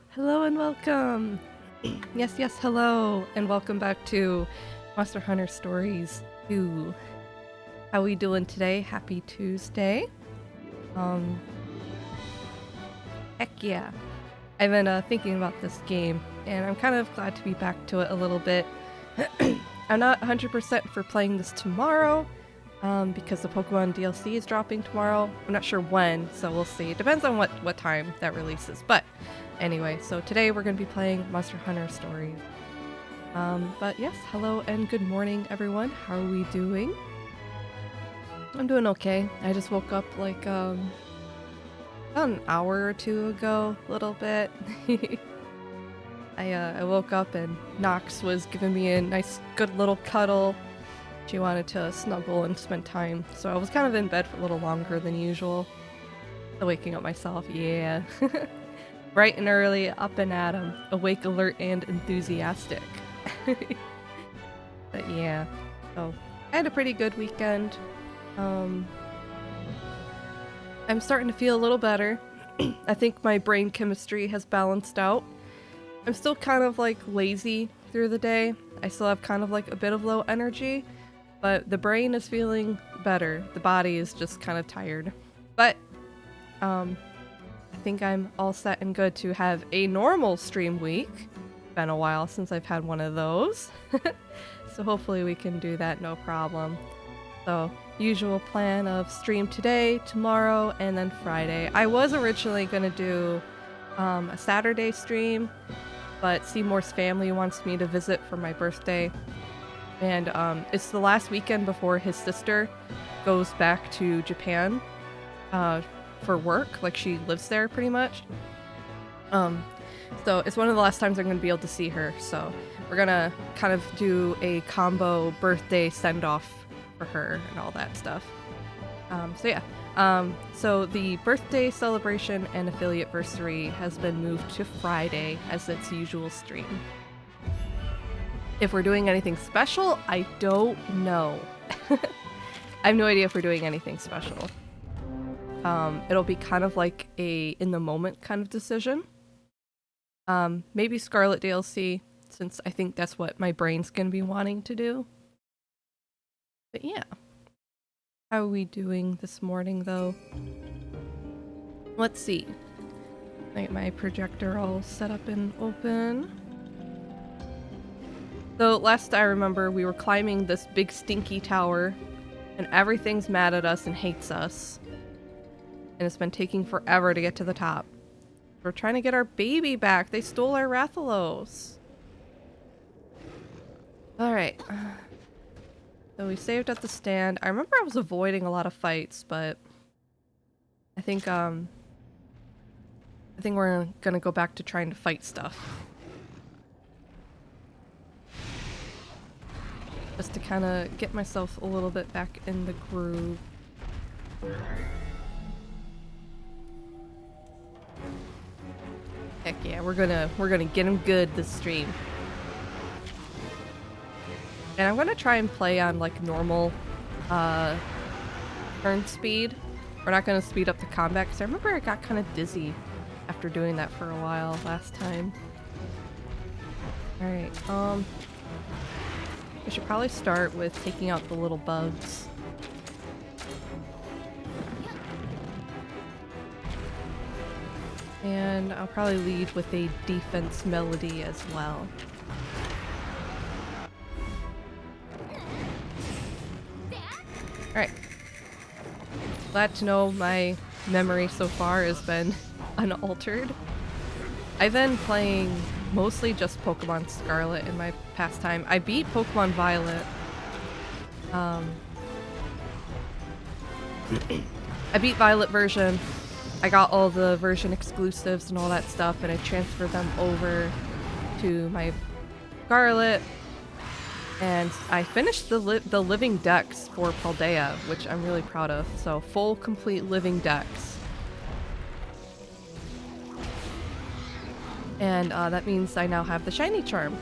Hello and welcome! Yes, hello, and welcome back to Monster Hunter Stories 2. How we doing today? Happy Tuesday. Heck yeah. I've been thinking about this game, and I'm kind of glad to be back to it a little bit. I'm not 100% for playing this tomorrow, because the Pokemon DLC is dropping tomorrow. I'm not sure when, so we'll see. It depends on what time that releases, but anyway, so today we're going to be playing Monster Hunter Stories. But yes, hello and good morning, everyone. How are we doing? I'm doing okay. I just woke up like, about an hour or two ago, a little bit. I woke up and Nox was giving me a nice, good little cuddle. She wanted to snuggle and spend time, so I was kind of in bed for a little longer than usual. Still waking up myself, yeah. Bright and early, up and at 'em, awake, alert, and enthusiastic. But yeah, so I had a pretty good weekend. I'm starting to feel a little better. I think my brain chemistry has balanced out. I'm still kind of like lazy through the day. I still have kind of like a bit of low energy, but the brain is feeling better. The body is just kind of tired. But I think I'm all set and good to have a normal stream week. Been a while since I've had one of those. So hopefully we can do that no problem. So usual plan of stream today, tomorrow, and then Friday. I was originally going to do a Saturday stream, but Seymour's family wants me to visit for my birthday. And it's the last weekend before his sister goes back to Japan for work. Like, she lives there pretty much. So it's one of the last times I'm going to be able to see her. So we're going to kind of do a combo birthday send-off for her and all that stuff. So yeah. So the birthday celebration and affiliate-versary has been moved to Friday as its usual stream. If we're doing anything special, I don't know. I have no idea if we're doing anything special. It'll be kind of like a in-the-moment kind of decision. Maybe Scarlet DLC, since I think that's what my brain's gonna be wanting to do. But yeah. How are we doing this morning, though? Let's see. Get my projector all set up and open. So last I remember, we were climbing this big stinky tower, and everything's mad at us and hates us. And it's been taking forever to get to the top. We're trying to get our baby back. They stole our Rathalos. Alright. So we saved at the stand. I remember I was avoiding a lot of fights, but I think we're gonna go back to trying to fight stuff. Just to kind of get myself a little bit back in the groove. Heck yeah, we're gonna get him good this stream. And I'm gonna try and play on like normal turn speed. We're not gonna speed up the combat because I remember I got kind of dizzy after doing that for a while last time. Alright, we should probably start with taking out the little bugs. And I'll probably lead with a defense melody as well. Alright. Glad to know my memory so far has been unaltered. I've been playing mostly just Pokemon Scarlet in my pastime. I beat Pokemon Violet. I beat Violet version. I got all the version exclusives and all that stuff, and I transferred them over to my Scarlet. And I finished the living dex for Paldea, which I'm really proud of. So full, complete living dex. And that means I now have the shiny charm,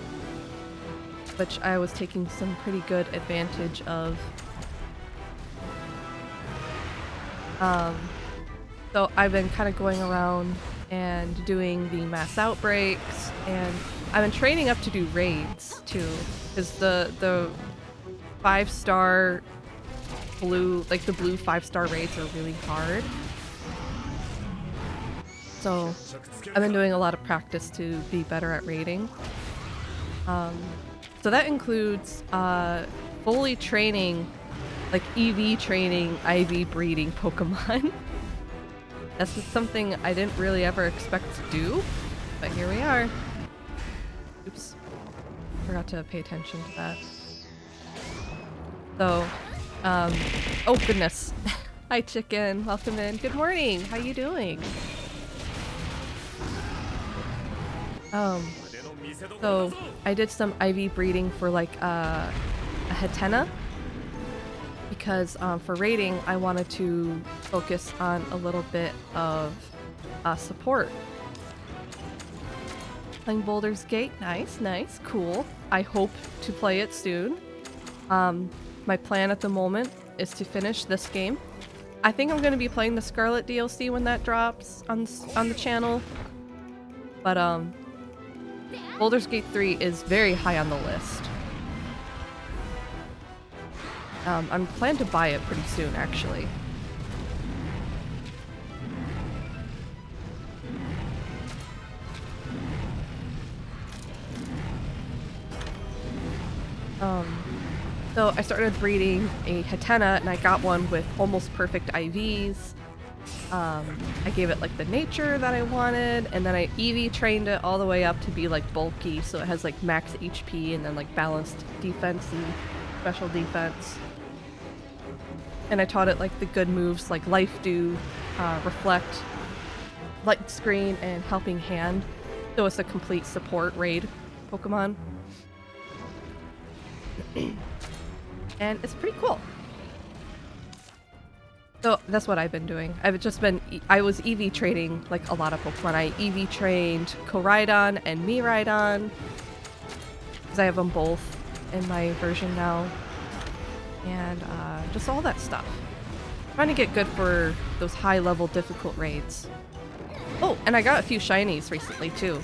which I was taking some pretty good advantage of. So I've been kind of going around and doing the mass outbreaks, and I've been training up to do raids too, because the 5-star blue, like the blue 5-star raids are really hard. So I've been doing a lot of practice to be better at raiding. So that includes fully training, like EV training, IV breeding Pokemon. That's just something I didn't really ever expect to do, but here we are. Oops. Forgot to pay attention to that. So, oh goodness. Hi chicken, welcome in. Good morning, how you doing? So I did some IV breeding for like a Hatena, because for raiding I wanted to focus on a little bit of support. Playing Baldur's Gate, nice, nice, cool. I hope to play it soon. My plan at the moment is to finish this game. I think I'm gonna be playing the Scarlet DLC when that drops on the channel, but Baldur's Gate 3 is very high on the list. I'm planning to buy it pretty soon, actually. So I started breeding a Hatena, and I got one with almost perfect IVs. I gave it like the nature that I wanted, and then I EV trained it all the way up to be like bulky, so it has like max HP and then like balanced defense and special defense. And I taught it like the good moves like Life Dew, Reflect, Light Screen, and Helping Hand. So it's a complete support raid Pokemon. And it's pretty cool. So that's what I've been doing. I was EV training like a lot of Pokemon. I EV trained Koraidon and Miraidon, because I have them both in my version now. And just all that stuff. Trying to get good for those high level difficult raids. Oh, and I got a few shinies recently too.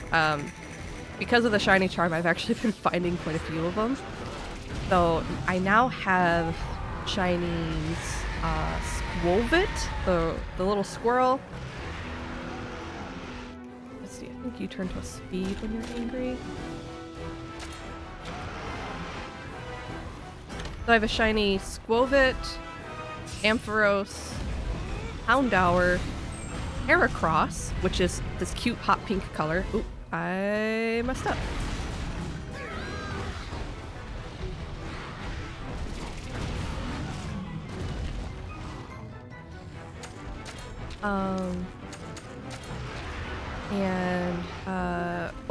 Because of the shiny charm, I've actually been finding quite a few of them. So I now have shinies, Skwovet, the little squirrel. Let's see, I think you turn to a speed when you're angry. So I have a shiny Skwovet, Ampharos, Houndour, Heracross, which is this cute hot pink color. Oop, I messed up.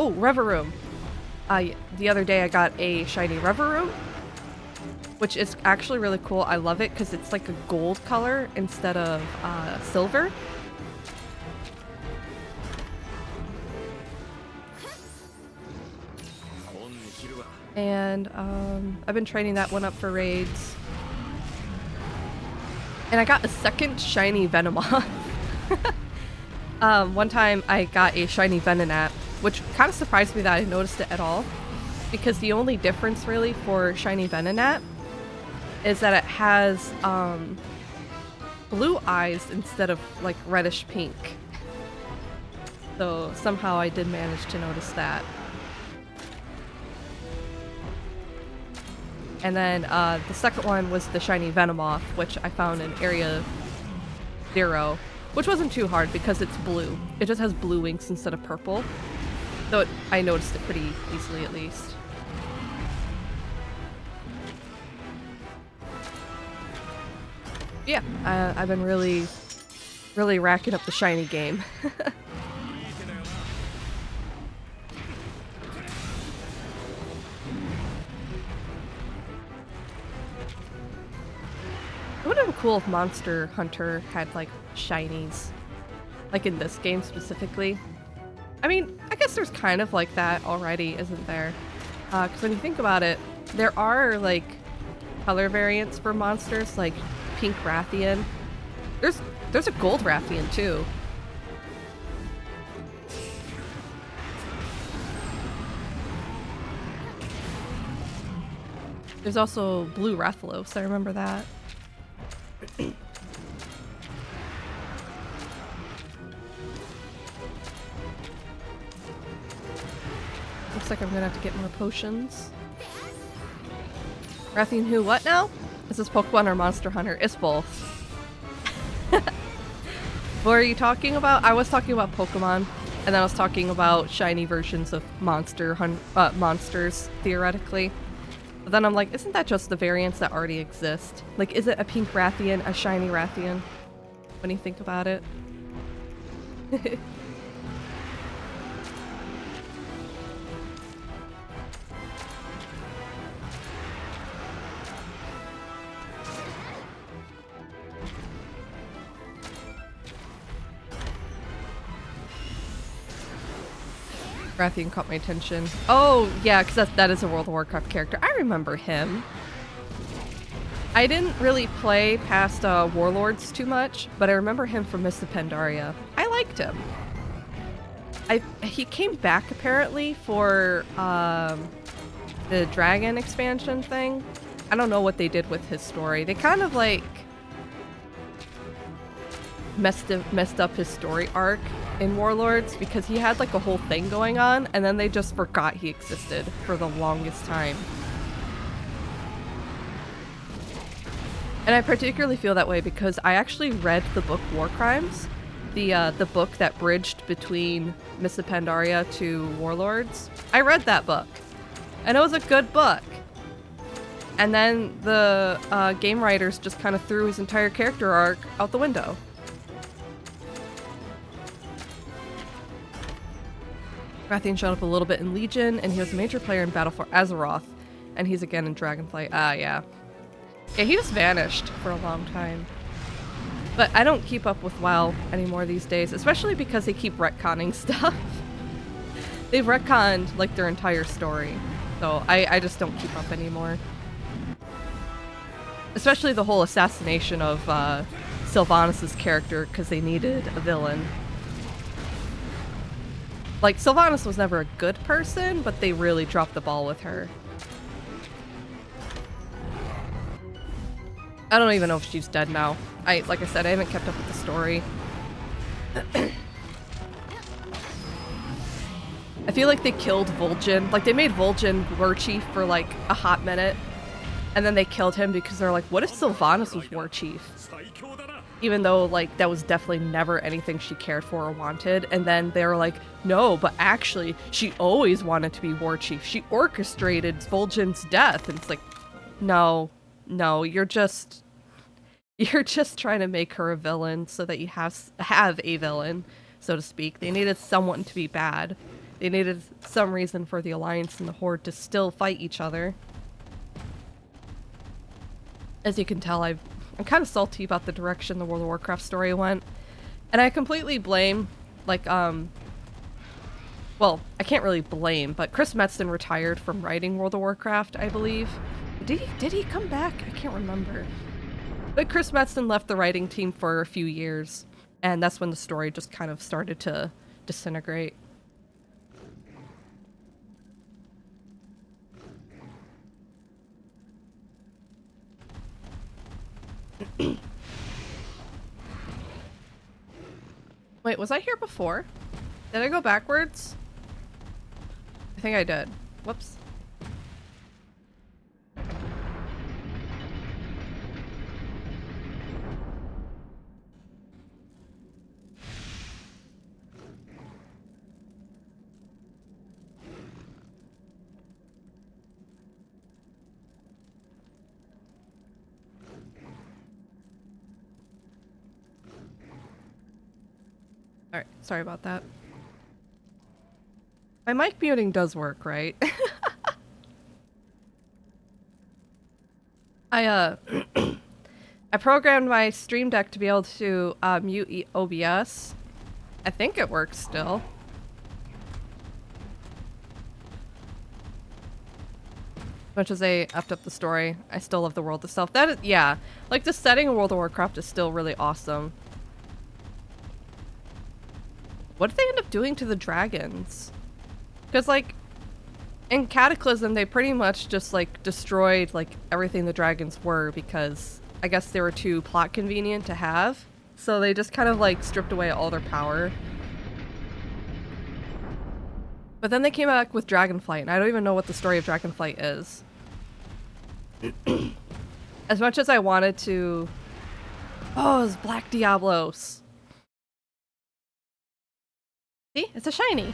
Oh, Reverum. The other day I got a shiny Reverum, which is actually really cool. I love it because it's like a gold color instead of silver. And I've been training that one up for raids. And I got a second shiny Venomoth. One time I got a shiny Venonat, which kind of surprised me that I noticed it at all, because the only difference really for shiny Venonat is that it has blue eyes instead of like reddish pink. So somehow I did manage to notice that. And then the second one was the shiny Venomoth, which I found in Area 0, which wasn't too hard because it's blue. It just has blue wings instead of purple. So I noticed it pretty easily at least. Yeah, I've been really racking up the shiny game. It would have been cool if Monster Hunter had like shinies, like in this game specifically. I mean, I guess there's kind of like that already, isn't there? Because when you think about it, there are like color variants for monsters, like pink Rathian. There's a gold Rathian too. There's also Blue Rathalos, I remember that. Looks like I'm gonna have to get more potions. Rathian who? What now? Is this Pokemon or Monster Hunter? It's both. What are you talking about? I was talking about Pokemon, and then I was talking about shiny versions of monsters, theoretically. But then I'm like, isn't that just the variants that already exist? Like, is it a pink Rathian, a shiny Rathian? When you think about it. Rathian caught my attention. Oh, yeah, because that is a World of Warcraft character. I remember him. I didn't really play past Warlords too much, but I remember him from Mists of Pandaria. I liked him. He came back, apparently, for the Dragon expansion thing. I don't know what they did with his story. They kind of, like, messed up his story arc in Warlords because he had like a whole thing going on and then they just forgot he existed for the longest time. And I particularly feel that way because I actually read the book War Crimes, the book that bridged between Mists of Pandaria to Warlords. I read that book and it was a good book. And then the game writers just kind of threw his entire character arc out the window. Rathian showed up a little bit in Legion, and he was a major player in Battle for Azeroth, and he's again in Dragonflight. Yeah. Yeah, he just vanished for a long time. But I don't keep up with WoW anymore these days, especially because they keep retconning stuff. They've retconned, like, their entire story, so I just don't keep up anymore. Especially the whole assassination of Sylvanas' character, because they needed a villain. Like, Sylvanas was never a good person, but they really dropped the ball with her. I don't even know if she's dead now. Like I said, I haven't kept up with the story. I feel like they killed Vol'jin. Like, they made Vol'jin war chief for, like, a hot minute. And then they killed him because they're like, what if Sylvanas was war chief? Even though, like, that was definitely never anything she cared for or wanted. And then they were like, no, but actually, she always wanted to be war chief. She orchestrated Vol'jin's death. And it's like, no, you're just trying to make her a villain so that you have a villain, so to speak. They needed someone to be bad. They needed some reason for the Alliance and the Horde to still fight each other. As you can tell, I'm kind of salty about the direction the World of Warcraft story went. And I completely blame, like, well, I can't really blame, but Chris Metzen retired from writing World of Warcraft, I believe. Did he come back? I can't remember. But Chris Metzen left the writing team for a few years, and that's when the story just kind of started to disintegrate. Wait, was I here before? Did I go backwards? I think I did. Whoops. Alright, sorry about that. My mic muting does work, right? I programmed my Stream Deck to be able to mute OBS. I think it works still. Much as I effed up the story, I still love the world itself. That is, yeah, like the setting of World of Warcraft is still really awesome. What did they end up doing to the dragons? Because, like, In Cataclysm, they pretty much just like destroyed like everything the dragons were because I guess they were too plot convenient to have. So they just kind of like stripped away all their power. But then they came back with Dragonflight, and I don't even know what the story of Dragonflight is. As much as I wanted to... Oh, it's Black Diablos. See? It's a shiny.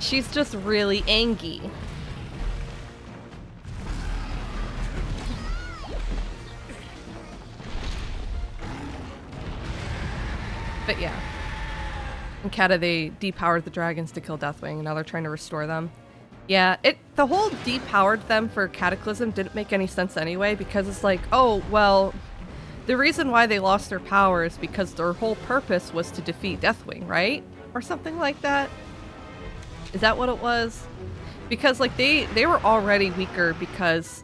She's just really angry. But yeah. In Kata, they depowered the dragons to kill Deathwing, and now they're trying to restore them. Yeah, the whole depowered them for Cataclysm didn't make any sense anyway, because it's like, oh, well, the reason why they lost their power is because their whole purpose was to defeat Deathwing, right? Or something like that. Is that what it was? Because, like, they were already weaker because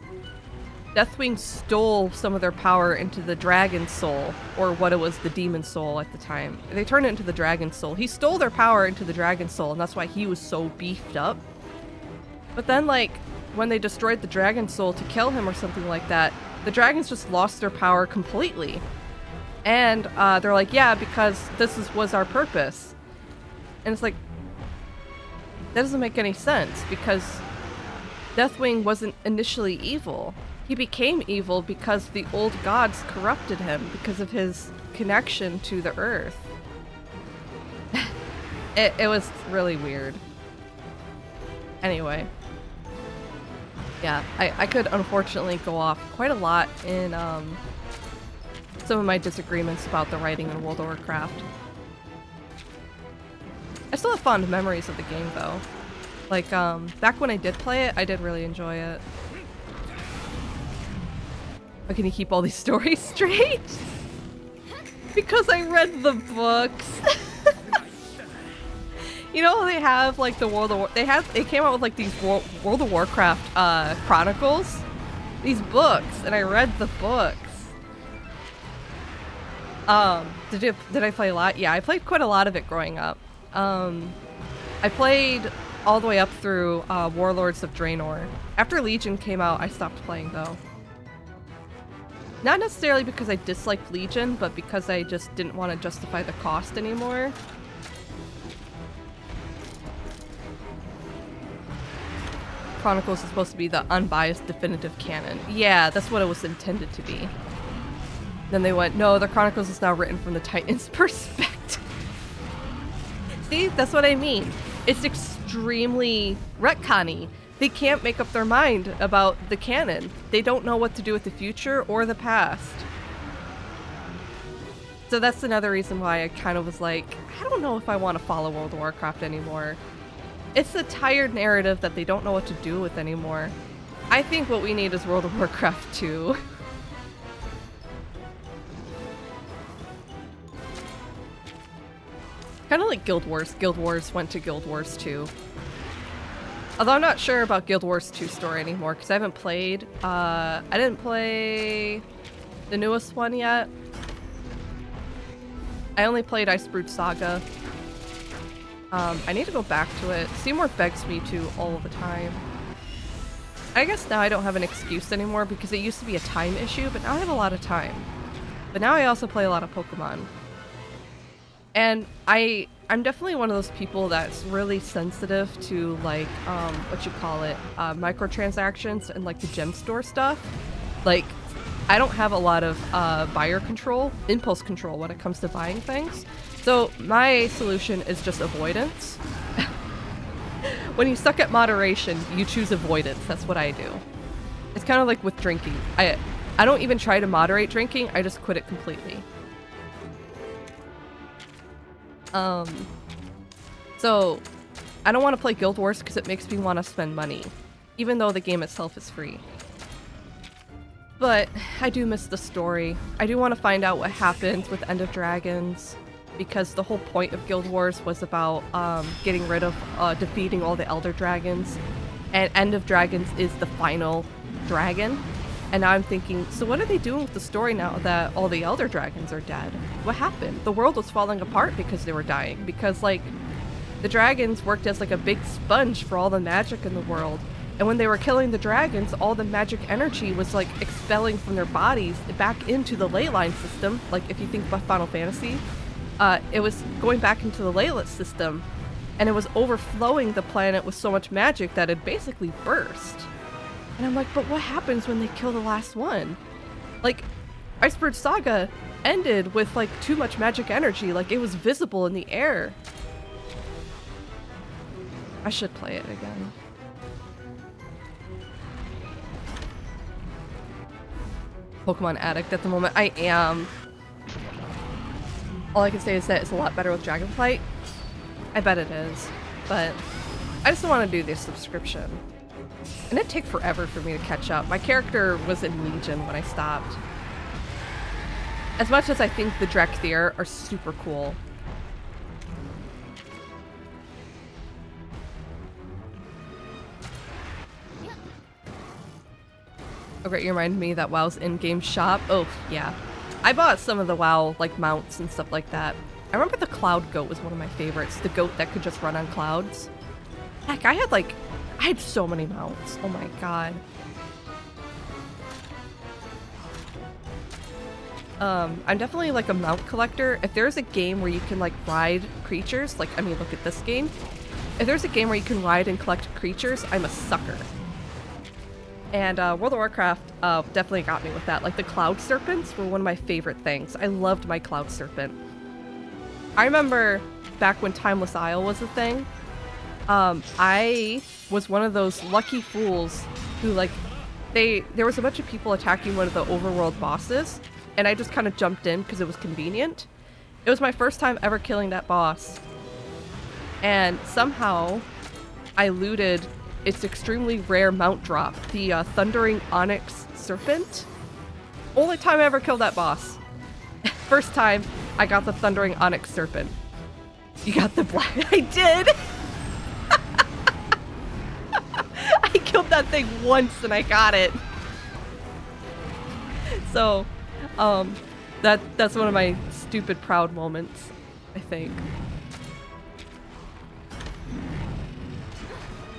Deathwing stole some of their power into the Dragon Soul, or what it was, the Demon Soul at the time. They turned it into the Dragon Soul. He stole their power into the Dragon Soul, and that's why he was so beefed up. But then, like, when they destroyed the Dragon Soul to kill him or something like that, the dragons just lost their power completely. And they're like, yeah, because was our purpose. And it's like, that doesn't make any sense, because Deathwing wasn't initially evil. He became evil because the old gods corrupted him because of his connection to the earth. It was really weird. Anyway. Yeah, I could unfortunately go off quite a lot in some of my disagreements about the writing in World of Warcraft. I still have fond memories of the game though. Like, back when I did play it, I did really enjoy it. How can you keep all these stories straight? Because I read the books. You know, they have like the World of War. They came out with like these World of Warcraft chronicles, these books, and I read the books. Did I play a lot? Yeah, I played quite a lot of it growing up. I played all the way up through Warlords of Draenor. After Legion came out, I stopped playing though. Not necessarily because I disliked Legion, but because I just didn't want to justify the cost anymore. Chronicles is supposed to be the unbiased definitive canon. Yeah, that's what it was intended to be. Then they went, no, the Chronicles is now written from the Titan's perspective. See, that's what I mean. It's extremely retcon-y. They can't make up their mind about the canon. They don't know what to do with the future or the past. So that's another reason why I kind of was like, I don't know if I want to follow World of Warcraft anymore. It's a tired narrative that they don't know what to do with anymore. I think what we need is World of Warcraft 2. Kind of like Guild Wars. Guild Wars went to Guild Wars 2. Although I'm not sure about Guild Wars 2 story anymore, because I haven't played. I didn't play the newest one yet. I only played Icebrood Saga. I need to go back to it. Seymour begs me to all the time. I guess now I don't have an excuse anymore because it used to be a time issue, but now I have a lot of time. But now I also play a lot of Pokemon. And I'm definitely one of those people that's really sensitive to like, microtransactions and like the gem store stuff. Like, I don't have a lot of buyer control, impulse control when it comes to buying things. So my solution is just avoidance. When you suck at moderation, you choose avoidance. That's what I do. It's kind of like with drinking. I don't even try to moderate drinking, I just quit it completely. So I don't want to play Guild Wars because it makes me want to spend money, even though the game itself is free. But I do miss the story. I do want to find out what happens with End of Dragons, because the whole point of Guild Wars was about getting rid of, defeating all the Elder Dragons, and End of Dragons is the final dragon. And now I'm thinking, so what are they doing with the story now that all the Elder Dragons are dead? What happened? The world was falling apart because they were dying, because like the dragons worked as like a big sponge for all the magic in the world. And when they were killing the dragons, all the magic energy was like expelling from their bodies back into the ley line system. Like if you think about Final Fantasy, it was going back into the leylet system, and it was overflowing the planet with so much magic that it basically burst. And I'm like, but what happens when they kill the last one? Like, Iceberg Saga ended with like too much magic energy, like it was visible in the air. I should play it again. Pokemon addict at the moment. I am. All I can say is that it's a lot better with Dragonflight. I bet it is, but I just don't want to do this subscription. And it'd take forever for me to catch up. My character was in Legion when I stopped. As much as I think the Drekthir are super cool. Okay, you remind me that WoW's in-game shop. Oh, yeah. I bought some of the WoW, like, mounts and stuff like that. I remember the Cloud Goat was one of my favorites. The goat that could just run on clouds. Heck, I had so many mounts. Oh my god. I'm definitely like a mount collector. If there's a game where you can like ride creatures, like, I mean, look at this game. If there's a game where you can ride and collect creatures, I'm a sucker. And World of Warcraft definitely got me with that. Like the Cloud Serpents were one of my favorite things. I loved my Cloud Serpent. I remember back when Timeless Isle was a thing, I was one of those lucky fools who like, there was a bunch of people attacking one of the overworld bosses, and I just kind of jumped in because it was convenient. It was my first time ever killing that boss. And somehow I looted its extremely rare mount drop, the Thundering Onyx Serpent. Only time I ever killed that boss. First time I got the Thundering Onyx Serpent. You got the black... I did! I killed that thing once and I got it. So, that's one of my stupid proud moments, I think.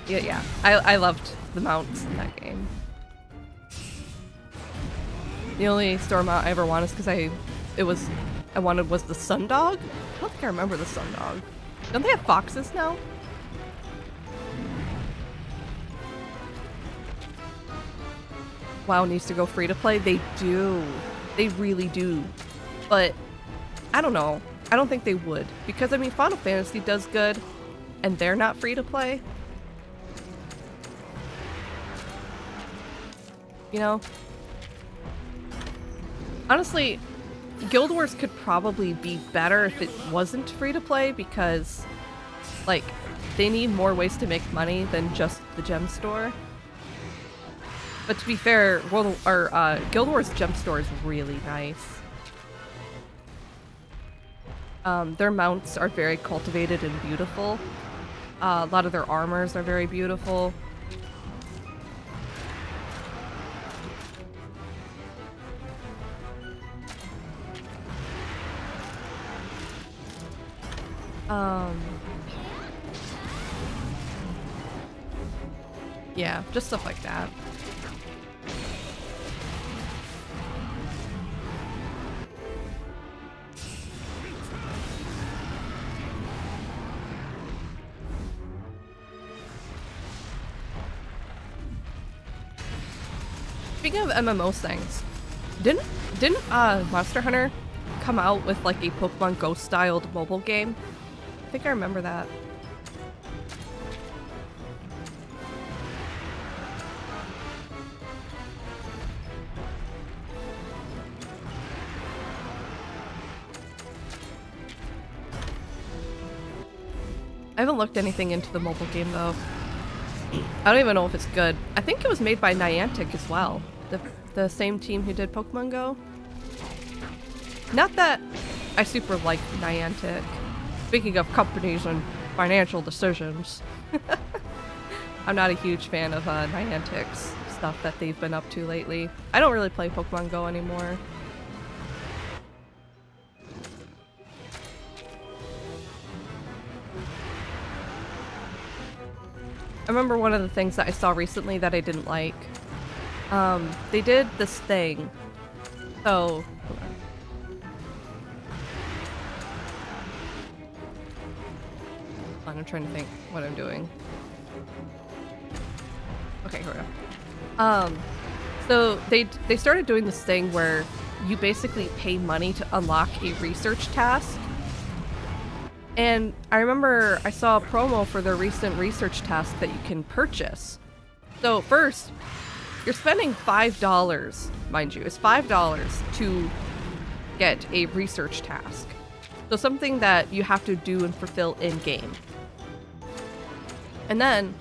Yeah, I loved the mounts in that game. The only store mount I ever wanted is because I wanted was the Sundog. I don't think I remember the Sundog. Don't they have foxes now? WoW needs to go free to play. They do. They really do. But I don't know. I don't think they would. Because, I mean, Final Fantasy does good, and they're not free to play. You know? Honestly, Guild Wars could probably be better if it wasn't free to play because, like, they need more ways to make money than just the gem store. But to be fair, Guild Wars gem store is really nice. Their mounts are very cultivated and beautiful. A lot of their armors are very beautiful. Yeah, just stuff like that. Speaking of MMO things, didn't Monster Hunter come out with like a Pokemon Go styled mobile game? I think I remember that. I haven't looked anything into the mobile game though. I don't even know if it's good. I think it was made by Niantic as well. The same team who did Pokemon Go. Not that I super like Niantic. Speaking of companies and financial decisions. I'm not a huge fan of Niantic's stuff that they've been up to lately. I don't really play Pokemon Go anymore. I remember one of the things that I saw recently that I didn't like. They did this thing. So, hold on, I'm trying to think what I'm doing. Okay, here we go. So they started doing this thing where you basically pay money to unlock a research task. And I remember I saw a promo for their recent research task that you can purchase. So first, you're spending $5, mind you, it's $5 to get a research task. So something that you have to do and fulfill in-game. And then,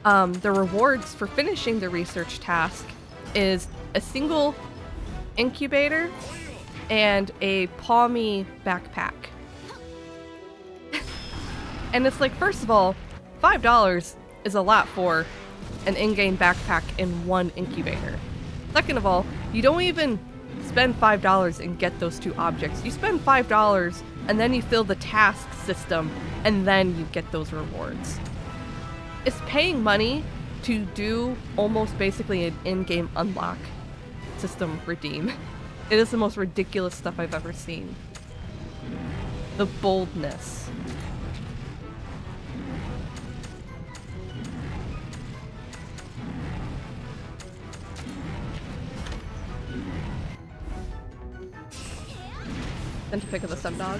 the rewards for finishing the research task is a single incubator and a Palmy backpack. And it's like, first of all, $5 is a lot for an in-game backpack and one incubator. Second of all, you don't even spend $5 and get those two objects. You spend $5 and then you fill the task system and then you get those rewards. It's paying money to do almost basically an in-game unlock system redeem. It is the most ridiculous stuff I've ever seen. The boldness. Then to pick up the Sundog.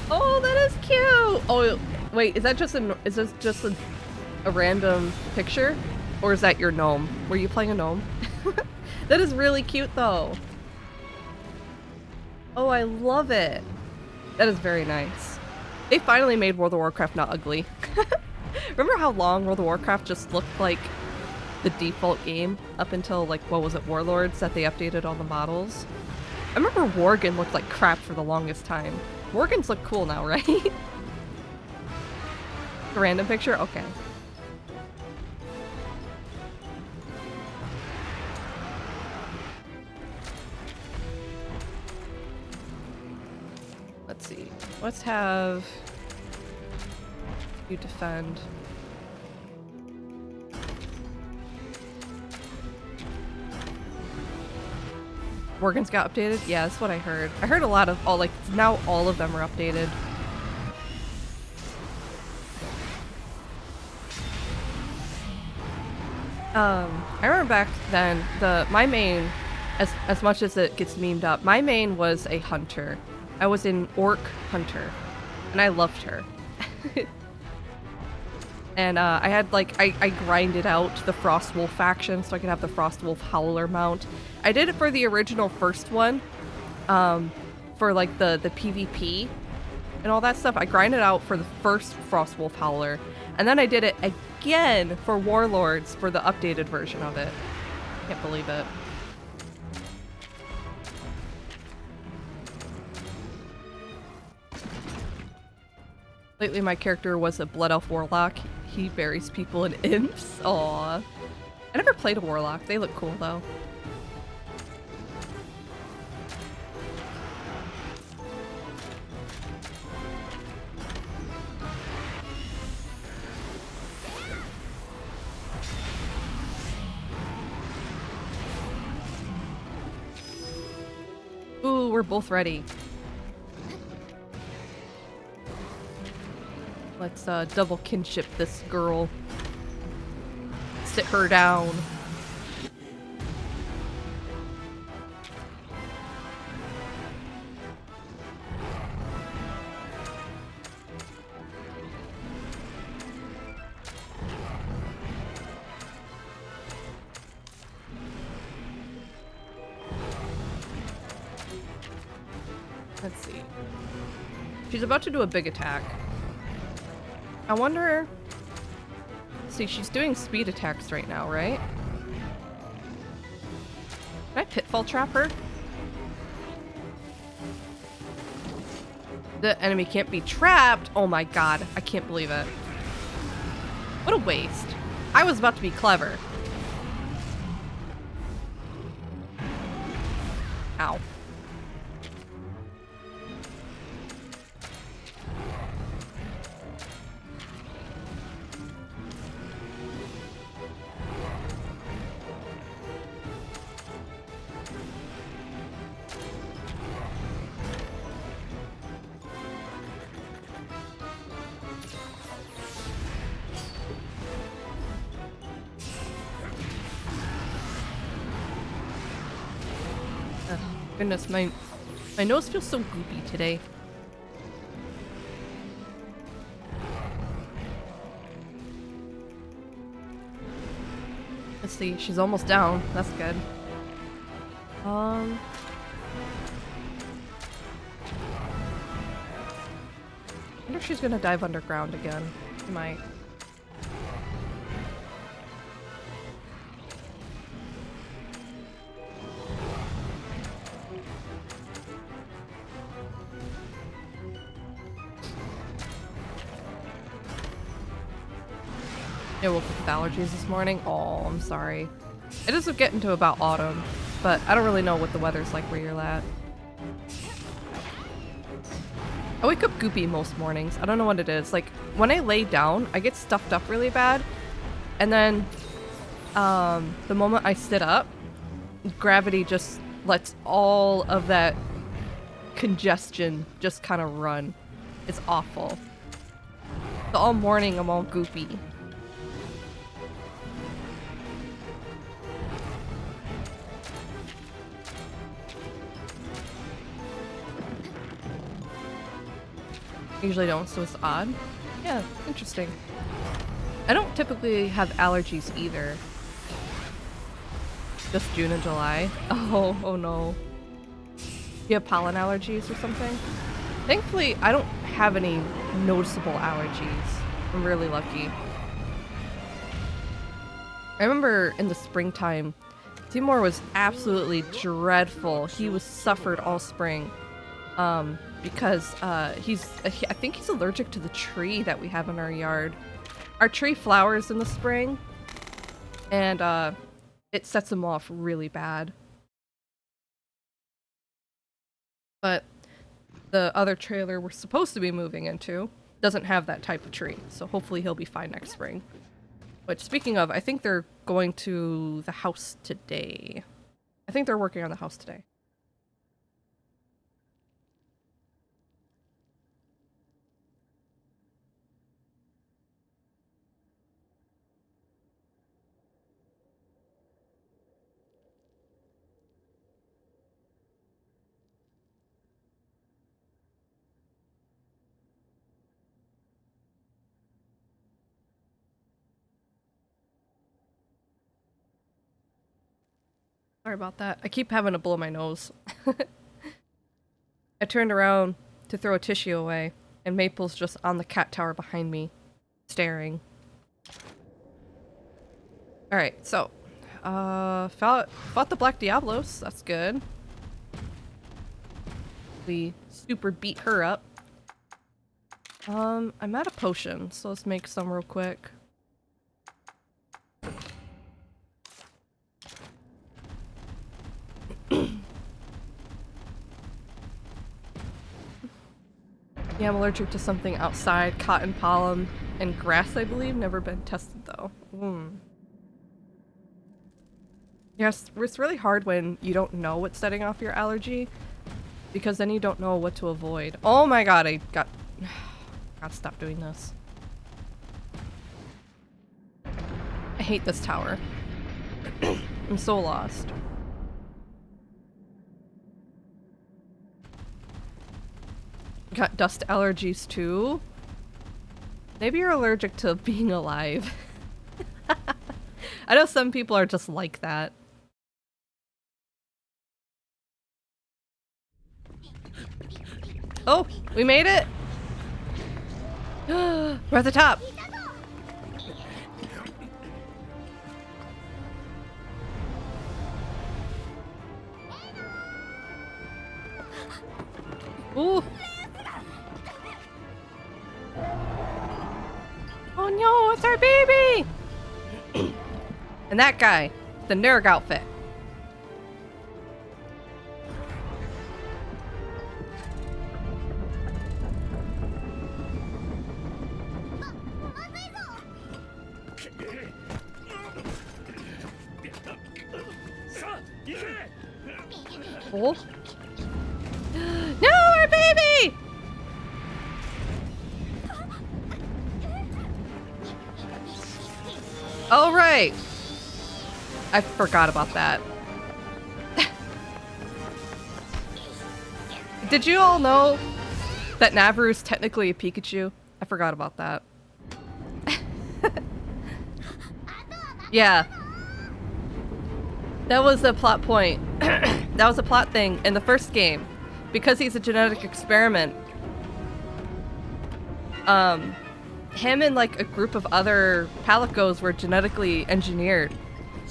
Oh, that is cute! Oh, wait, is this just a random picture? Or is that your gnome? Were you playing a gnome? That is really cute, though. Oh, I love it. That is very nice. They finally made World of Warcraft not ugly. Remember how long World of Warcraft just looked like the default game up until, like, what was it, Warlords, that they updated all the models? I remember Worgen looked like crap for the longest time. Worgens look cool now, right? A random picture? Okay. Let's see. Let's have you defend. Worgens got updated? Yeah, that's what I heard. I heard a lot of all, like, now all of them are updated. I remember back then, my main, as much as it gets memed up, my main was a hunter. I was an orc hunter, and I loved her. And I had, like, I grinded out the Frostwolf faction so I could have the Frostwolf Howler mount. I did it for the original first one, for, like, the PvP and all that stuff. I grinded out for the first Frostwolf Howler, and then I did it again for Warlords for the updated version of it. Can't believe it. Lately, my character was a Blood Elf Warlock. He buries people in imps. Aww. I never played a Warlock. They look cool, though. Ooh, we're both ready. Let's double kinship this girl. Sit her down. Let's see. She's about to do a big attack. I wonder... See, she's doing speed attacks right now, right? Can I pitfall trap her? The enemy can't be trapped! Oh my god, I can't believe it. What a waste. I was about to be clever. Ow. Goodness, my nose feels so goopy today. Let's see, she's almost down. That's good. I wonder if she's gonna dive underground again. She might. I woke up with allergies this morning. Oh, I'm sorry. It is getting to about autumn, but I don't really know what the weather's like where you're at. I wake up goopy most mornings. I don't know what it is. Like, when I lay down, I get stuffed up really bad. And then, the moment I sit up, gravity just lets all of that congestion just kind of run. It's awful. So all morning, I'm all goopy. Usually don't, so it's odd. Yeah, interesting. I don't typically have allergies either. Just June and July. Oh no. You have pollen allergies or something? Thankfully, I don't have any noticeable allergies. I'm really lucky. I remember in the springtime, Timur was absolutely dreadful. He was suffered all spring. Because I think he's allergic to the tree that we have in our yard. Our tree flowers in the spring, and it sets him off really bad. But the other trailer we're supposed to be moving into doesn't have that type of tree, so hopefully he'll be fine next spring. But speaking of, I think they're going to the house today. I think they're working on the house today. Sorry about that. I keep having to blow my nose. I turned around to throw a tissue away, and Maple's just on the cat tower behind me, staring. Alright, so, fought the Black Diablos, that's good. We super beat her up. I'm out of potions, so let's make some real quick. Yeah, I'm allergic to something outside. Cotton pollen and grass, I believe. Never been tested, though. Yes, it's really hard when you don't know what's setting off your allergy, because then you don't know what to avoid. Oh my god, I gotta stop doing this. I hate this tower. I'm so lost. Got dust allergies too? Maybe you're allergic to being alive. I know some people are just like that. Oh, we made it! We're at the top! Ooh! Oh no, it's our baby! And that guy, the Nurg outfit. Oh. No, our baby! Oh, right. I forgot about that. Did you all know that Navru is technically a Pikachu? I forgot about that. Yeah. That was a plot point. That was a plot thing in the first game. Because he's a genetic experiment. Him and like a group of other Palicos were genetically engineered.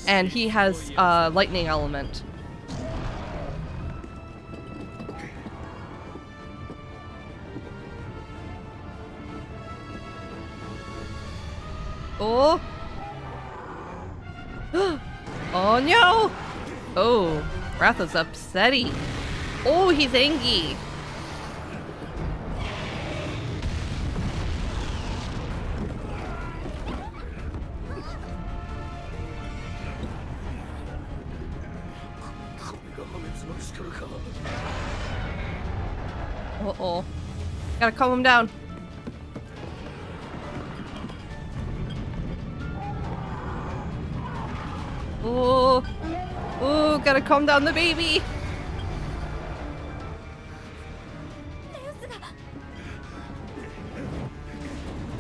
And he has a lightning element. Oh! Oh no! Oh, Ratha's upsetty. Oh, he's angry. Uh-oh. Gotta calm him down. Oh, oh, gotta calm down the baby.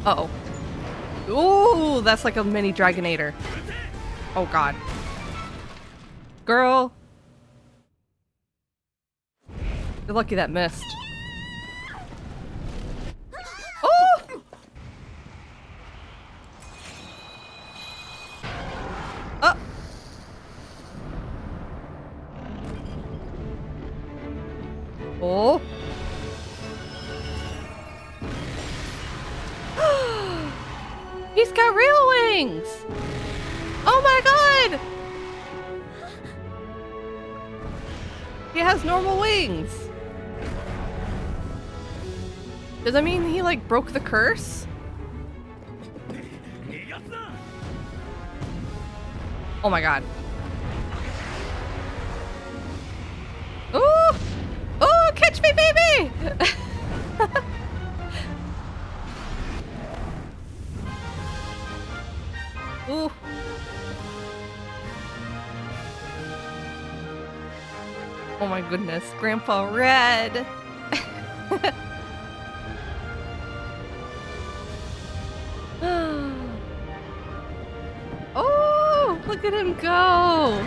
Uh-oh. Ooh, that's like a mini Dragonator. Oh god. Girl. You're lucky that missed. Oh! Oh! Oh! He's got real wings! Oh my god! He has normal wings! Does that mean he like broke the curse? Oh my god. Ooh! Ooh, catch me, baby! Ooh. Oh my goodness, Grandpa Red! Oh, look at him go!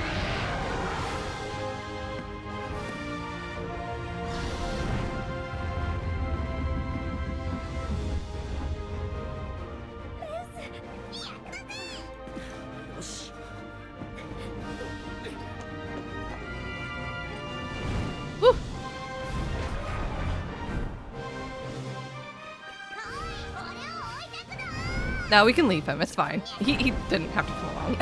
Woo. No, we can leave him. It's fine. He didn't have to come along.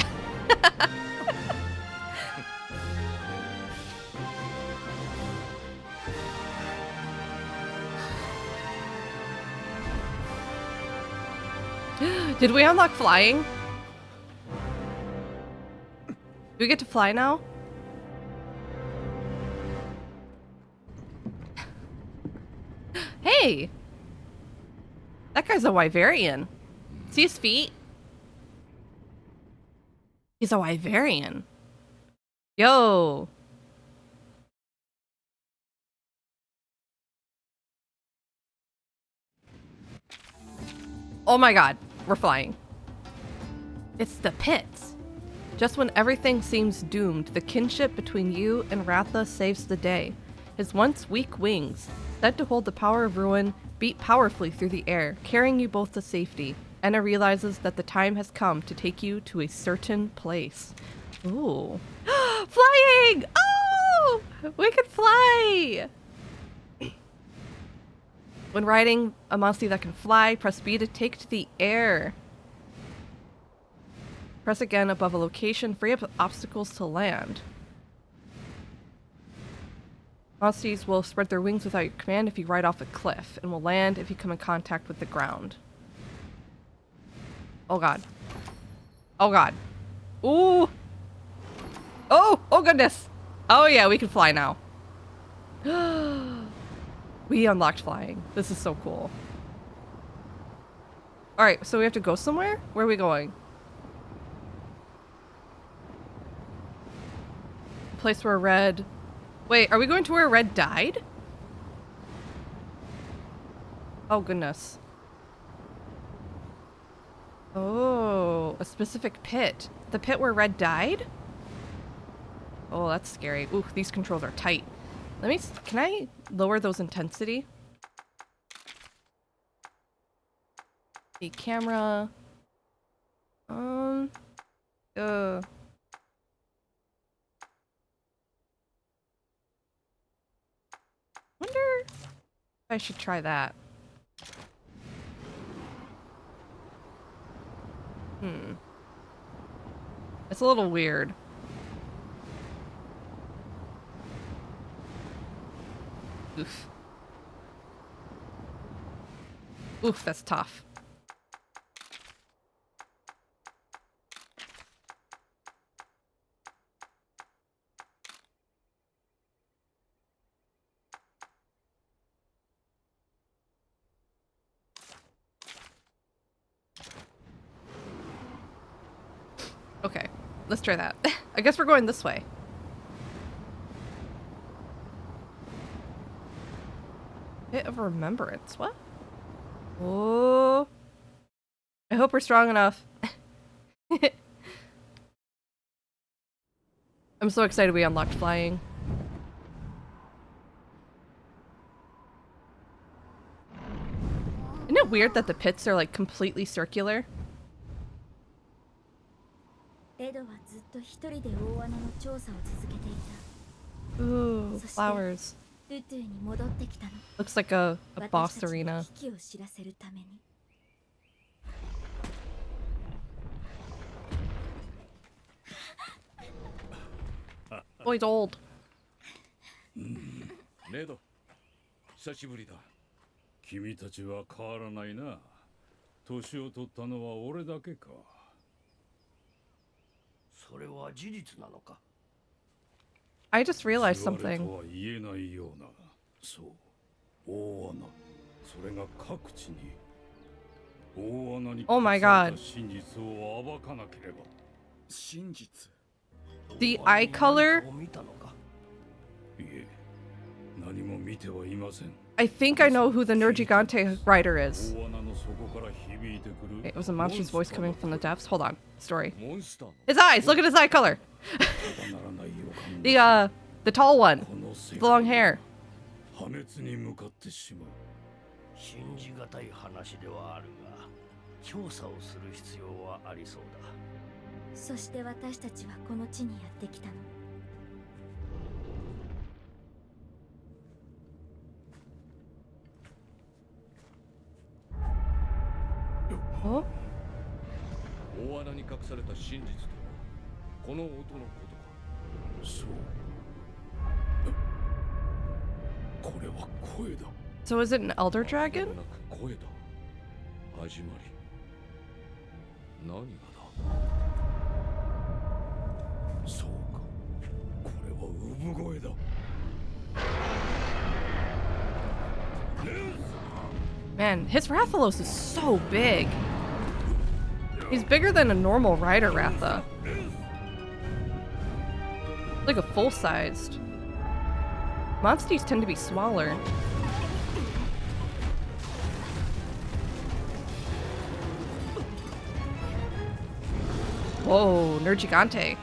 Did we unlock flying? Do we get to fly now? Hey! That guy's a Wyverian. See his feet? He's a Wyverian. Yo! Oh my god, we're flying. It's the pits. Just when everything seems doomed, the kinship between you and Ratha saves the day. His once weak wings, said to hold the power of ruin, beat powerfully through the air, carrying you both to safety. Enna realizes that the time has come to take you to a certain place. Ooh. Flying! Oh! We can fly! When riding a monster that can fly, press B to take to the air. Press again above a location, free up obstacles to land. Monsters will spread their wings without your command if you ride off a cliff, and will land if you come in contact with the ground. Oh god. Oh god. Ooh! Oh! Oh goodness! Oh yeah, we can fly now. We unlocked flying. This is so cool. Alright, so we have to go somewhere? Where are we going? The place where Red... Wait, are we going to where Red died? Oh, goodness. Oh, a specific pit. The pit where Red died? Oh, that's scary. Ooh, these controls are tight. Can I lower those intensity? The camera. Uh. Wonder if I should try that. It's a little weird. Oof. Oof, that's tough. Okay, let's try that. I guess we're going this way. Bit of remembrance. What? Oh. I hope we're strong enough. I'm so excited we unlocked flying. Isn't it weird that the pits are like completely circular? Ooh, flowers. Looks like a boss arena. Oh, he's old. レド、久しぶりだ。君たちは変わらないな。年を取ったのは俺だけか。それは事実なのか。I just realized 言われ something. とは言えないような。そう。大穴。それが各地に。大穴に Oh my 隠され god. た真実を暴かなければ。真実 The eye color? いえ、何も見てはいません。 I think I know who the Nergigante rider is. 大穴の底から響いてくる。 It was a monster's voice coming from the depths. Hold on. Story. モンスターの His eyes! Look at his eye color! ただならない予感 The tall one. この世 The 界 long hair. 破滅に向かってしまう。信じがたい話ではあるが、調査をする必要はありそうだ。そして私たちはこの地にやってきたの。Oh? 大穴に隠された真実とはこの音のことか。そう。これは声だ。 So is it an elder dragon? なく声だ。始まり。何がだ。そうか。これは産声だ。 Man, his Rathalos is so big. He's bigger than a normal rider Ratha. Like a full-sized. Monsties tend to be smaller. Whoa, Nergigante.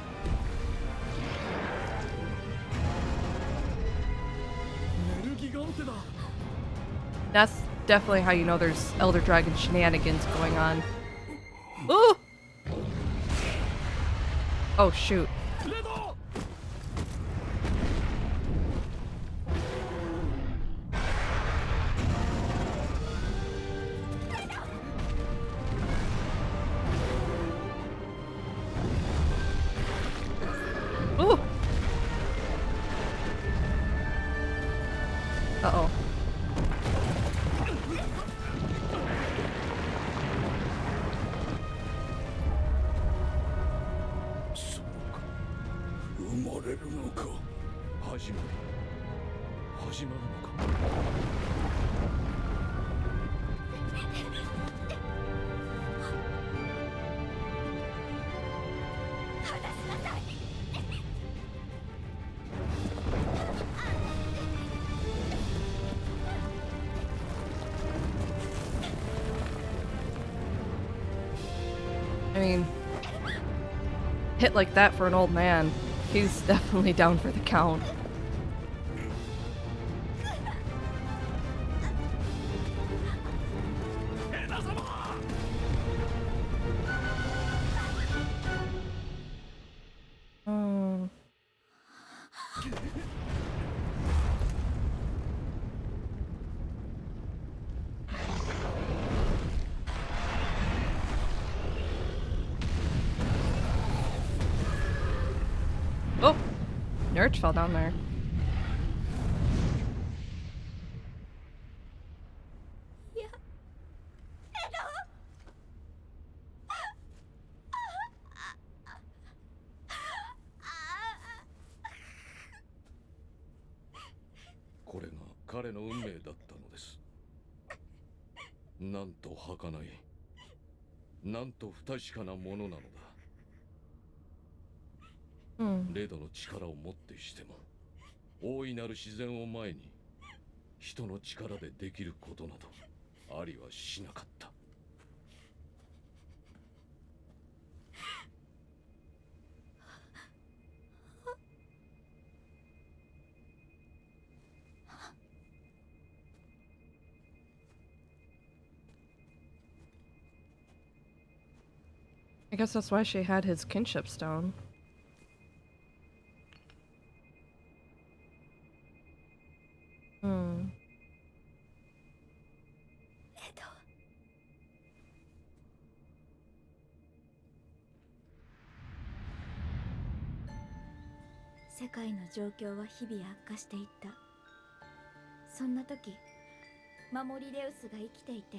That's definitely how you know there's Elder Dragon shenanigans going on. Ooh! Oh, shoot. Ooh! Uh-oh. hit like that for an old man. He's definitely down for the count. Oh. Oh! Nurch fell down there. Yeah. これが彼の運命だったのです。なんと儚い、なんと不確かなものなのだ。レドの力をもってしても、大いなる自然を前に人の力でできることなどありはしなかった。I guess that's why she had his kinship stone. Hmm. 世界の状況は日々悪化していった。そんな時、守りレウスが生きていて、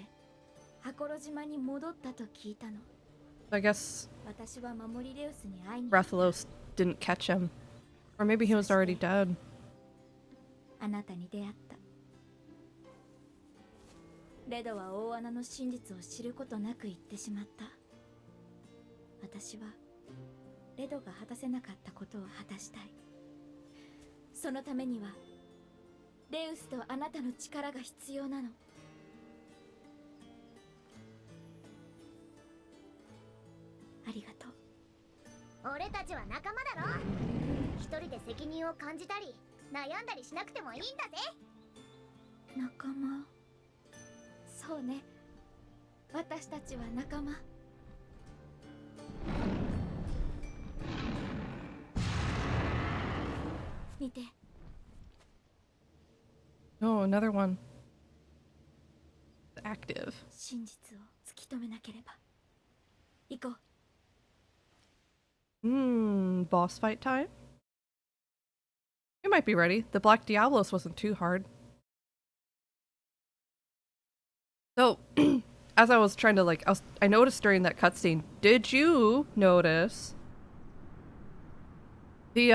箱呂島に戻ったと聞いたの。 I guess 私は守りレウスに会いに Rathalos didn't catch him. Or maybe he was already dead. あなたに出会った。レドは大穴の真実を知ることなく言ってしまった。私はレドが果たせなかったことを果たしたい。そのためにはレウスとあなたの力が必要なの。ありがとう。俺たちは仲間だろ。一人で責任を感じたり悩んだりしなくてもいいんだぜ。仲間。そうね。私たちは仲間。見て。 Oh, another one. Active. 真実を突き止めなければ。行こう。 Boss fight time? You might be ready. The Black Diablos wasn't too hard. So, as I was trying to I noticed during that cutscene, did you notice the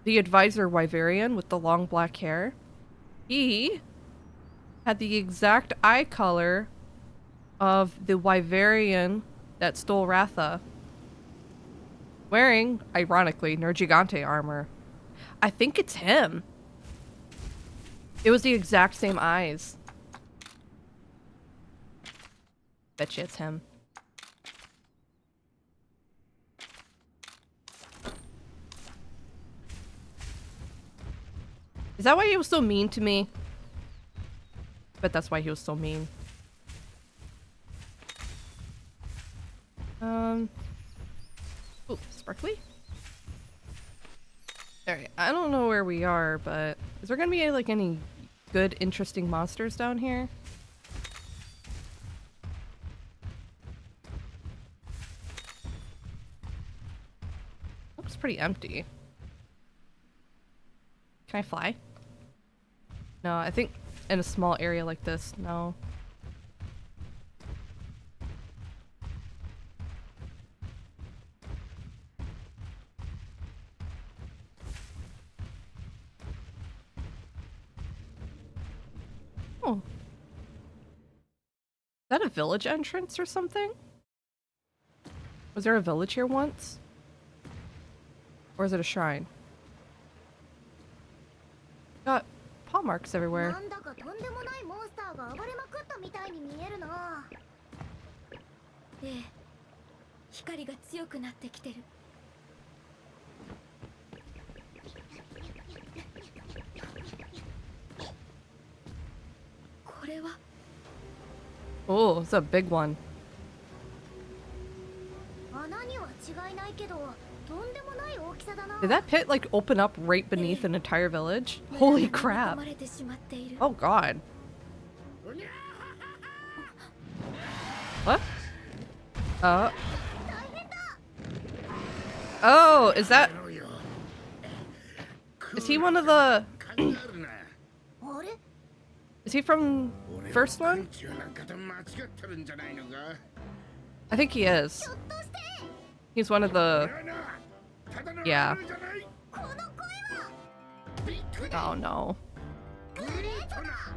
advisor Wyverian with the long black hair? He had the exact eye color of the Wyverian that stole Ratha. Wearing, ironically, Nergigante armor. I think it's him. It was the exact same eyes. Bet you it's him. Is that why he was so mean to me? Bet that's why he was so mean. Ooh, sparkly? Alright, I don't know where we are, but is there gonna be any good, interesting monsters down here? Looks pretty empty. Can I fly? No, I think in a small area like this, no. Oh. Is that a village entrance or something? Was there a village here once? Or is it a shrine? Got paw marks everywhere. なんだかとんでもないモンスターが暴れまくったみたいに見えるな。ええ。光が強くなってきてる。これは Oh, it's a big one. 穴には違いないけど、とんでもない大きさだな。 Did that pit like open up right beneath an entire village? Holy 村に飲み込 crap. まれてしまっている。 Oh god. What? Oh, is that... Is he one of the... あれ Is he from first one? I think he is. ひょっとして He's one of the... Yeah. この声は Oh no. グレートだ。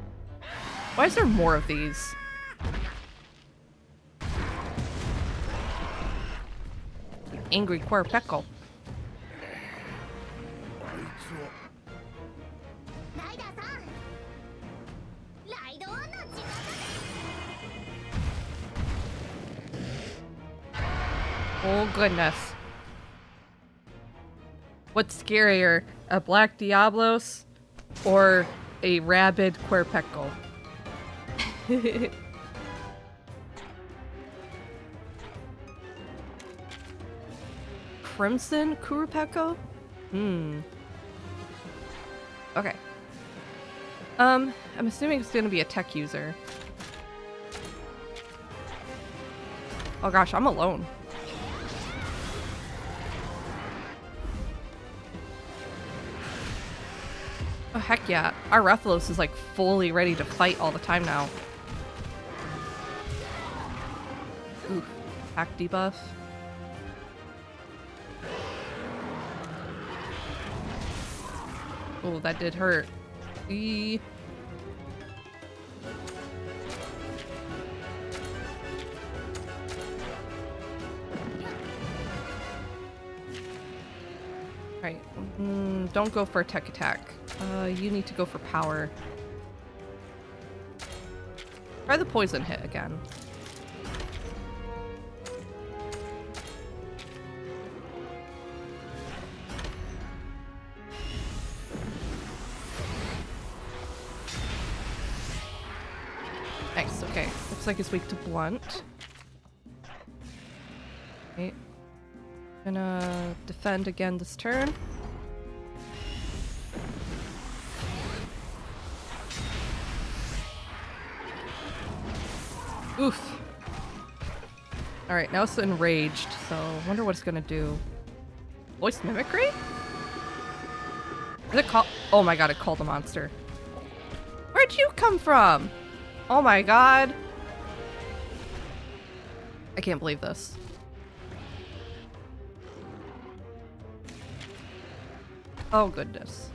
Why is there more of these? Angry Querpeckle. ライダーさん、ライドオンの時間だ。 Oh goodness. What's scarier, a black Diablos or a rabid Querpeckle? Crimson Kurupeko? Okay. I'm assuming it's gonna be a tech user. Oh gosh, I'm alone. Oh heck yeah. Our Rathalos is like fully ready to fight all the time now. Ooh, attack debuff. Oh, that did hurt. Eee. Right. Don't go for tech attack. You need to go for power. Try the poison hit again. Nice, okay. Looks like it's weak to blunt. Okay. Gonna defend again this turn. Oof. Alright, now it's enraged, so wonder what it's gonna do. Voice mimicry? Is it call- Oh my god, it called a monster. Where'd you come from? Oh my god. I can't believe this. Oh goodness.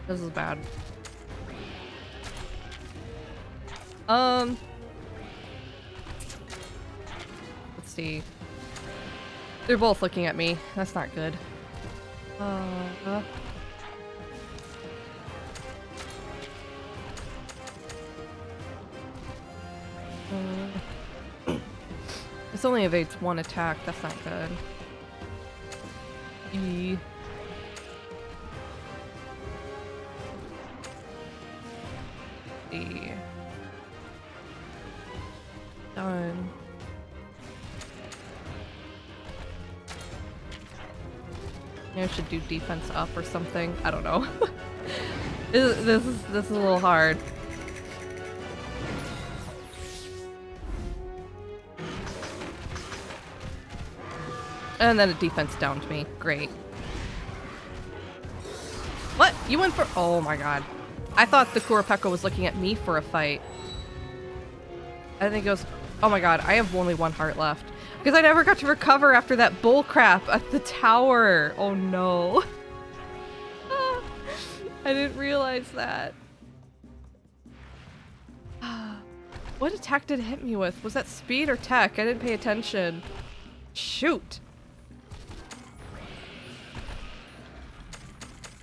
This is bad. Let's see. They're both looking at me. That's not good. This only evades one attack. That's not good. E. E. Done. Maybe I should do defense up or something. I don't know. This is a little hard. And then a defense downed me. Great. What? You went for- Oh my god. I thought the Kurapeko was looking at me for a fight. And then he goes, oh my god, I have only one heart left. Because I never got to recover after that bull crap at the tower. Oh no. I didn't realize that. What attack did it hit me with? Was that speed or tech? I didn't pay attention. Shoot.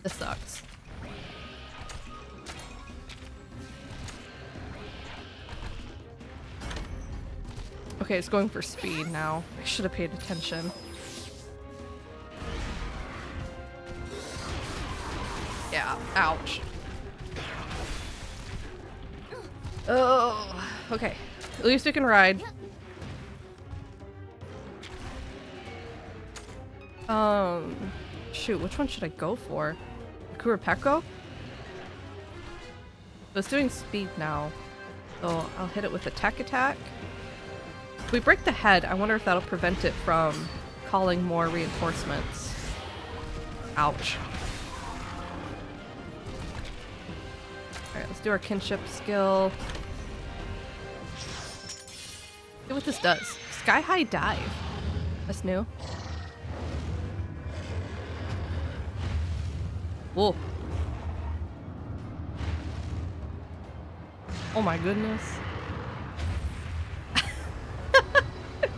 This sucks. Okay, it's going for speed now. I should have paid attention. Yeah, ouch. Oh, okay. At least we can ride. Shoot, which one should I go for? Kurapeko? So it's doing speed now. So I'll hit it with a tech attack. If we break the head, I wonder if that'll prevent it from calling more reinforcements. Ouch. Alright, let's do our kinship skill. See what this does. Sky High Dive. That's new. Whoa. Oh my goodness.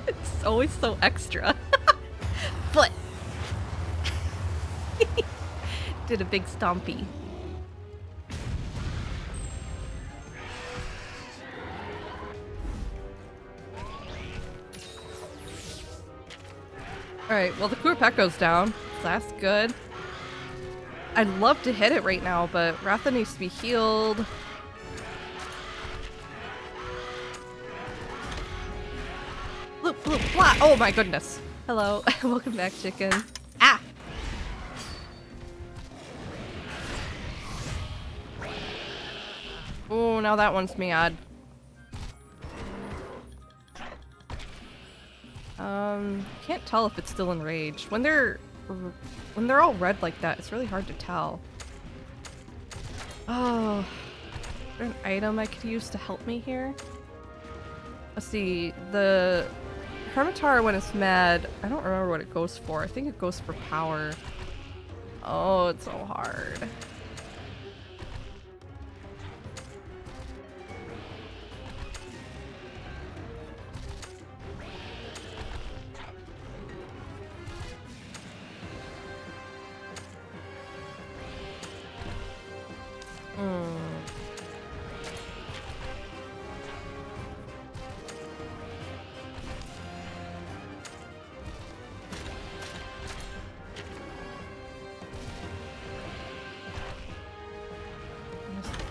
It's always so extra. Foot. Did a big stompy. Alright, well the Kuropeko's down, so that's good. I'd love to hit it right now, but Ratha needs to be healed. Bloop, bloop, blah. Oh my goodness. Hello. Welcome back, chicken. Ah! Oh, now that one's mad. Can't tell if it's still enraged. When they're all red like that, it's really hard to tell. Oh, is there an item I could use to help me here? Let's see, the Hermitar when it's mad, I don't remember what it goes for. I think it goes for power. Oh, it's so hard.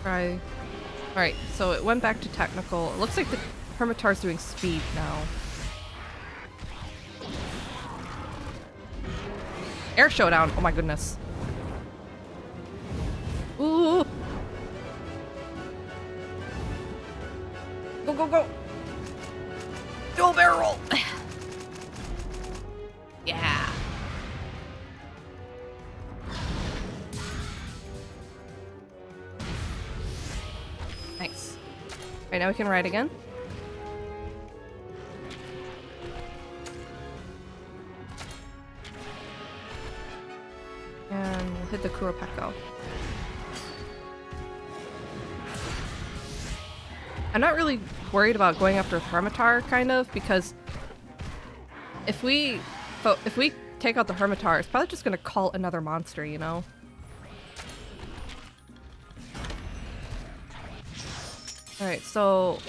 Try. Alright, so it went back to technical. It looks like the Hermitar's doing speed now. Air Showdown! Oh my goodness. Ooh! Go, go, go! Dual barrel! Yeah! Nice. Right, now we can ride again. And we'll hit the Kuropeko. I'm not really worried about going after Hermitar, kind of, because if we take out the Hermitar, it's probably just gonna call another monster, you know? Alright, so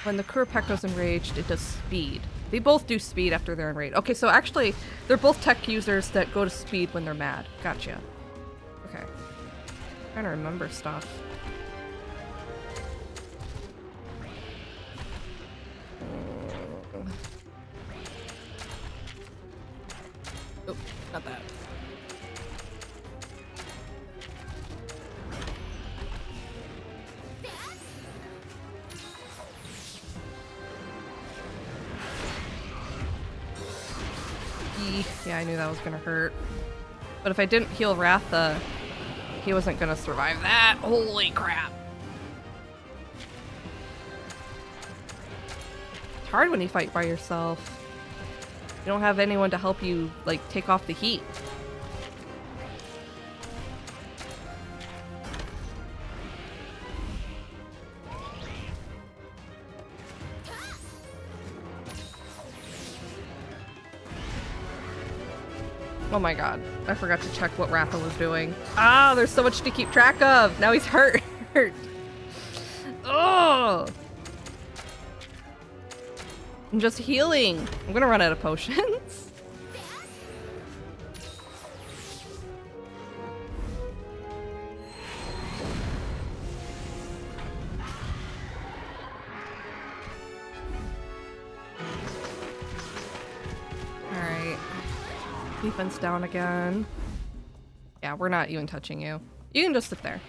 when the Kuropeko's enraged, it does speed. They both do speed after they're enraged. Okay, so actually, they're both tech users that go to speed when they're mad. Gotcha. Okay. Trying to remember stuff. Oh, not that. Yeah, I knew that was gonna hurt. But if I didn't heal Ratha, he wasn't gonna survive that. Holy crap. It's hard when you fight by yourself. You don't have anyone to help you, like, take off the heat. Oh my god, I forgot to check what Ratha was doing. Ah, there's so much to keep track of! Now he's hurt! Oh! I'm just healing. I'm gonna run out of potions. Alright. Defense down again. Yeah, we're not even touching you. You can just sit there.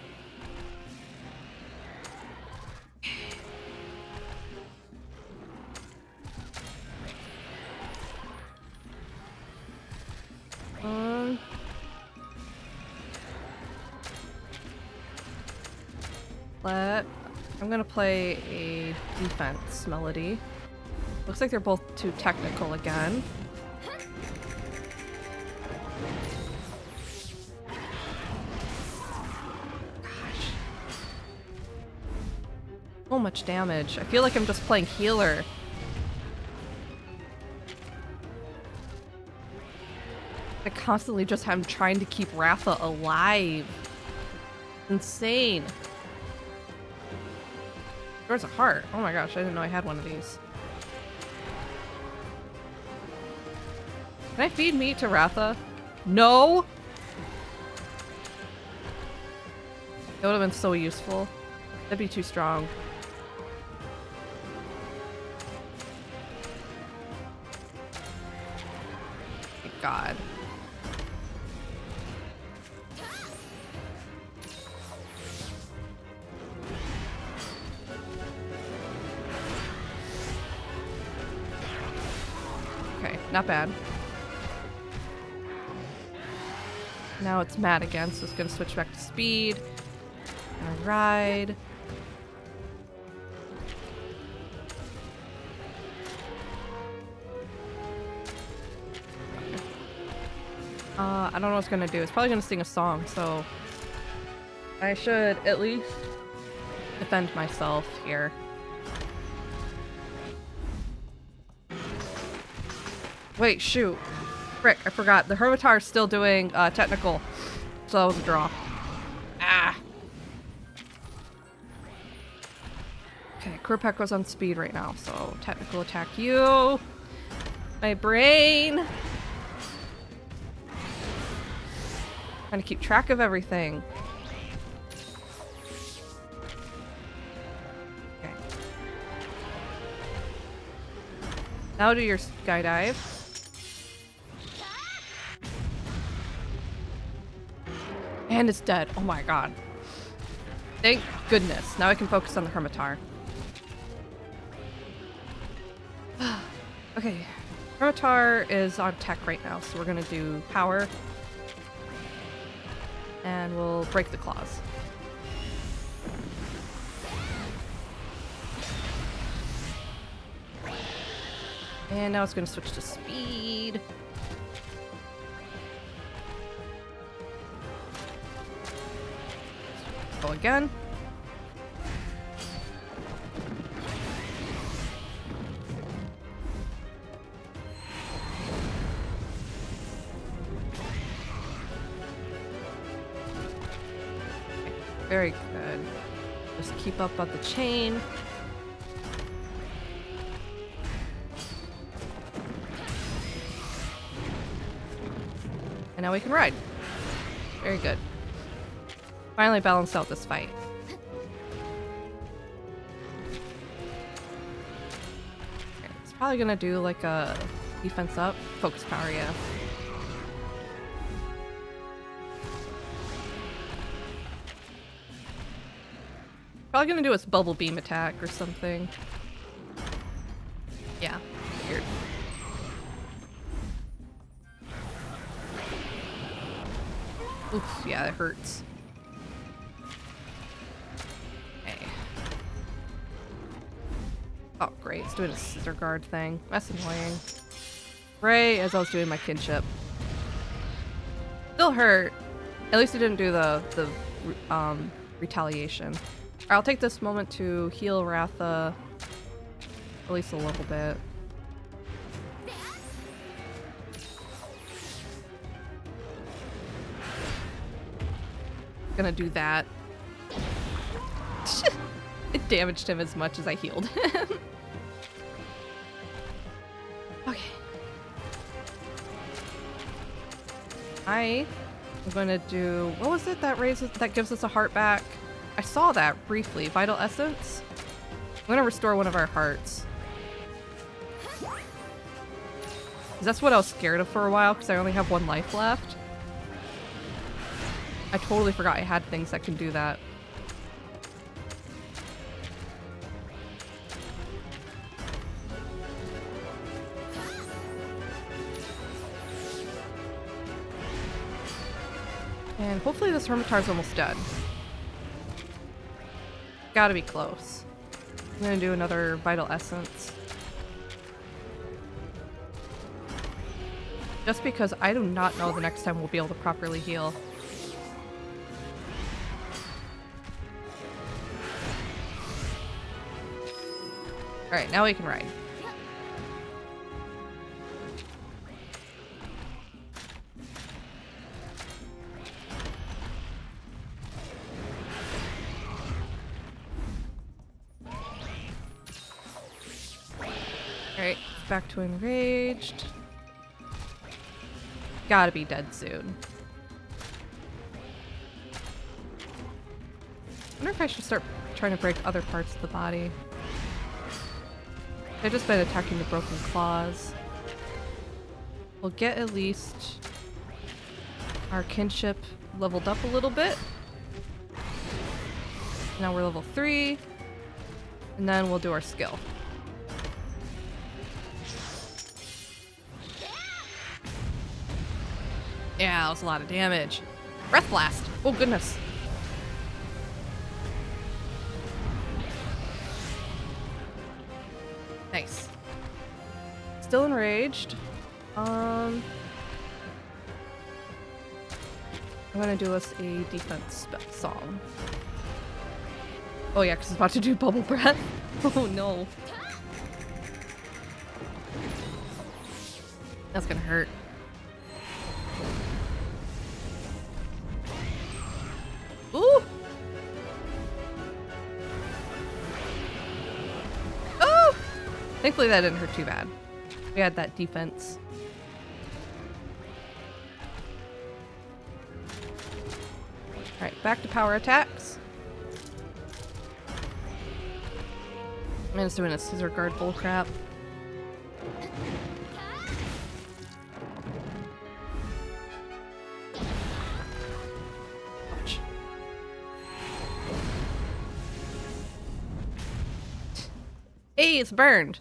I'm gonna play a defense melody. Looks like they're both too technical again. Gosh. So much damage. I feel like I'm just playing healer. I constantly just am trying to keep Ratha alive. Insane. There's a heart. Oh my gosh, I didn't know I had one of these. Can I feed meat to Ratha? No! It would have been so useful. That'd be too strong. Thank God. Okay, not bad. Now it's mad again, so it's gonna switch back to speed. And ride. I don't know what it's gonna do. It's probably gonna sing a song, so I should at least defend myself here. Wait, shoot. Frick, I forgot. The Hermitar is still doing technical, so that was a draw. Ah! Okay, Kurapeka's on speed right now, so technical attack you. My brain! Trying to keep track of everything. Okay. Now do your skydive. And it's dead. Oh my god. Thank goodness. Now I can focus on the Hermitar. Okay. Hermitar is on tech right now, so we're gonna do power. And we'll break the claws. And now it's gonna switch to speed. Go again. Very good. Just keep up on the chain. And now we can ride. Very good. Finally balanced out this fight. Okay, it's probably gonna do like a defense up. Focus power, yeah. Probably gonna do its bubble beam attack or something. Yeah, weird. Oof, yeah, it hurts. Okay. Oh, great, it's doing a scissor guard thing. That's annoying. Right as I was doing my kinship. Still hurt. At least it didn't do the retaliation. I'll take this moment to heal Ratha at least a little bit. Gonna do that. It damaged him as much as I healed him. I'm gonna do, what was it that raises, that gives us a heart back? I saw that briefly. Vital Essence. I'm gonna restore one of our hearts. 'Cause that's what I was scared of for a while, because I only have 1 life left. I totally forgot I had things that can do that. And hopefully this Hermitar's almost done. Gotta be close. I'm gonna do another Vital Essence. Just because I do not know the next time we'll be able to properly heal. Alright, now we can ride. Alright, back to enraged. Gotta be dead soon. I wonder if I should start trying to break other parts of the body. I've just been attacking the broken claws. We'll get at least our kinship leveled up a little bit. Now we're level 3. And then we'll do our skill. Yeah, that was a lot of damage. Breath Blast! Oh goodness. Nice. Still enraged. I'm gonna do us a defense song. Oh yeah, because it's about to do bubble breath. Oh no. That's gonna hurt. Ooh! Oh! Thankfully that didn't hurt too bad. We had that defense. Alright, back to power attacks. I'm just doing a scissor guard bullcrap. Ouch. Hey, it's burned.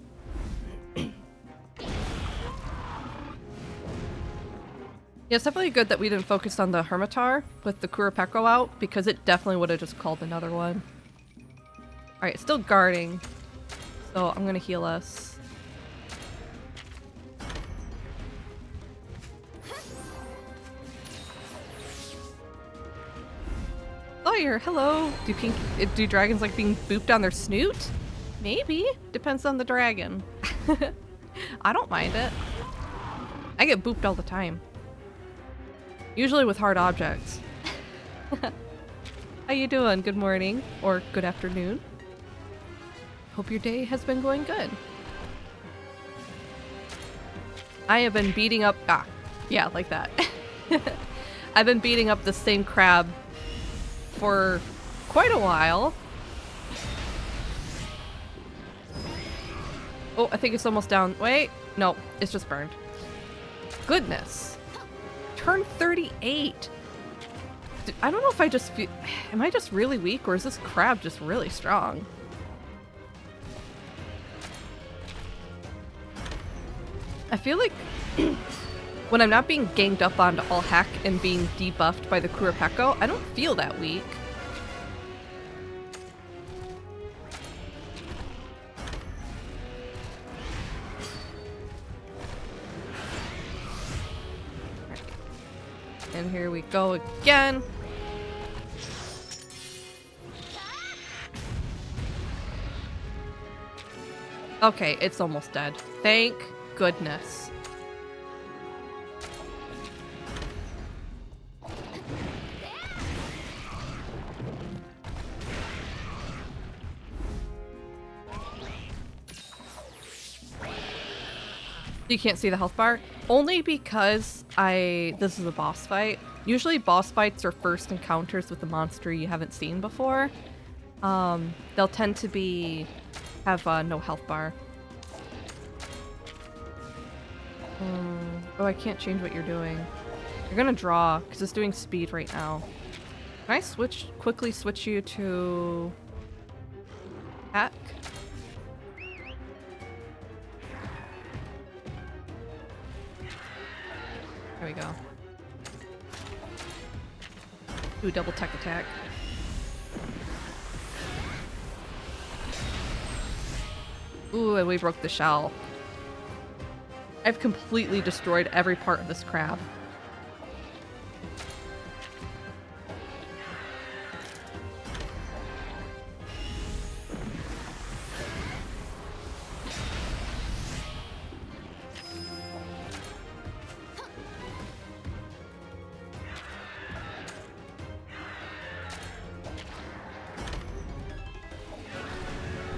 Yeah, it's definitely good that we didn't focus on the Hermitar with the Kurapeko out, because it definitely would have just called another one. Alright, still guarding. So I'm gonna heal us. Lawyer, hello! Do dragons like being booped on their snoot? Maybe. Depends on the dragon. I don't mind it. I get booped all the time. Usually with hard objects. How you doing? Good morning or good afternoon. Hope your day has been going good. I have been beating up yeah, like that. I've been beating up the same crab for quite a while. Oh, I think it's almost down. Wait, no, it's just burned. Goodness. Turn 38. I don't know if I just feel... Am I just really weak, or is this crab just really strong? I feel like when I'm not being ganged up on all heck and being debuffed by the Kurapeko, I don't feel that weak. And here we go again. Okay, it's almost dead. Thank goodness. You can't see the health bar? Only because this is a boss fight. Usually boss fights are first encounters with a monster you haven't seen before. They'll tend to have no health bar. Oh, I can't change what you're doing. You're gonna draw, because it's doing speed right now. Can I quickly switch you to... attack? There we go. Do a double tech attack. Ooh, and we broke the shell. I've completely destroyed every part of this crab.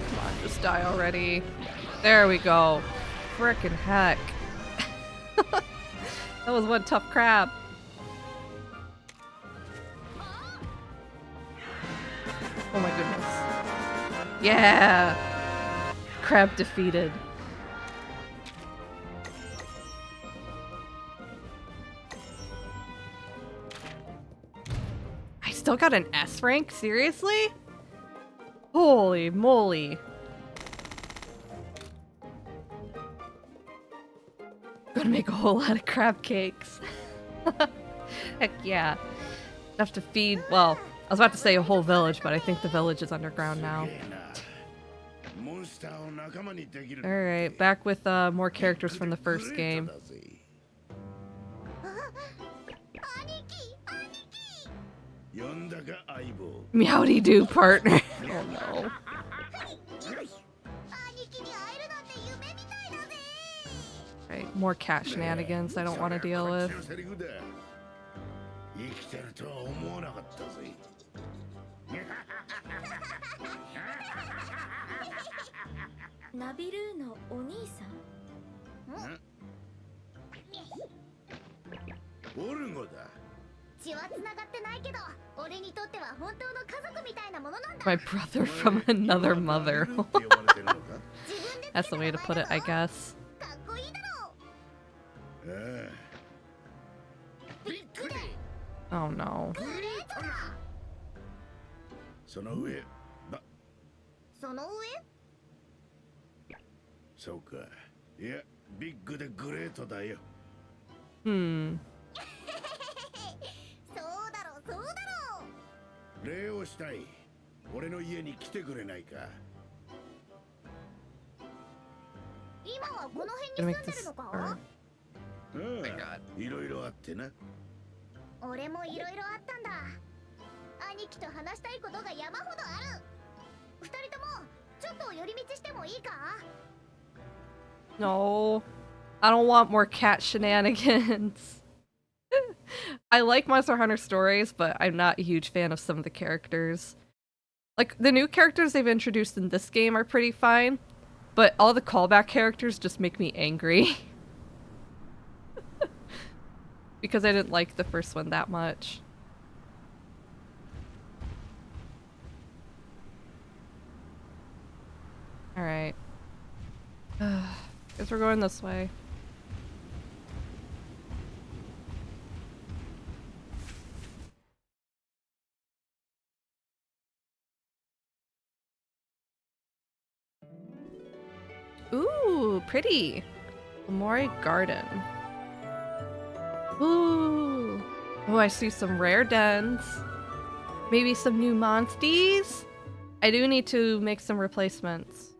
Come on, just die already. There we go. Frickin' heck. That was one tough crab. Oh my goodness. Yeah! Crab defeated. I still got an S rank? Seriously? Holy moly. Gonna make a whole lot of crab cakes. Heck yeah. Enough to feed, well, I was about to say a whole village, but I think the village is underground now. Alright, back with more characters from the first game. Meowdy do, partner. Oh no. Right, more cat shenanigans I don't want to deal with. Nabiru no Oni-san? オルゴだ。血は繋がってないけど、俺にとっては本当の家族みたいなものなんだ。 My brother from another mother. That's the way to put it, I guess. かっこいいだろ。びっくり。 Oh no. グレートだ。その上、その上？そうか。いや、ビッグでグレートだよ。Hmm. そうだろう、そうだろう。礼をしたい。俺の家に来てくれないか。今はこの Gonna 辺に make 住んでる this のか？ hard. ああ、いろいろあってな。俺もいろいろあったんだ。兄貴と話したいことが山ほどある。二人ともちょっと寄り道してもいいか？ No. I don't want more cat shenanigans. I like Monster Hunter stories, but I'm not a huge fan of some of the characters. Like, the new characters they've introduced in this game are pretty fine, but all the callback characters just make me angry. Because I didn't like the first one that much. Alright. Guess we're going this way. Ooh, pretty. Omori Garden. Ooh. Oh, I see some rare dens. Maybe some new monsties? I do need to make some replacements.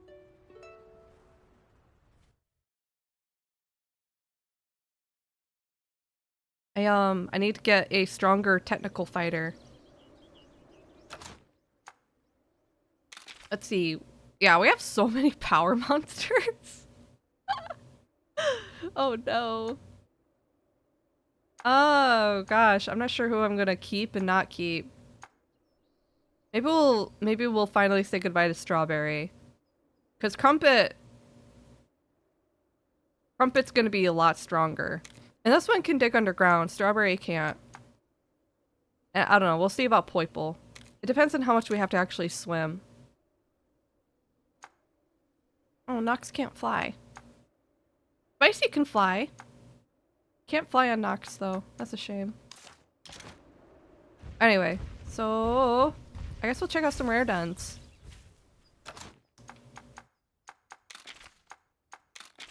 I need to get a stronger technical fighter. Let's see. Yeah, we have so many power monsters. Oh no. Oh gosh, I'm not sure who I'm gonna keep and not keep. Maybe we'll finally say goodbye to Strawberry. 'Cause Crumpet Crumpet's gonna be a lot stronger. And this one can dig underground. Strawberry can't. And I don't know. We'll see about Poiple. It depends on how much we have to actually swim. Oh, Nox can't fly. Spicy can fly. Can't fly on Nox, though. That's a shame. Anyway, so... I guess we'll check out some rare dens.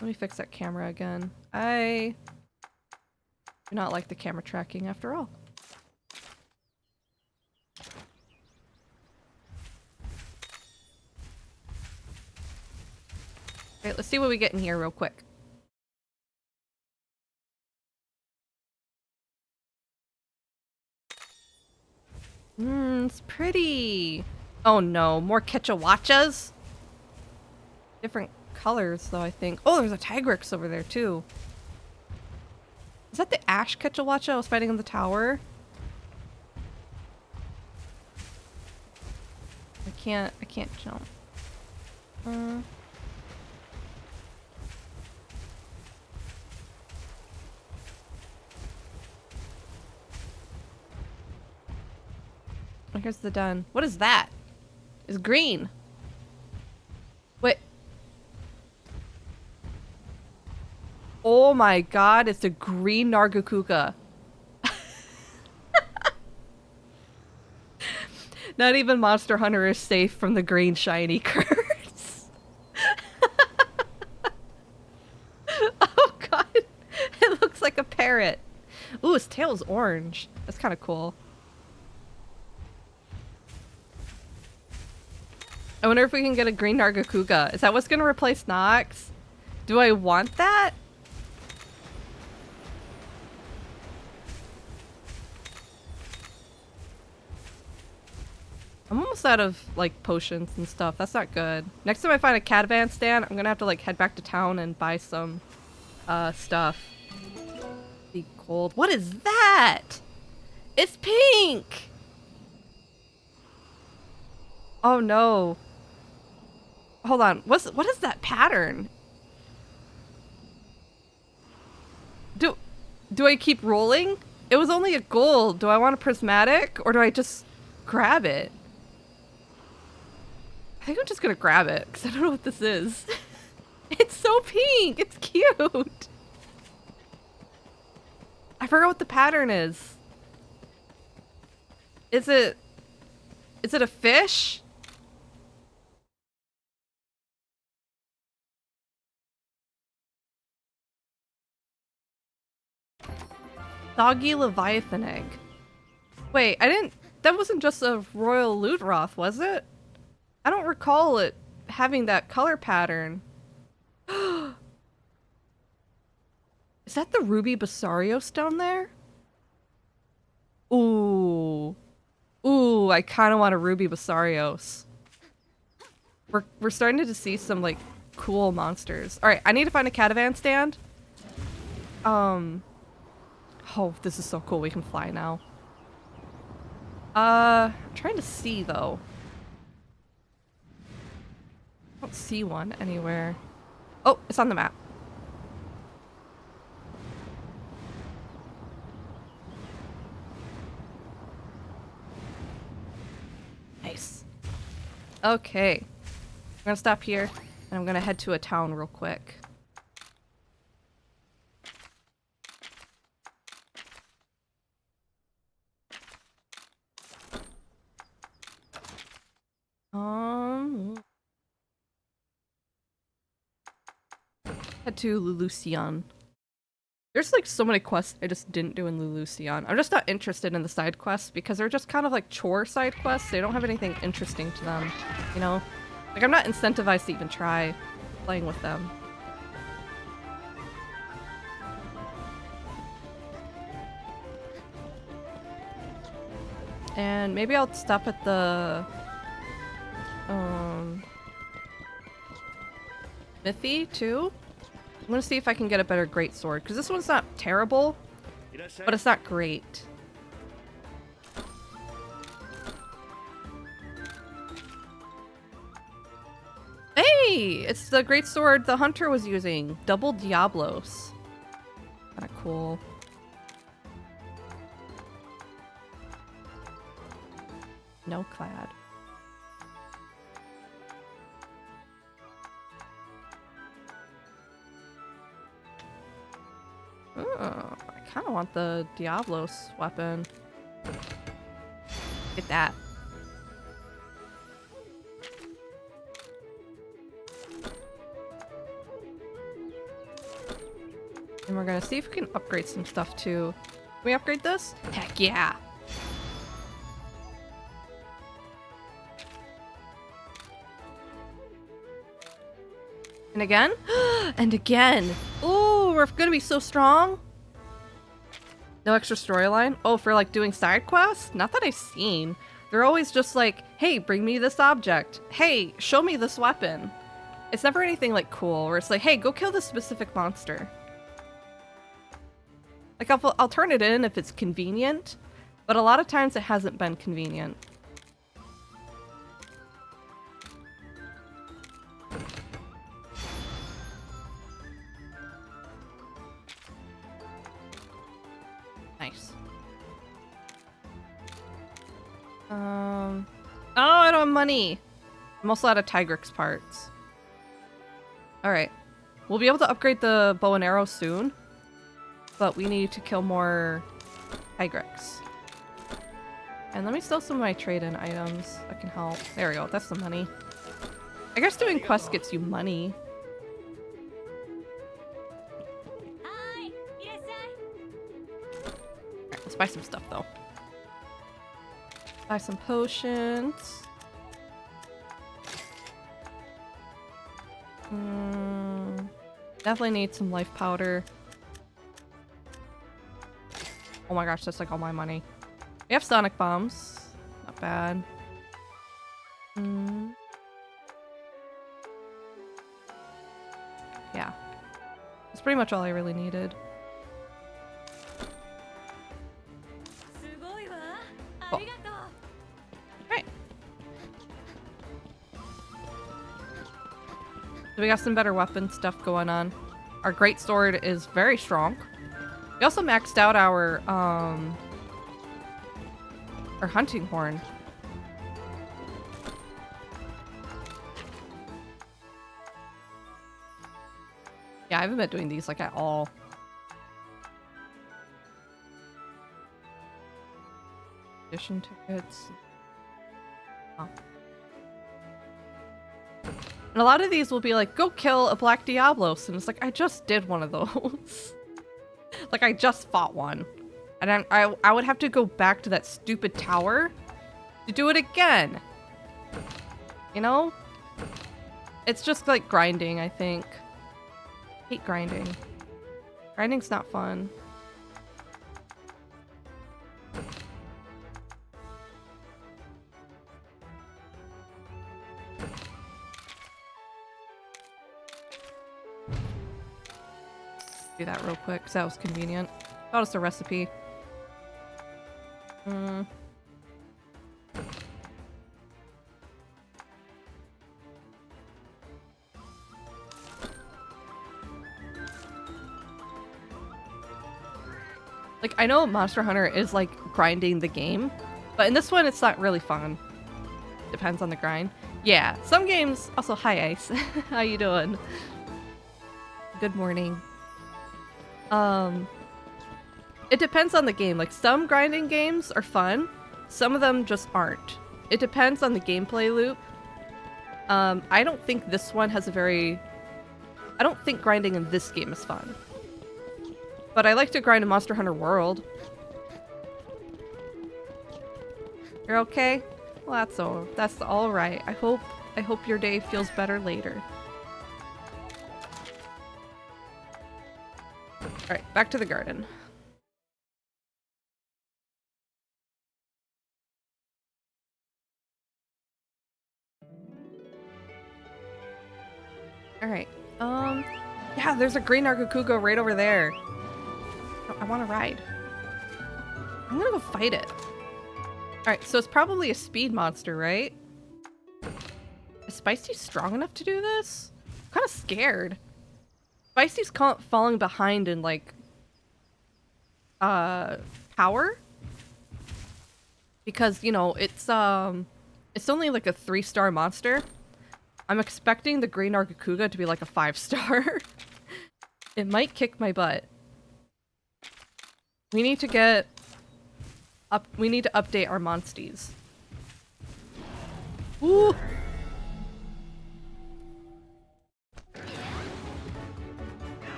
Let me fix that camera again. I do not like the camera tracking after all. Okay, let's see what we get in here real quick. It's pretty. Oh no, more Quechawachas? Different colors though, I think. Oh, there's a Tigrex over there too. Is that the Ash Quechawacha I was fighting in the tower? I can't jump. Oh, here's the den. What is that? It's green. Wait. Oh my god, it's a green Nargacuga. Not even Monster Hunter is safe from the green shiny curse. Oh god. It looks like a parrot. Ooh, his tail's orange. That's kind of cool. I wonder if we can get a green Nargacuga. Is that what's gonna replace Nox? Do I want that? I'm almost out of, like, potions and stuff. That's not good. Next time I find a catavan stand, I'm gonna have to, like, head back to town and buy some, stuff. Be cold. What is that? It's pink! Oh no. Hold on. What is that pattern? Do I keep rolling? It was only a gold. Do I want a prismatic or do I just grab it? I think I'm just gonna grab it because I don't know what this is. It's so pink. It's cute. I forgot what the pattern is. Is it a fish? Doggy Leviathan egg. Wait, that wasn't just a Royal Lutroth, was it? I don't recall it having that color pattern. Is that the Ruby Basarios down there? Ooh. Ooh, I kind of want a Ruby Basarios. We're starting to see some, like, cool monsters. Alright, I need to find a catavan stand. Oh, this is so cool. We can fly now. I'm trying to see, though. I don't see one anywhere. Oh, it's on the map. Nice. Okay. I'm gonna stop here, and I'm gonna head to a town real quick. Head to Lulusion. There's like so many quests I just didn't do in Lulusion. I'm just not interested in the side quests because they're just kind of like chore side quests. They don't have anything interesting to them, you know? Like I'm not incentivized to even try playing with them. And maybe I'll stop at the Smithy too. I'm gonna see if I can get a better greatsword because this one's not terrible, but it's not great. Hey, it's the great sword the hunter was using. Double Diablos. Kinda cool. No clad. I kind of want the Diablos weapon. Get that. And we're gonna see if we can upgrade some stuff too. Can we upgrade this? Heck yeah! And again? And again! Ooh, we're gonna be so strong! No extra storyline? Oh, for like doing side quests? Not that I've seen. They're always just like, hey, bring me this object. Hey, show me this weapon. It's never anything like cool where it's like, hey, go kill this specific monster. Like, I'll turn it in if it's convenient, but a lot of times it hasn't been convenient. Nice. Oh, I don't have money. I'm also out of Tigrex parts. Alright. We'll be able to upgrade the bow and arrow soon. But we need to kill more Tigrex. And let me sell some of my trade-in items. That can help. There we go. That's the money. I guess doing quests gets you money. Alright, let's buy some stuff though. Buy some potions. Definitely need some life powder. Oh my gosh, that's like all my money. We have sonic bombs. Not bad. Yeah. That's pretty much all I really needed. Cool. Alright. So we got some better weapon stuff going on. Our greatsword is very strong. We also maxed out our hunting horn. Yeah, I haven't been doing these like at all. Edition tickets. Oh. And a lot of these will be like, go kill a Black Diablos. And it's like, I just did one of those. Like, I just fought one. And I would have to go back to that stupid tower to do it again. You know? It's just like grinding, I think. Hate grinding. Grinding's not fun. Do that real quick because that was convenient. Got us a recipe. Like, I know Monster Hunter is like grinding the game, but in this one it's not really fun. Depends on the grind. Yeah, some games. Also, hi Ice. How you doing? Good morning. It depends on the game. Like, some grinding games are fun. Some of them just aren't. It depends on the gameplay loop. I don't think this one has a very... I don't think grinding in this game is fun. But I like to grind in Monster Hunter World. You're okay? Well, that's all right. I hope your day feels better later. Alright, back to the garden. Alright, yeah, there's a green Nargacuga right over there. I want to ride. I'm gonna go fight it. Alright, so it's probably a speed monster, right? Is Spicy strong enough to do this? kind of scared. Spicy's falling behind in like power because you know it's only like a 3-star monster. I'm expecting the Green Argacuga to be like a 5-star. It might kick my butt. We need to get up. We need to update our monsties. Ooh.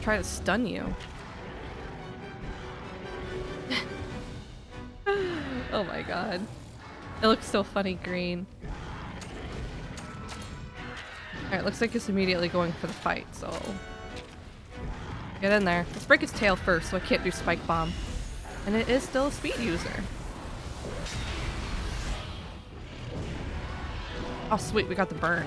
Try to stun you. Oh my god. It looks so funny green. Alright, looks like it's immediately going for the fight, so... Get in there. Let's break its tail first so I can't do Spike Bomb. And it is still a speed user. Oh sweet, we got the burn.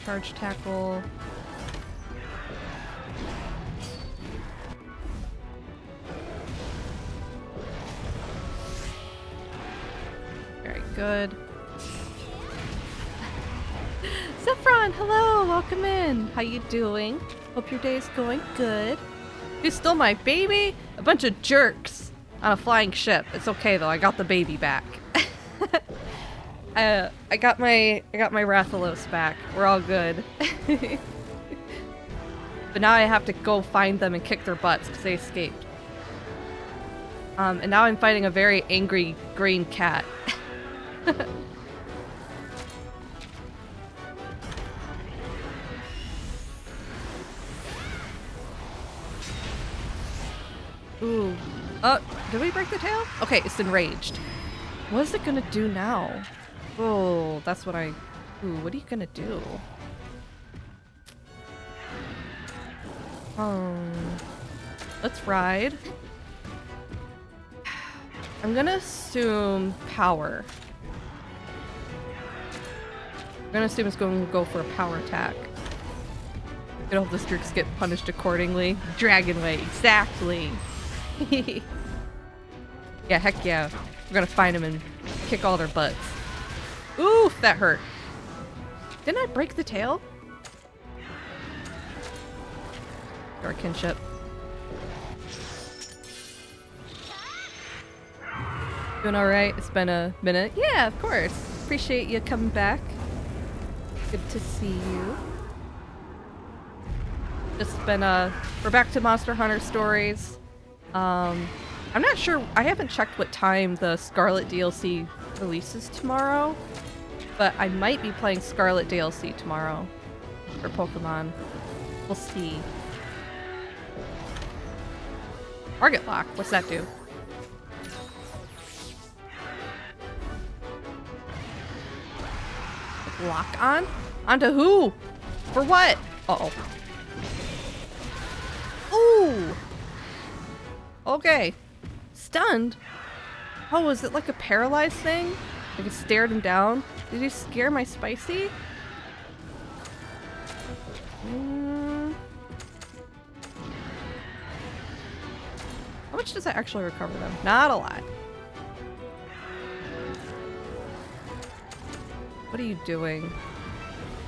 Charge tackle. Very good. Zephron, hello, welcome in. How you doing? Hope your day is going good. You stole my baby? A bunch of jerks on a flying ship. It's okay though, I got the baby back. I got my Rathalos back. We're all good. But now I have to go find them and kick their butts because they escaped. And now I'm fighting a very angry green cat. Ooh. Did we break the tail? Okay, it's enraged. What is it gonna do now? Oh, that's what I... Ooh, what are you gonna do? Let's ride. I'm gonna assume power. I'm gonna assume it's going to go for a power attack. Good hope the jerks get punished accordingly. Dragon Way, exactly. Yeah, heck yeah. We're gonna find them and kick all their butts. Ooh, that hurt. Didn't I break the tail? Our kinship. Doing alright? It's been a minute. Yeah, of course. Appreciate you coming back. Good to see you. Just been, we're back to Monster Hunter Stories. I'm not sure, I haven't checked what time the Scarlet DLC releases tomorrow, but I might be playing Scarlet DLC tomorrow for Pokemon. We'll see. Target lock, what's that do? Lock on? Onto who? For what? Uh-oh. Ooh! Okay. Stunned? Oh, was it like a paralyzed thing? Like it stared him down? Did he scare my Spicy? How much does that actually recover them? Not a lot. What are you doing?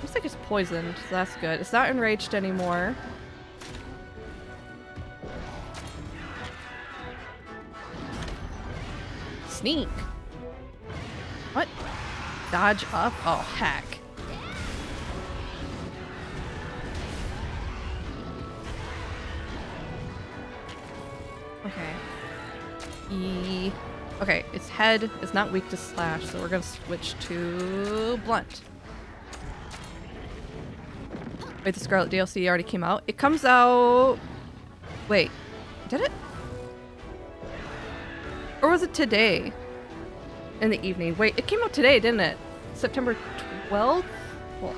Looks like it's poisoned, so that's good. It's not enraged anymore. Sneak. What? Dodge up? Oh, heck. Okay. Okay, its head is not weak to slash, so we're gonna switch to blunt. Wait, the Scarlet DLC already came out? It comes out... Wait, did it? Or was it today? In the evening. Wait, it came out today, didn't it? September 12th? Well,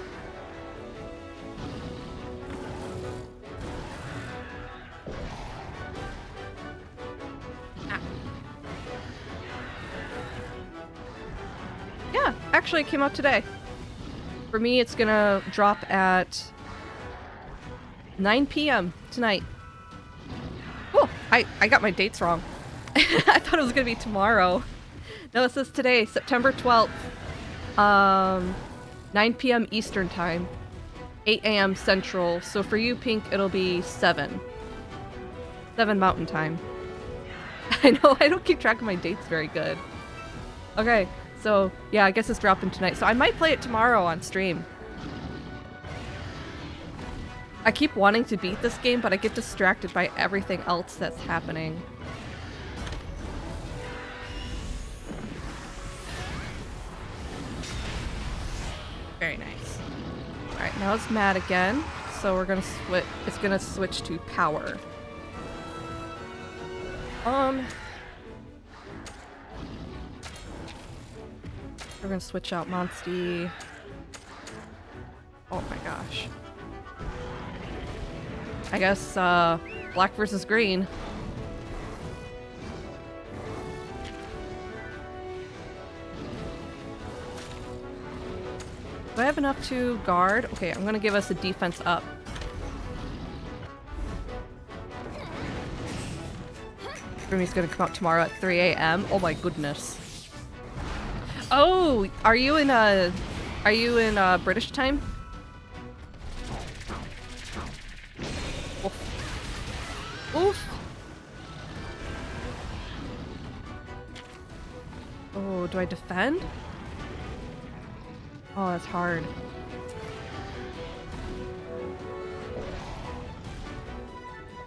yeah, actually it came out today. For me, it's gonna drop at 9 p.m. tonight. Oh, I got my dates wrong. I thought it was gonna be tomorrow. No, it says today, September 12th. 9 p.m. Eastern time. 8 a.m. Central. So for you, Pink, it'll be 7. 7 Mountain time. I know, I don't keep track of my dates very good. Okay, so yeah, I guess it's dropping tonight. So I might play it tomorrow on stream. I keep wanting to beat this game, but I get distracted by everything else that's happening. Very nice. Alright, now it's mad again. So we're gonna switch, it's gonna switch to power. We're gonna switch out Monstie. Oh my gosh. I guess, black versus green. Do I have enough to guard? Okay, I'm gonna give us a defense up. Rumi's gonna come out tomorrow at 3 a.m. Oh my goodness. Oh, are you in British time? Oof. Oof. Oh, do I defend? Oh, that's hard.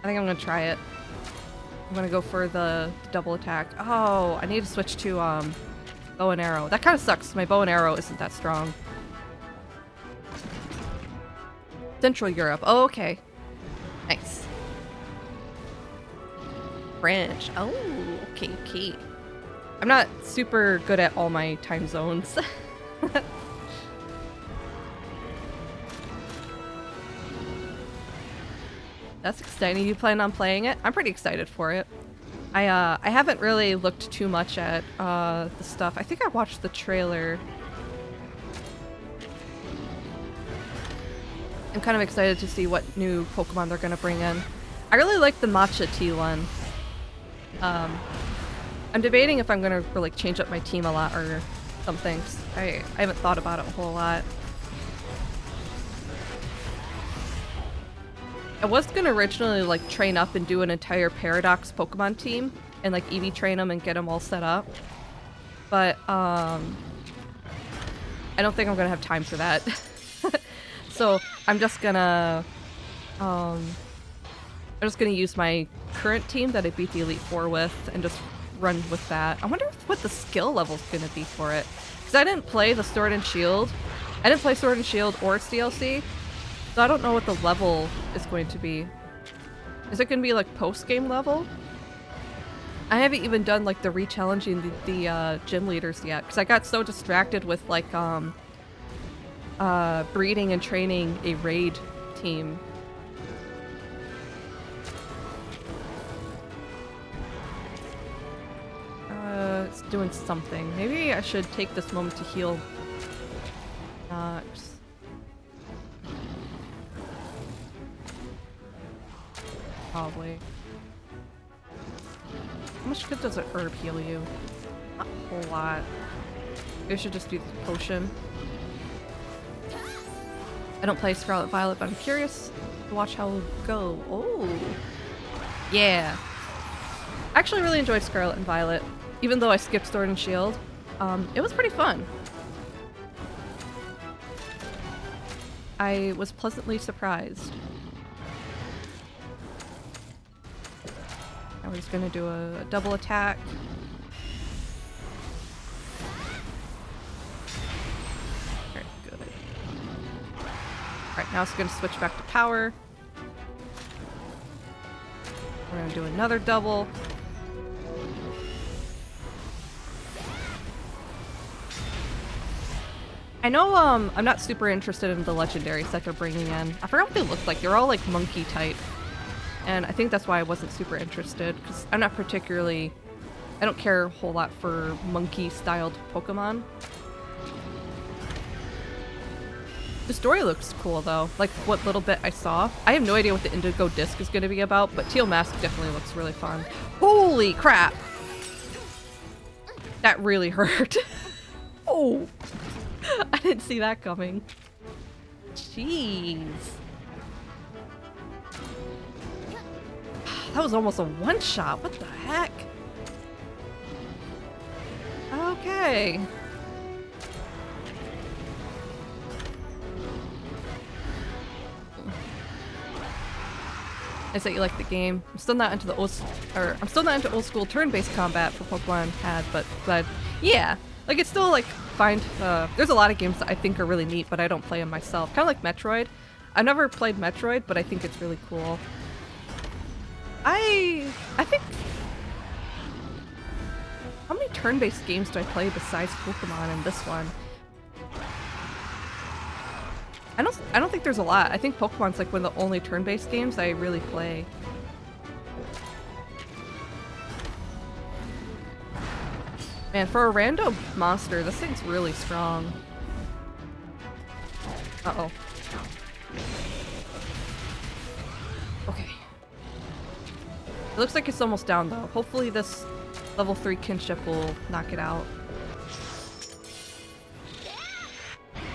I think I'm gonna try it. I'm gonna go for the double attack. Oh, I need to switch to bow and arrow. That kind of sucks. My bow and arrow isn't that strong. Central Europe. Oh, okay. Nice. French. Oh, okay, okay. I'm not super good at all my time zones. That's exciting. You plan on playing it? I'm pretty excited for it. I haven't really looked too much at the stuff. I think I watched the trailer. I'm kind of excited to see what new Pokemon they're gonna bring in. I really like the Matcha T1. I'm debating if I'm gonna like change up my team a lot or something. I haven't thought about it a whole lot. I was gonna originally like train up and do an entire Paradox Pokemon team and like EV train them and get them all set up, but I don't think I'm gonna have time for that. So I'm just gonna use my current team that I beat the Elite Four with and just run with that. I wonder what the skill level's gonna be for it, because I didn't play the Sword and Shield. I didn't play Sword and Shield or CLC. So I don't know what the level is going to be. Is it going to be like post-game level? I haven't even done like the re-challenging the gym leaders yet, because I got so distracted with like breeding and training a raid team. It's doing something. Maybe I should take this moment to heal. Probably. How much good does an herb heal you? Not a whole lot. Maybe I should just do the potion. I don't play Scarlet Violet, but I'm curious to watch how it'll go. Oh! Yeah! I actually really enjoyed Scarlet and Violet, even though I skipped Sword and Shield. It was pretty fun. I was pleasantly surprised. Now we're just gonna do a double attack. Very good. Alright, now it's gonna switch back to power. We're gonna do another double. I know I'm not super interested in the legendaries that they're bringing in. I forgot what they looked like. They're all like monkey type. And I think that's why I wasn't super interested, because I'm not particularly... I don't care a whole lot for monkey-styled Pokemon. The story looks cool though, like what little bit I saw. I have no idea what the Indigo Disc is going to be about, but Teal Mask definitely looks really fun. Holy crap! That really hurt. Oh! I didn't see that coming. Jeez. That was almost a one-shot. What the heck? Okay. I said you like the game. I'm still not into old school turn-based combat for Pokemon had, but yeah, like it's still like fine. There's a lot of games that I think are really neat, but I don't play them myself. Kind of like Metroid. I've never played Metroid, but I think it's really cool. I think, how many turn-based games do I play besides Pokemon and this one? I don't think there's a lot. I think Pokemon's like one of the only turn-based games I really play. Man, for a random monster, this thing's really strong. Uh-oh. Okay. It looks like it's almost down though. Hopefully this level 3 kinship will knock it out.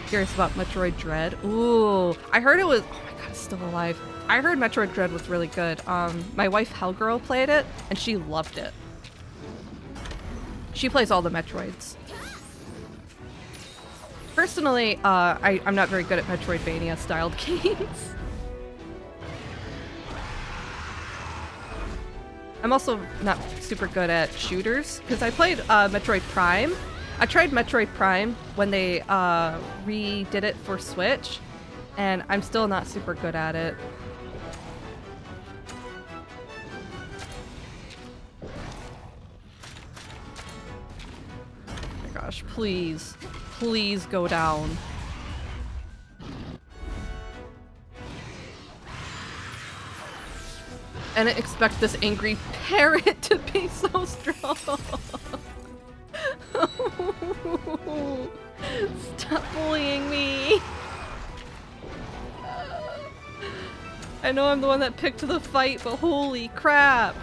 Curious about Metroid Dread. Ooh, I heard it was, oh my god, it's still alive. I heard Metroid Dread was really good. My wife Hellgirl played it and she loved it. She plays all the Metroids. Personally, I'm not very good at Metroidvania styled games. I'm also not super good at shooters because I played Metroid Prime. I tried Metroid Prime when they redid it for Switch, and I'm still not super good at it. Oh my gosh, please. Please go down. And I expect this angry parrot to be so strong. Stop bullying me. I know I'm the one that picked the fight, but holy crap.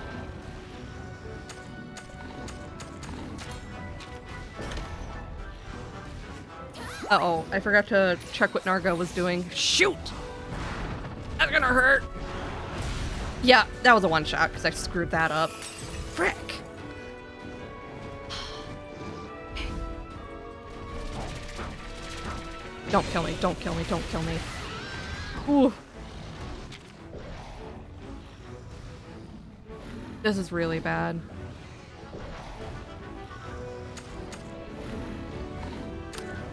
Uh-oh, I forgot to check what Narga was doing. Shoot! That's gonna hurt! Yeah, that was a one-shot because I screwed that up. Frick! Don't kill me, don't kill me, don't kill me. Ooh. This is really bad.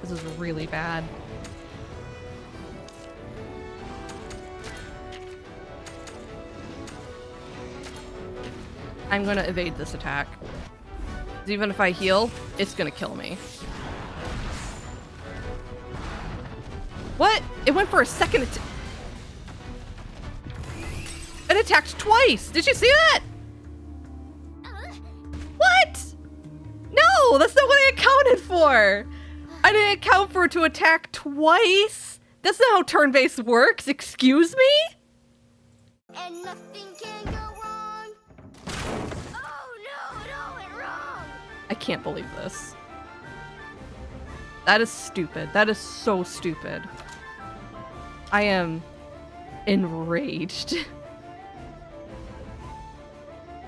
This is really bad. I'm gonna evade this attack. 'Cause even if I heal, it's gonna kill me. What? It went for a second attack. It attacked twice! Did you see that? What? No, that's not what I accounted for! I didn't account for it to attack twice! That's not how turn-based works, excuse me? And nothing can go wrong. Oh no, it all went wrong. I can't believe this. That is stupid. That is so stupid. I am enraged.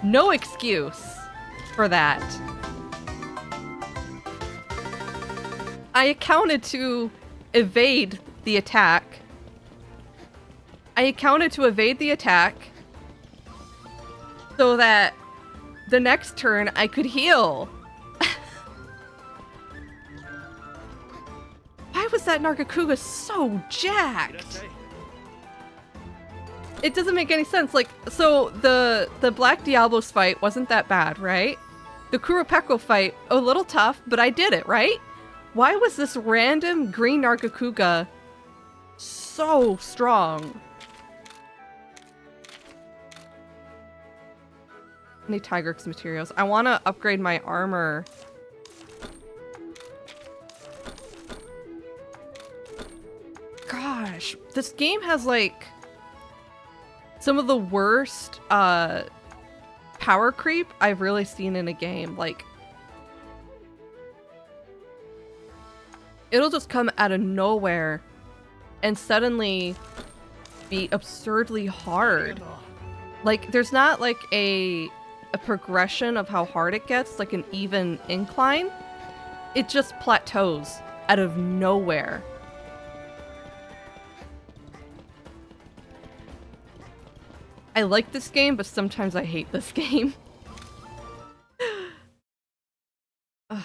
No excuse for that. I accounted to evade the attack. I accounted to evade the attack so that the next turn I could heal. Why was that Nargacuga so jacked? It doesn't make any sense. Like, so the Black Diablos fight wasn't that bad, right? The Kurapeko fight, a little tough, but I did it, right? Why was this random green Nargacuga so strong? I need Tigrex materials. I want to upgrade my armor. Gosh, this game has like some of the worst power creep I've really seen in a game. Like, it'll just come out of nowhere and suddenly be absurdly hard. Like, there's not like a progression of how hard it gets, like an even incline. It just plateaus out of nowhere. I like this game, but sometimes I hate this game. Ugh.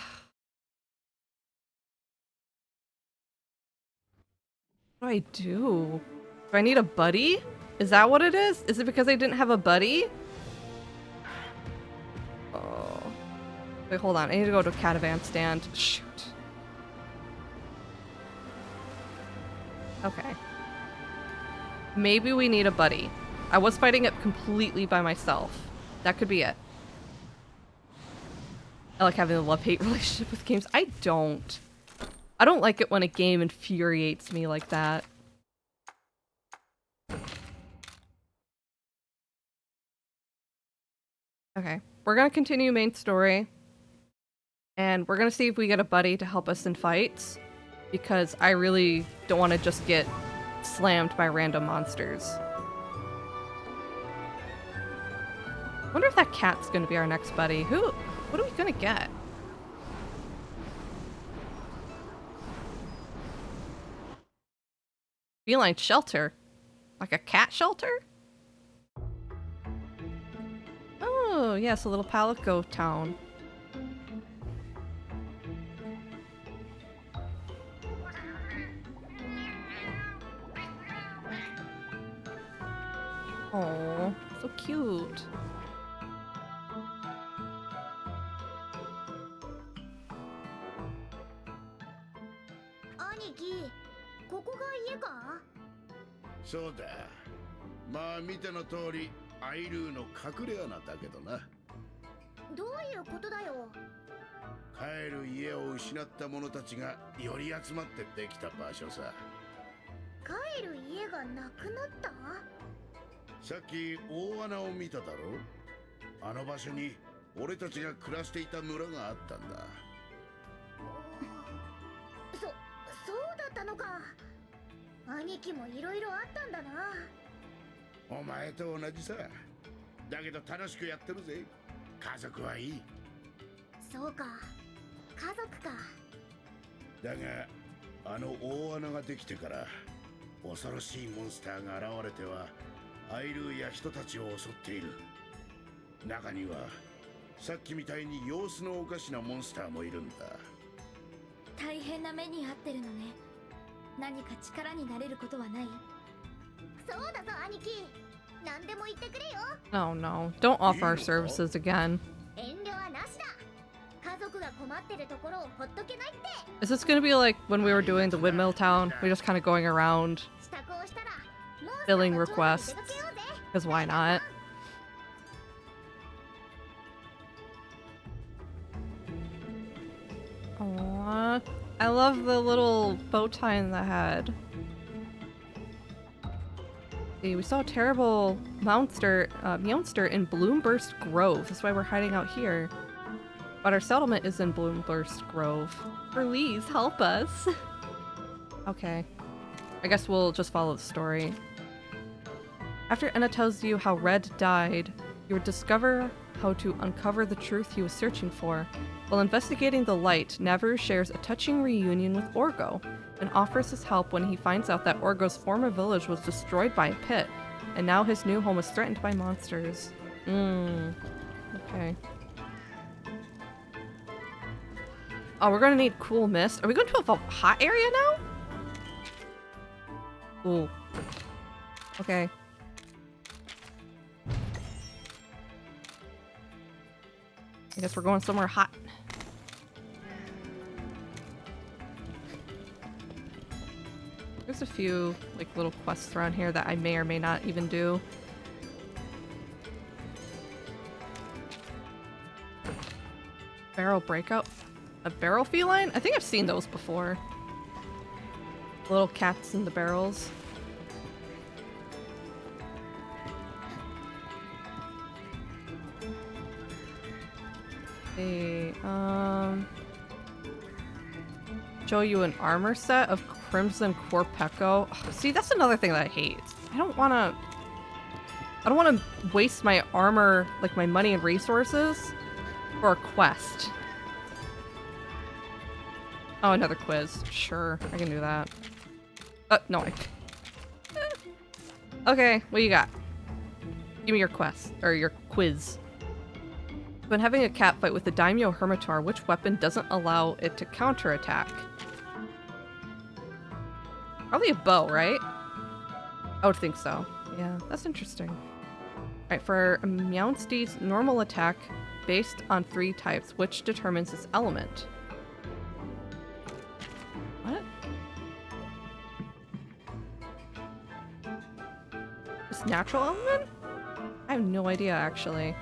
What do I do? Do I need a buddy? Is that what it is? Is it because I didn't have a buddy? Oh. Wait, hold on. I need to go to a catavan stand. Shoot. Okay. Maybe we need a buddy. I was fighting it completely by myself. That could be it. I like having a love-hate relationship with games. I don't like it when a game infuriates me like that. Okay, we're gonna continue main story. And we're gonna see if we get a buddy to help us in fights. Because I really don't want to just get slammed by random monsters. I wonder if that cat's gonna be our next buddy. What are we gonna get? Feline shelter? Like a cat shelter? Oh, yes, a little Palico town. Oh, so cute. Aniki, ここが家か？そうだ。まあ見ての通りアイルーの隠れ穴だけどな。どういうことだよ。帰る家を失った者たちがより集まってできた場所さ。帰る家がなくなった？さっき大穴を見ただろ。あの場所に俺たちが暮らしていた村があったんだ。そうだったのか。兄貴もいろいろあったんだな。お前と同じさ。だけど楽しくやってるぜ。家族はいい。そうか、家族か。だがあの大穴ができてから恐ろしいモンスターが現れてはアイルーや人たちを襲っている。中にはさっきみたいに様子のおかしなモンスターもいるんだ。大変な目に遭ってるのね。何か力になれることはない？そうだぞ兄貴。何でも言ってくれよ。Oh no, don't offer our services again. 遠慮はなしだ。家族が困ってるところをほっとけないって。 Is this gonna be like when we were doing the Windmill Town? We're just kind of going around 支度をしたらモンスター filling の調査に requests. 出かけようぜ。 Because why not? Aww. I love the little bow tie in the head. See, we saw a terrible monster in Bloomburst Grove. That's why we're hiding out here. But our settlement is in Bloomburst Grove. Please help us. Okay. I guess we'll just follow the story. After Enna tells you how Red died, you will discover how to uncover the truth he was searching for. While investigating the light, Naviru shares a touching reunion with Orgo, and offers his help when he finds out that Orgo's former village was destroyed by a pit, and now his new home is threatened by monsters. Okay. Oh, we're gonna need cool mist. Are we going to a hot area now? Ooh. Okay. I guess we're going somewhere hot. There's a few like little quests around here that I may or may not even do. Barrel breakout? A barrel feline? I think I've seen those before. Little cats in the barrels. Hey, show you an armor set of Crimson Corpeco. See, that's another thing that I hate. I don't want to waste my armor, like my money and resources, for a quest. Oh, another quiz. Sure, I can do that. No, okay, what you got? Give me your quest, or your quiz. When having a cat fight with the Daimyo Hermitaur, which weapon doesn't allow it to counterattack? Probably a bow, right? I would think so. Yeah, that's interesting. Alright, for a Meowsti's normal attack based on 3 types, which determines its element? What? Its natural element? I have no idea, actually.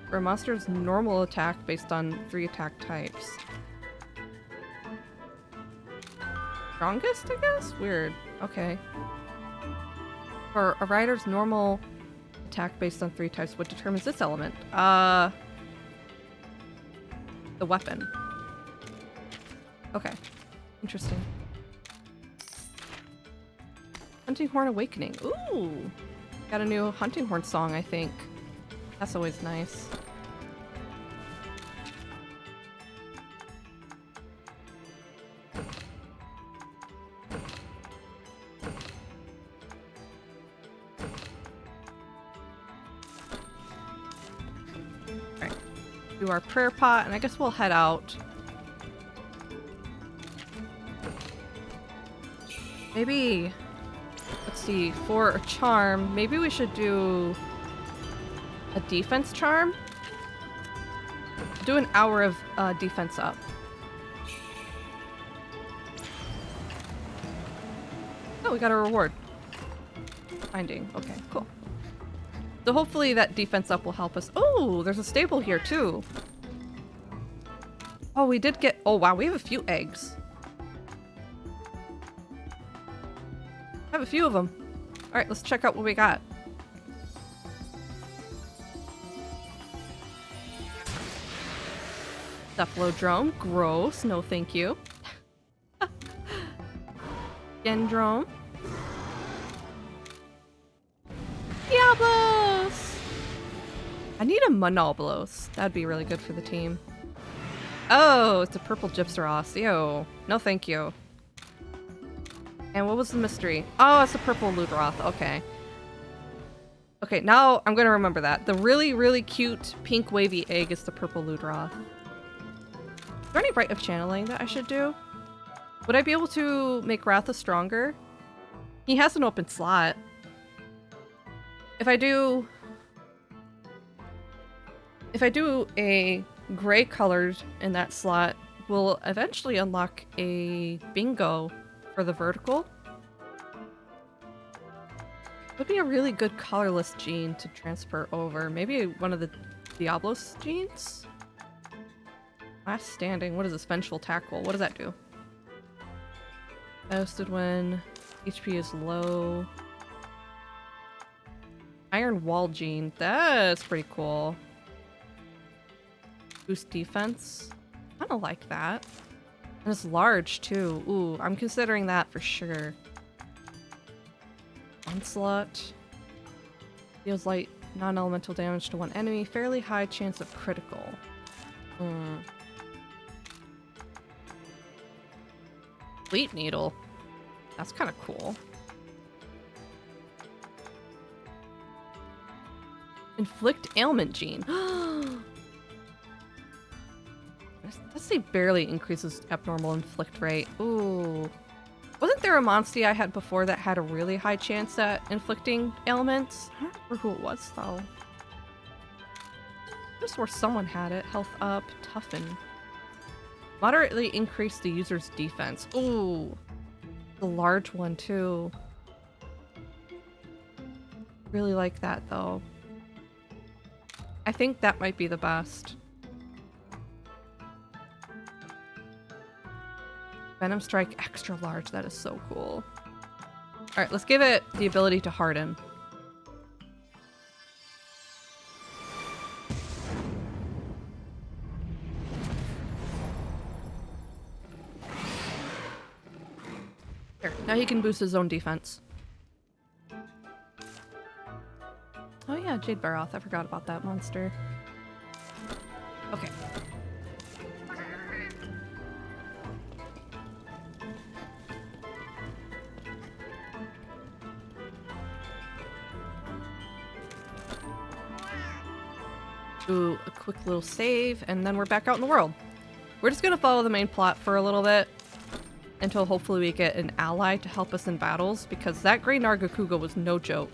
For a monster's normal attack based on 3 attack types. Strongest, I guess? Weird. Okay. For a rider's normal attack based on 3 types, what determines its element? The weapon. Okay. Interesting. Hunting Horn Awakening. Ooh! Got a new Hunting Horn song, I think. That's always nice. Alright. Do our prayer pot, and I guess we'll head out. Maybe... Let's see, for a charm, maybe we should do... a defense charm? Do an hour of defense up. Oh, we got a reward. Finding. Okay, cool. So hopefully that defense up will help us. Oh, there's a stable here too. Oh, we did get... Oh, wow, we have a few eggs. I have a few of them. Alright, let's check out what we got. Cephalodrome. Gross. No thank you. Gendrome. Diablos! I need a Monoblos. That'd be really good for the team. Oh, it's a purple Gypsaros. Ew. No thank you. And what was the mystery? Oh, it's a purple Ludroth. Okay. Okay, now I'm gonna remember that. The really, really cute pink wavy egg is the purple Ludroth. Is there any Rite of Channeling that I should do? Would I be able to make Ratha stronger? He has an open slot. If I do a gray colored in that slot, we'll eventually unlock a bingo for the vertical. Would be a really good colorless gene to transfer over. Maybe one of the Diablos genes? Last standing. What is this? Vengeful Tackle. What does that do? Boasted when HP is low. Iron Wall gene. That's pretty cool. Boost defense. I don't like that. And it's large too. Ooh, I'm considering that for sure. Onslaught. Deals light non-elemental damage to one enemy. Fairly high chance of critical. Sleep Needle. That's kind of cool. Inflict Ailment gene. Let's say barely increases abnormal inflict rate. Ooh. Wasn't there a Monstie I had before that had a really high chance at inflicting ailments? I don't remember who it was though. Just where someone had it. Health up, toughen. Moderately increase the user's defense. Ooh. The large one too. Really like that though. I think that might be the best. Venom Strike extra large. That is so cool. Alright, let's give it the ability to harden. Here, now he can boost his own defense. Oh yeah, Jade Baroth. I forgot about that monster. Okay. Do a quick little save, and then we're back out in the world. We're just gonna follow the main plot for a little bit until hopefully we get an ally to help us in battles, because that Grey Nargacuga was no joke.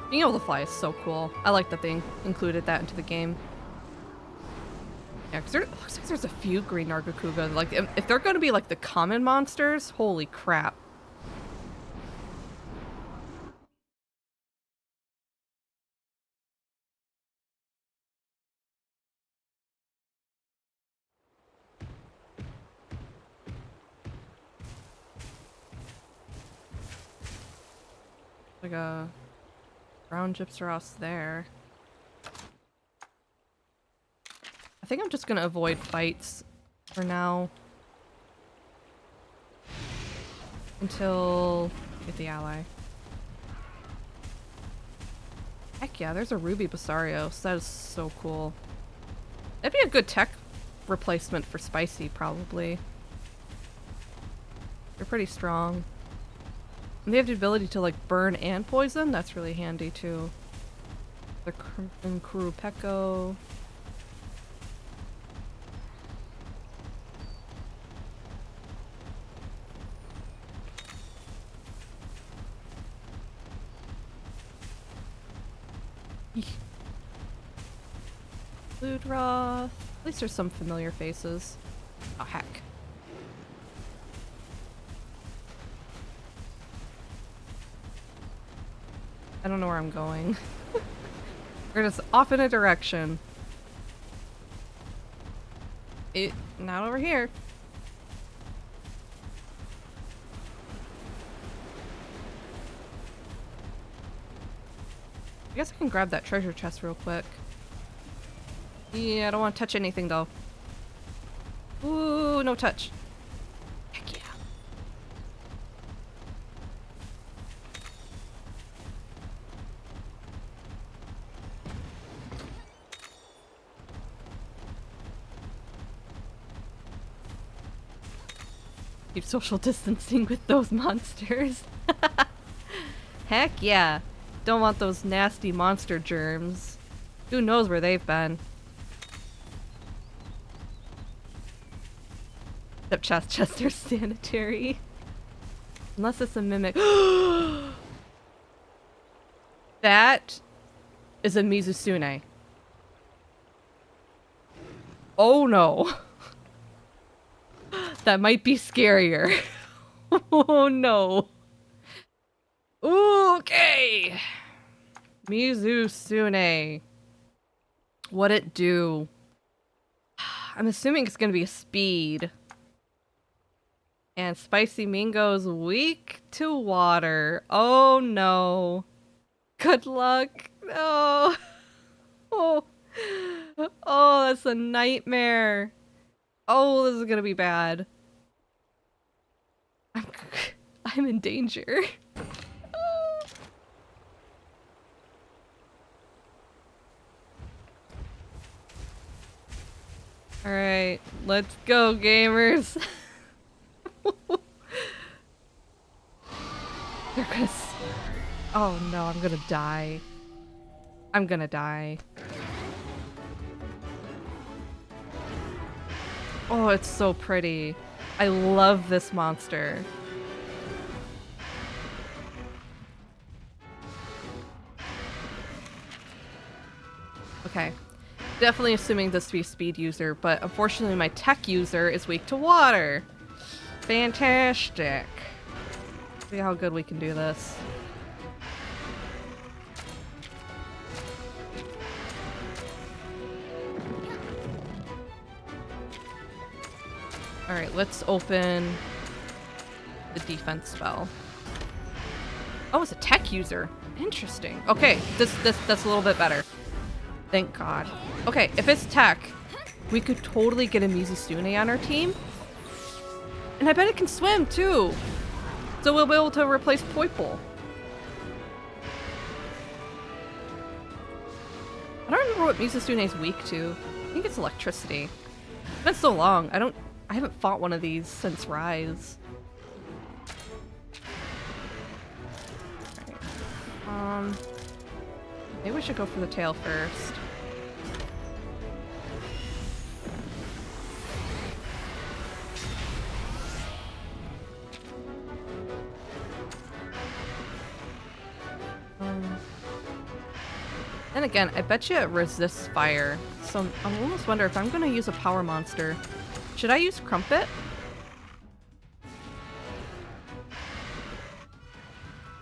Being able to fly is so cool. I like that they included that into the game. Yeah, because it looks like there's a few Green Nargacuga. Like, if they're going to be like the common monsters, holy crap. Like a brown Gypsaros there. I think I'm just gonna avoid fights for now. Until we get the ally. Heck yeah, there's a Ruby Basarios. That is so cool. That'd be a good tech replacement for Spicy, probably. They're pretty strong. And they have the ability to like burn and poison. That's really handy too. The Kurupeko. Ludroth. At least there's some familiar faces. Oh heck. I don't know where I'm going. We're just off in a direction. Not over here. I guess I can grab that treasure chest real quick. Yeah, I don't want to touch anything though. Ooh, no touch. Heck yeah. Keep social distancing with those monsters. Heck yeah. Don't want those nasty monster germs. Who knows where they've been. Except Chester's sanitary. Unless it's a mimic. That is a Mizusune. Oh no. That might be scarier. Oh no. Okay. Mizusune. What it do? I'm assuming it's gonna be a speed. And Spicy Mingo's weak to water. Oh no. Good luck. No. Oh. Oh, that's a nightmare. Oh, this is gonna be bad. I'm in danger. Alright, let's go, gamers. They're gonna oh no, I'm gonna die. I'm gonna die. Oh, it's so pretty. I love this monster. Okay. Definitely assuming this to be a speed user, but unfortunately my tech user is weak to water. Fantastic. See how good we can do this. Alright, let's open the defense spell. Oh, it's a tech user. Interesting. Okay, that's a little bit better. Thank God. Okay, if it's tech, we could totally get a Mizusune on our team. And I bet it can swim too. So we'll be able to replace Poipole. I don't remember what Mizusune is weak to. I think it's electricity. It's been so long. I haven't fought one of these since Rise. Alright. Maybe we should go for the tail first. Then again, I bet you it resists fire. So I almost wonder if I'm gonna use a power monster. Should I use Crumpet?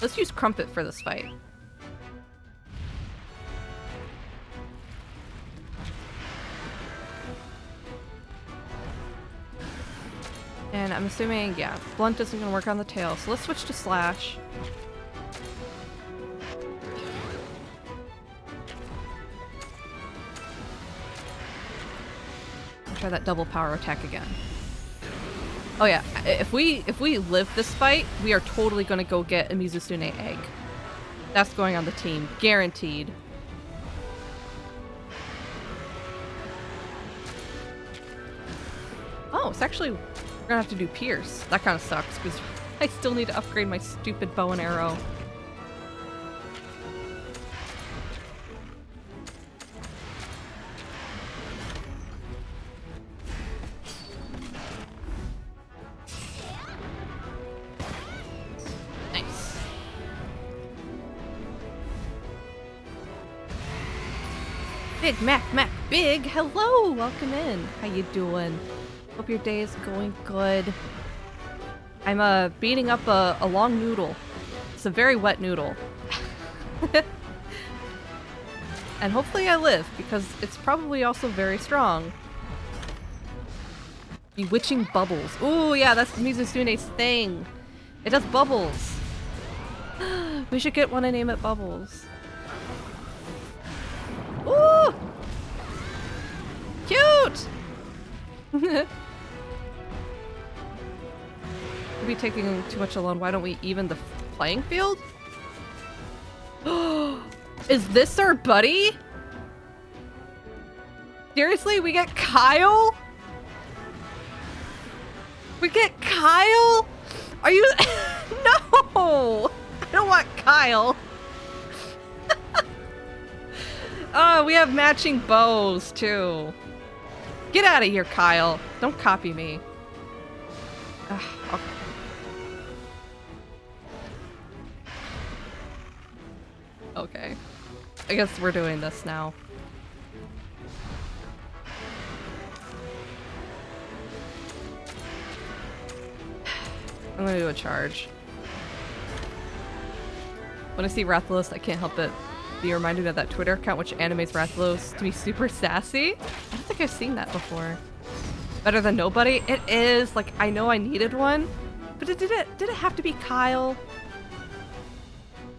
Let's use Crumpet for this fight. And I'm assuming, yeah, Blunt isn't gonna work on the tail, so let's switch to Slash. Try that double power attack again. Oh yeah, if we live this fight, we are totally gonna go get a Mizusune egg. That's going on the team, guaranteed. Oh, it's actually, we're gonna have to do Pierce. That kind of sucks because I still need to upgrade my stupid bow and arrow. Big Mac Big, hello, welcome in. How you doing? Hope your day is going good. I'm beating up a long noodle. It's a very wet noodle. And hopefully I live because it's probably also very strong. Bewitching bubbles. Ooh, yeah, that's Mizusune's thing. It does bubbles. We should get one and name it Bubbles. Ooh! Cute! We'll be taking too much alone. Why don't we even the playing field? Is this our buddy? Seriously, we get Kyle? We get Kyle? Are you? No! I don't want Kyle. Oh, we have matching bows too. Get out of here, Kyle. Don't copy me. Okay. Okay. I guess we're doing this now. I'm gonna do a charge. When I see Rathalos, I can't help but be reminded of that Twitter account which animates Rathalos to be super sassy. I don't think I've seen that before. Better than nobody? It is. Like, I know I needed one, but did it have to be Kyle?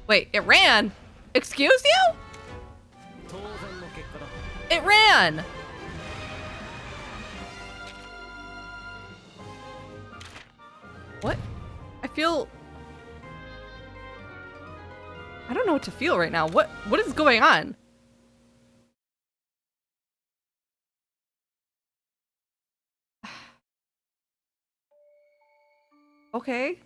Wait, it ran? Excuse you? It ran! What? I feel... I don't know what to feel right now. What is going on? Okay.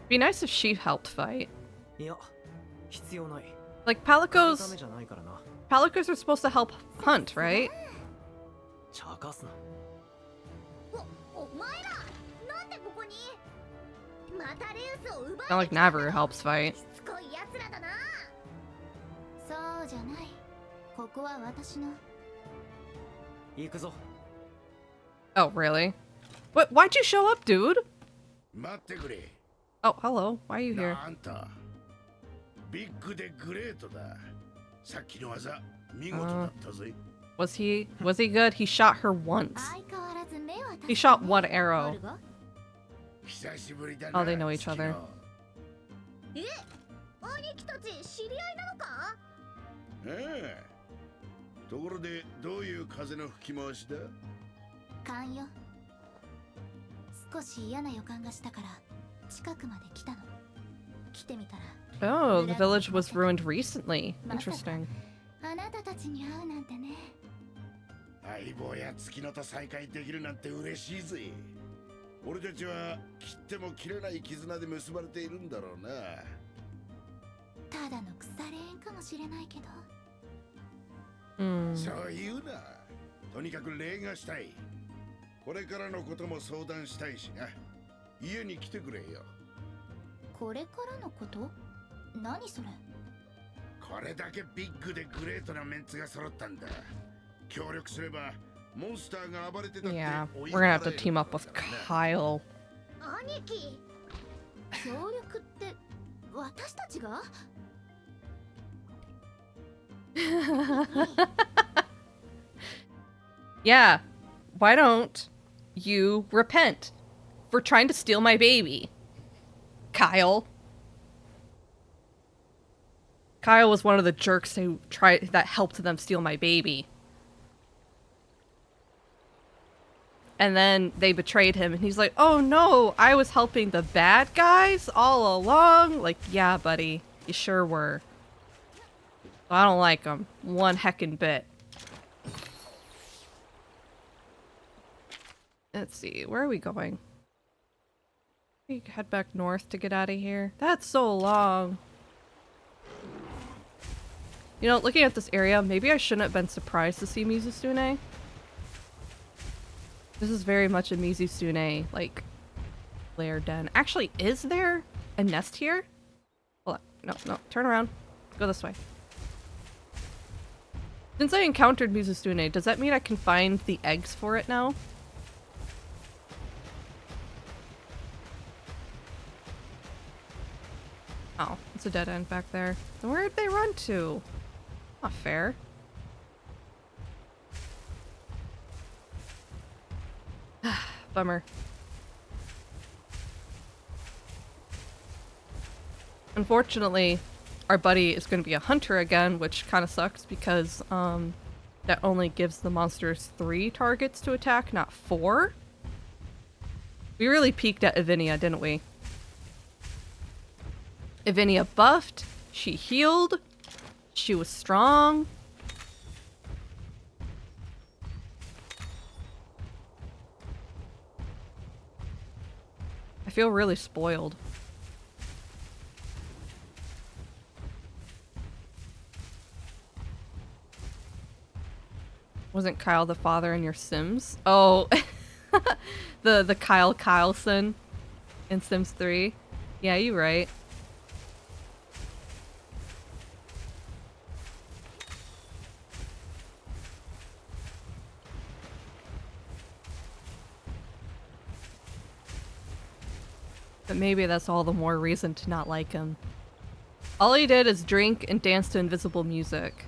Be nice if she helped fight. Like Palicos are supposed to help hunt, right? Not like Navarro helps fight. 奴らだな。そうじゃない。ここは私の。行くぞ。 Oh, really? What? Why'd you show up, dude? 待ってくれ。 Oh, hello. Why are you here? あんたビッグでグレートだ。さっきの技見事だったぜ。Was he good? He shot her once. 相変わらず目は He shot one arrow. 久しぶりだな。 Oh, they know each other. え、兄貴たち知り合いなのか？ええ。ところでどういう風の吹き回しだ？勘よ。少し嫌な予感がしたから近くまで来たの。来てみたら。Oh, the village was ruined recently. Interesting. あなたたちに会うなんてね。相棒や月野と再会できるなんて嬉しいぜ。俺たちは切っても切れない絆で結ばれているんだろうな。ただの腐れ縁かもしれないけど。そう言うな。とにかく礼がしたい。これからのことも相談したいしな。家に来てくれよ。これからのこと？何それ？これだけビッグでグレートなメンツが揃ったんだ。協力すればモンスターが暴れてたって Yeah, we're gonna have to team up with Kyle. 兄貴、協力って私たちがYeah, why don't you repent for trying to steal my baby, Kyle? Kyle was one of the jerks that helped them steal my baby. And then they betrayed him, and he's like, oh no, I was helping the bad guys all along? Like, yeah, buddy, you sure were. I don't like them one heckin' bit. Let's see, where are we going? We head back north to get out of here. That's so long. You know, looking at this area, maybe I shouldn't have been surprised to see Mizusune. This is very much a Mizusune, like, lair den. Actually, is there a nest here? Hold on. No, turn around. Go this way. Since I encountered Mizusune, does that mean I can find the eggs for it now? Oh, it's a dead end back there. Then where'd they run to? Not fair. Bummer. Unfortunately, our buddy is going to be a hunter again, which kind of sucks because that only gives the monsters 3 targets to attack, not 4. We really peaked at Evinia, didn't we? Evinia buffed, she healed, she was strong. I feel really spoiled. Wasn't Kyle the father in your Sims? Oh, the Kyle Kyleson in Sims 3. Yeah, you're right. But maybe that's all the more reason to not like him. All he did is drink and dance to invisible music.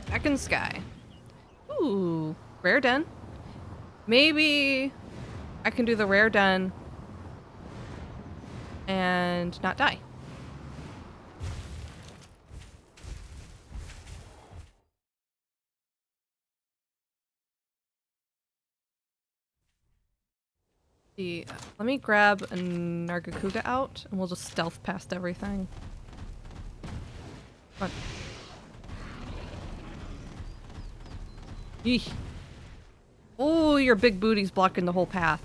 Back in the sky. Ooh, rare den. Maybe I can do the rare den and not die. Let me grab a Nargacuga out, and we'll just stealth past everything. Come on. Eeh. Oh, your big booty's blocking the whole path.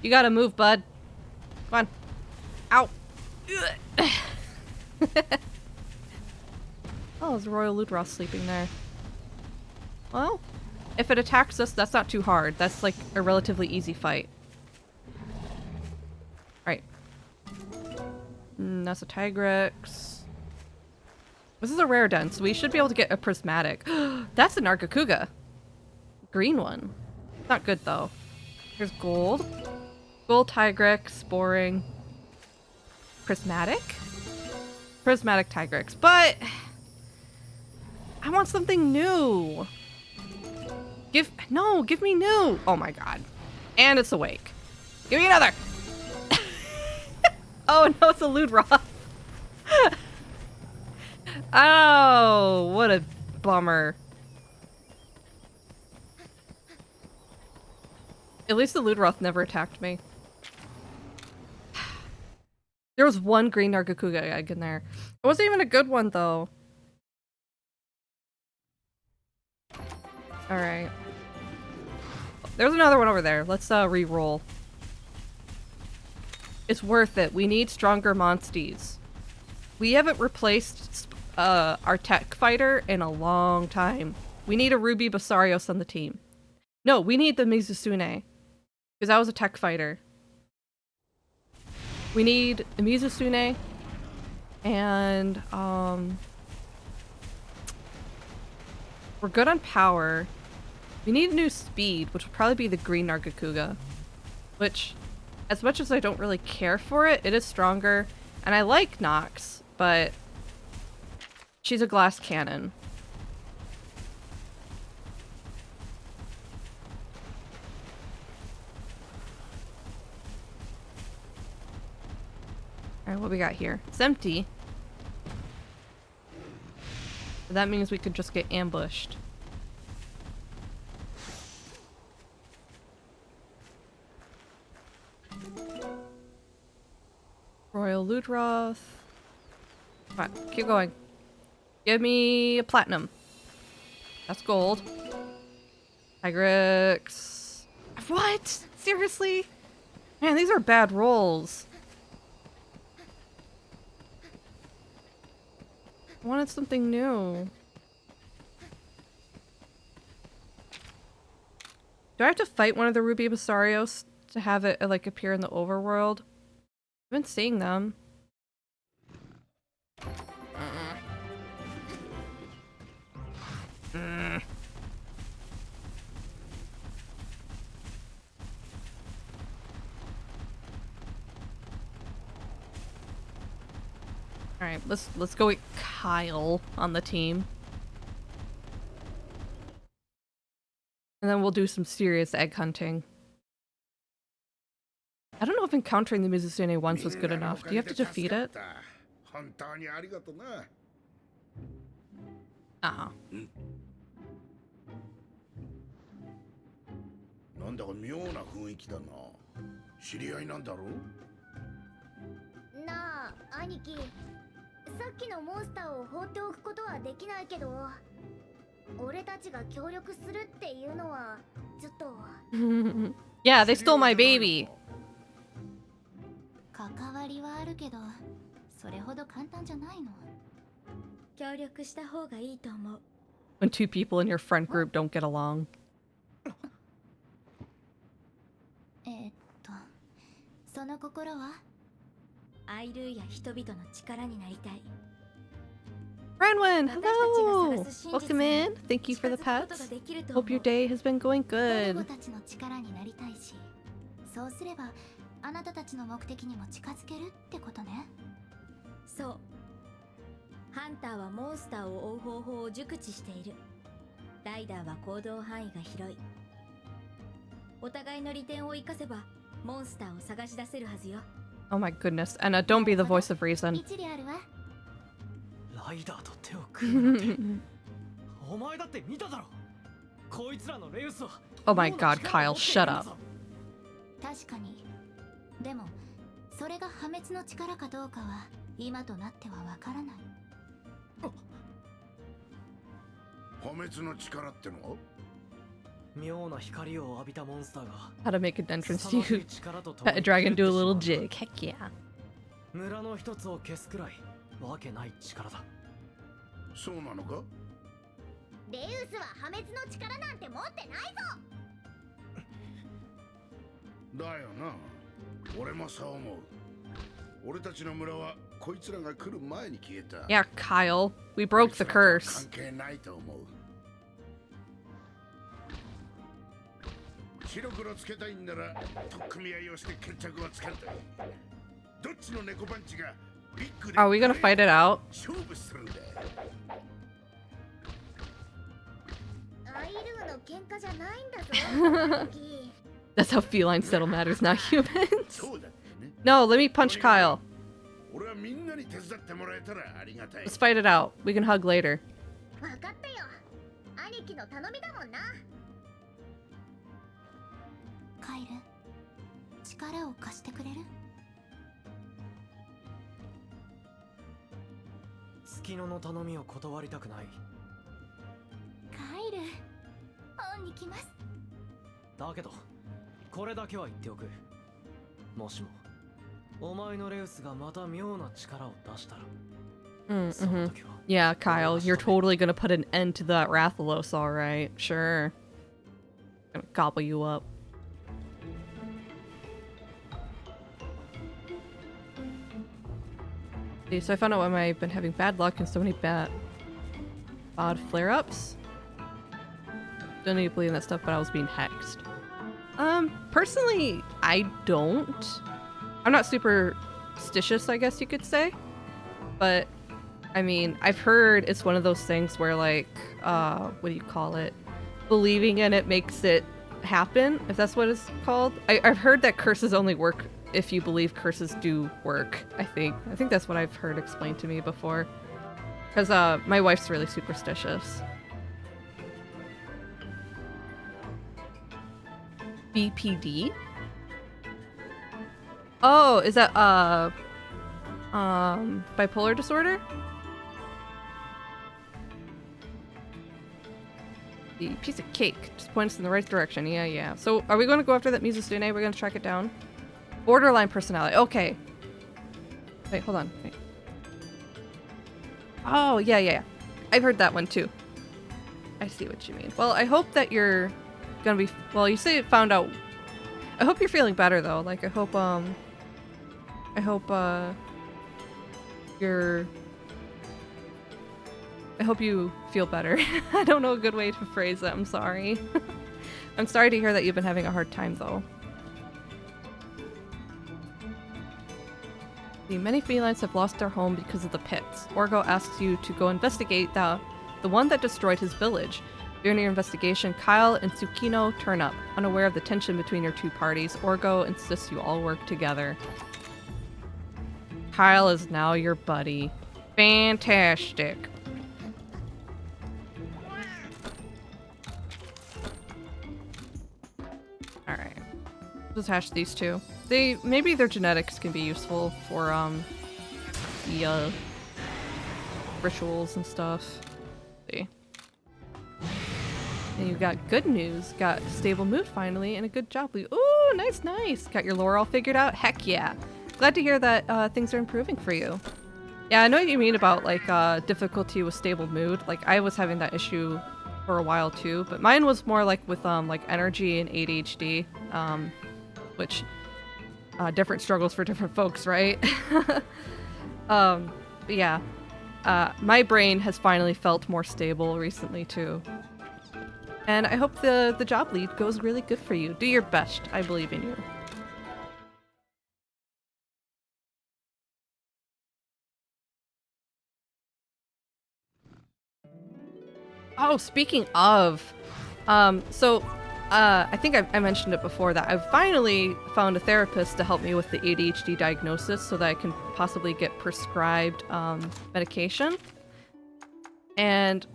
You gotta move, bud. Come on. Ow. Oh, there's Royal Ludroth sleeping there. Well, if it attacks us, that's not too hard. That's like a relatively easy fight. Alright. That's a Tigrex. This is a rare den, so we should be able to get a prismatic. That's a Nargacuga. Green one. Not good though. Here's gold. Gold Tigrex, boring. Prismatic? Prismatic Tigrex, but I want something new. Give me new. Oh my god. And it's awake. Give me another. Oh no, it's a Ludroth. Oh, what a bummer. At least the Ludroth never attacked me. There was one green Nargacuga egg in there. It wasn't even a good one though. Alright. There's another one over there. Let's re-roll. It's worth it. We need stronger monsties. We haven't replaced our tech fighter in a long time. We need a Ruby Basarios on the team. No, we need the Mizusune. Because that was a tech fighter. We need a Mizusune. And, we're good on power. We need new speed, which will probably be the green Nargacuga. Which, as much as I don't really care for it, it is stronger. And I like Nox, but she's a glass cannon. Alright, what we got here? It's empty. That means we could just get ambushed. Royal Ludroth. Come on, keep going. Give me a platinum. That's gold. Tigrex. What? Seriously? Man, these are bad rolls. I wanted something new. Do I have to fight one of the Ruby Basarios to have it like appear in the overworld? I've been seeing them. Alright, let's go with Kyle on the team. And then we'll do some serious egg hunting. I don't know if encountering the Mizusune once was good enough. Do you have to defeat it? Ah. なんだか妙な雰囲気だな。知り合いなんだろう？なあ、兄貴。さっきのモンスターを放っておくことはできないけど、俺たちが協力するっていうのはちょっと。Yeah, they stole my baby. 関わりはあるけど、それほど簡単じゃないの。協力した方がいいと思う。When two people in your friend group don't get along. その心は？アイルーや人々の力になりたい。Brenwyn, hello! Welcome in. Thank you for the pets. Hope your day has been going good. たちの力になりたいし、そうすればあなたたちの目的にも近づけるってことね。そう。ハンターはモンスターを追う方法を熟知している。ライダーは行動範囲が広い。お互いの利点を生かせばモンスターを探し出せるはずよ。Oh my goodness. And don't be the voice of reason. 一理あるわ。ライダーと手を組むなんて。お前だって見ただろ。こいつらのレウスは。Oh my god, Kyle, shut up. 確かに。でも、それが破滅の力かどうかは今となってはわからない。破滅の力ってのは？妙な光を浴びたモンスターが。How to make an entrance to you. Pet a dragon, do a little jig. Heck yeah. 村の一つを消すくらいわけない力だ。そうなのか？レウスは破滅の力なんて持ってないぞ。だよな。俺もそう思う。俺たちの村はこいつらが来る前に消えた。 Yeah, Kyle. We broke the curse. 関係ないと思う。白黒つけたいんなら取っ組み合いをして決着をつける。どっちの猫パンチがビッグで Are we gonna fight it out? 勝負するんだ。アイルーの喧嘩じゃないんだぞ。That's how felines settle matters, not humans. そうだってね。 No, let me punch Kyle. 俺はみんなに手伝ってもらえたらありがたい。 Let's fight it out. We can hug later. わかったよ。兄貴の頼みだもんな。カイル、力を貸してくれる？月野の頼みを断りたくない。カイル、恩に来ます。だけどこれだけは言っておく。もしもお前のレウスがまた妙な力を出したら、その時は Yeah, Kyle, you're totally gonna put an end to that Rathalos, alright. Sure. Gonna gobble you up. See, so I found out why I've been having bad luck and so many odd flare-ups. Don't need to believe in that stuff, but I was being hexed. Personally, I don't. I'm not superstitious, I guess you could say. But, I mean, I've heard it's one of those things where, like, what do you call it? Believing in it makes it happen, if that's what it's called. I've heard that curses only work if you believe curses do work, I think. I think that's what I've heard explained to me before. Because, my wife's really superstitious. BPD? Oh, is that, bipolar disorder? The piece of cake just points in the right direction. Yeah. So, are we going to go after that Mizusune? We're going to track it down? Borderline personality. Okay. Wait, hold on. Wait. Oh, yeah. I've heard that one too. I see what you mean. Well, I hope that you're gonna be... Well, you say it found out... I hope you're feeling better, though. Like, I hope you feel better. I don't know a good way to phrase it. I'm sorry. I'm sorry to hear that you've been having a hard time, though. The many felines have lost their home because of the pits. Orgo asks you to go investigate the one that destroyed his village. During your investigation, Kyle and Tsukino turn up. Unaware of the tension between your two parties, Orgo insists you all work together. Kyle is now your buddy. Fantastic. Alright. Just hash these two. Maybe their genetics can be useful for, the, rituals and stuff. Let's see. And you got good news. Got stable mood finally, and a good job. Ooh, nice. Got your lore all figured out? Heck yeah. Glad to hear that things are improving for you. Yeah, I know what you mean about, like, difficulty with stable mood. Like, I was having that issue for a while too, but mine was more like with, like, energy and ADHD, which, different struggles for different folks, right? But yeah. My brain has finally felt more stable recently too. And I hope the job lead goes really good for you. Do your best. I believe in you. Oh, speaking of, I think I mentioned it before that I've finally found a therapist to help me with the ADHD diagnosis so that I can possibly get prescribed medication. And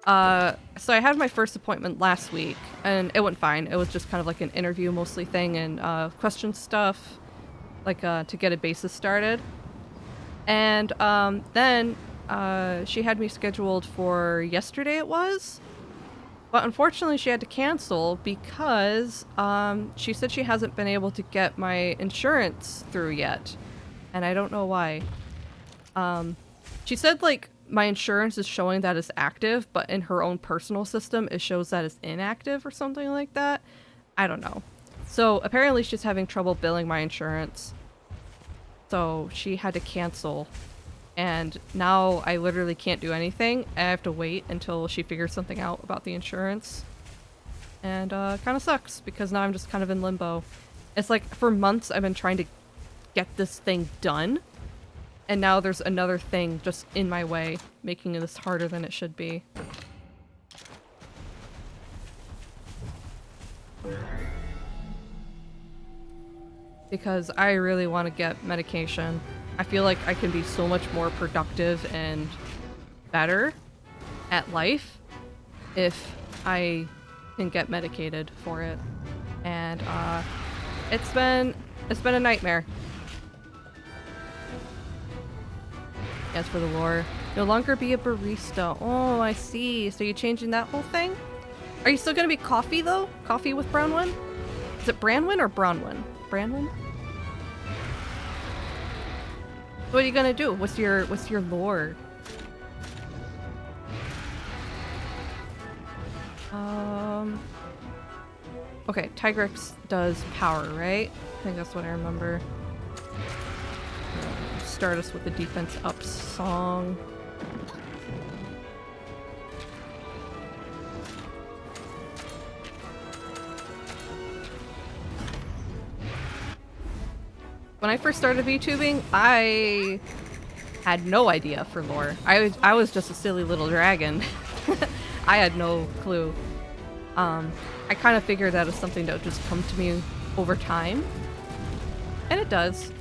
so I had my first appointment last week, and it went fine. It was just kind of like an interview mostly thing and question stuff, like to get a basis started. And then she had me scheduled for yesterday it was. But unfortunately she had to cancel because she said she hasn't been able to get my insurance through yet. And I don't know why. She said like my insurance is showing that it's active, but in her own personal system, it shows that it's inactive or something like that. I don't know. So apparently she's having trouble billing my insurance. So she had to cancel. And now I literally can't do anything. I have to wait until she figures something out about the insurance. And kind of sucks because now I'm just kind of in limbo. It's like for months I've been trying to get this thing done. And now there's another thing just in my way, making this harder than it should be. Because I really want to get medication. I feel like I can be so much more productive and better at life if I can get medicated for it. And it's been a nightmare. As for the lore, no longer be a barista. Oh, I see. So you're changing that whole thing? Are you still gonna be coffee though? Coffee with Bronwyn? Is it Branwyn or Bronwyn? Branwyn? What are you gonna do? What's your lore? Okay, Tigrex does power, right? I think that's what I remember. Start us with the defense up song. When I first started VTubing, I had no idea for lore. I was just a silly little dragon. I had no clue. I kind of figured that was something that would just come to me over time. And it does.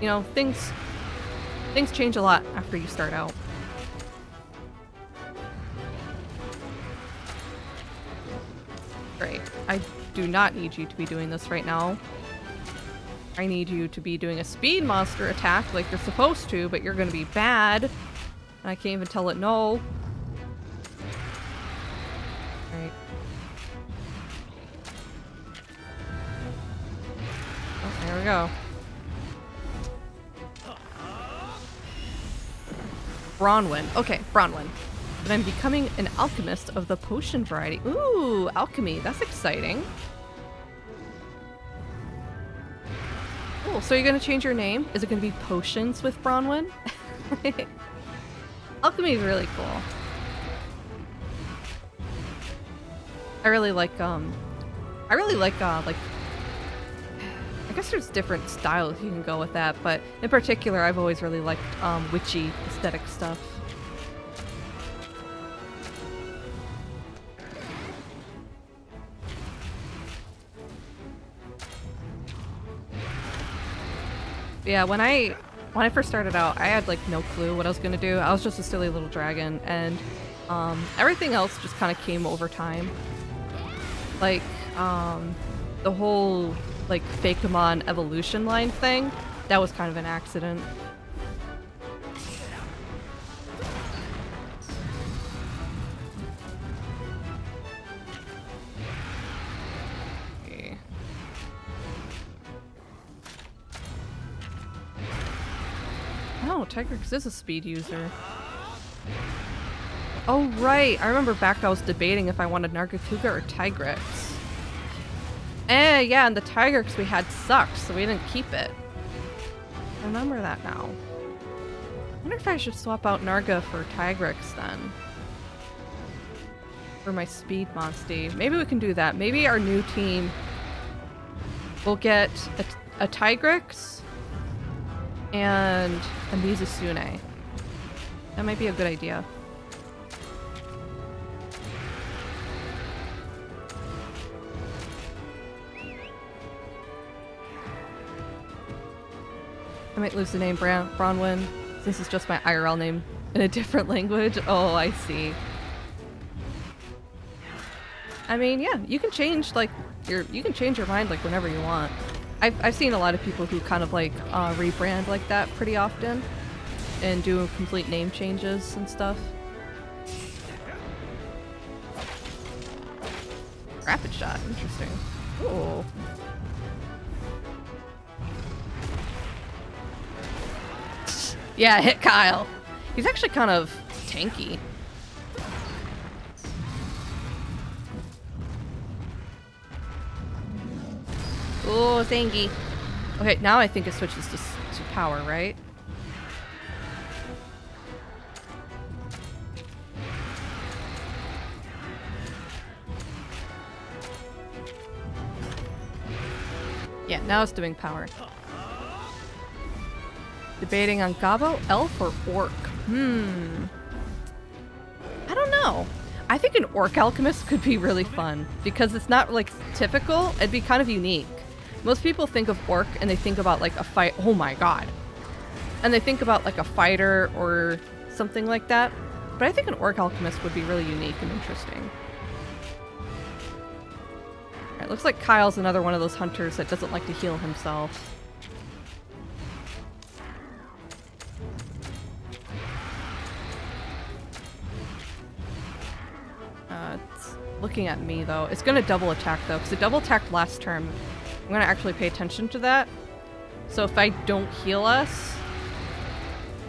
You know, things change a lot after you start out. Great. I do not need you to be doing this right now. I need you to be doing a speed monster attack like you're supposed to, but you're gonna be bad. And I can't even tell it no. Right. Oh, there we go. Bronwyn. Okay, Bronwyn. And I'm becoming an alchemist of the potion variety. Ooh, alchemy. That's exciting. Cool. So you're gonna change your name? Is it gonna be Potions with Bronwyn? Alchemy is really cool. I really like I guess there's different styles you can go with that, but in particular I've always really liked witchy aesthetic stuff. Yeah, when I first started out, I had like no clue what I was gonna do. I was just a silly little dragon, and everything else just kind of came over time. Like the whole like Fakamon evolution line thing, that was kind of an accident. Okay. Oh, Tigrex is a speed user. Oh right, I remember back I was debating if I wanted Nargacuga or Tigrex. Yeah, and the Tigrex we had sucked, so we didn't keep it. I remember that now. I wonder if I should swap out Narga for Tigrex then. For my speed monstie. Maybe we can do that. Maybe our new team will get a Tigrex and a Mizusune. That might be a good idea. I might lose the name Bronwyn. This is just my IRL name in a different language. Oh, I see. I mean, yeah, you can change like you can change your mind like whenever you want. I've seen a lot of people who kind of like rebrand like that pretty often and do complete name changes and stuff. Rapid shot, interesting. Ooh. Yeah, hit Kyle. He's actually kind of tanky. Oh, Zangy. Okay, now I think it switches to power, right? Yeah, now it's doing power. Debating on Gabo, elf, or orc? I don't know. I think an orc alchemist could be really fun because it's not like typical. It'd be kind of unique. Most people think of orc and they think about like a fight. Oh my god. And they think about like a fighter or something like that. But I think an orc alchemist would be really unique and interesting. Alright, looks like Kyle's another one of those hunters that doesn't like to heal himself. It's looking at me though. It's gonna double attack though, because it double attacked last turn. I'm gonna actually pay attention to that. So if I don't heal us,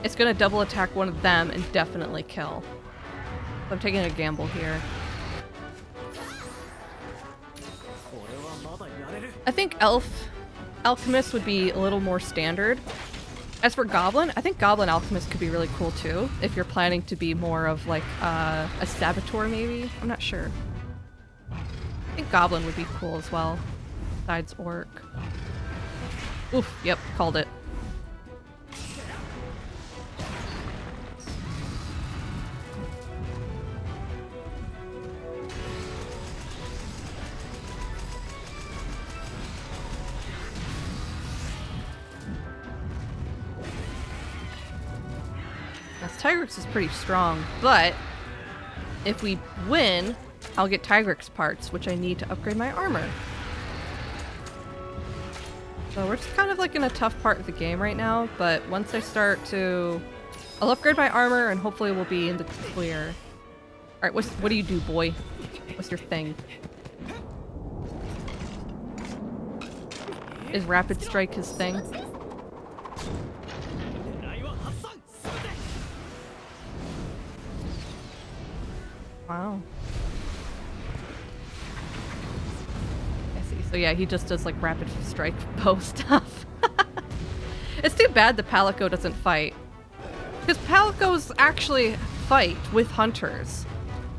it's gonna double attack one of them and definitely kill. So I'm taking a gamble here. I think alchemist would be a little more standard. As for goblin, I think goblin alchemist could be really cool too, if you're planning to be more of like a saboteur maybe. I'm not sure. I think goblin would be cool as well, besides orc. Oof, yep, called it. Tigrex is pretty strong, but if we win, I'll get Tigrex parts, which I need to upgrade my armor. So we're just kind of like in a tough part of the game right now, but once I start to... I'll upgrade my armor and hopefully we'll be in the clear. Alright, what do you do, boy? What's your thing? Is Rapid Strike his thing? Wow. I see. So yeah, he just does like rapid strike bow stuff. It's too bad the Palico doesn't fight. Because Palicos actually fight with hunters.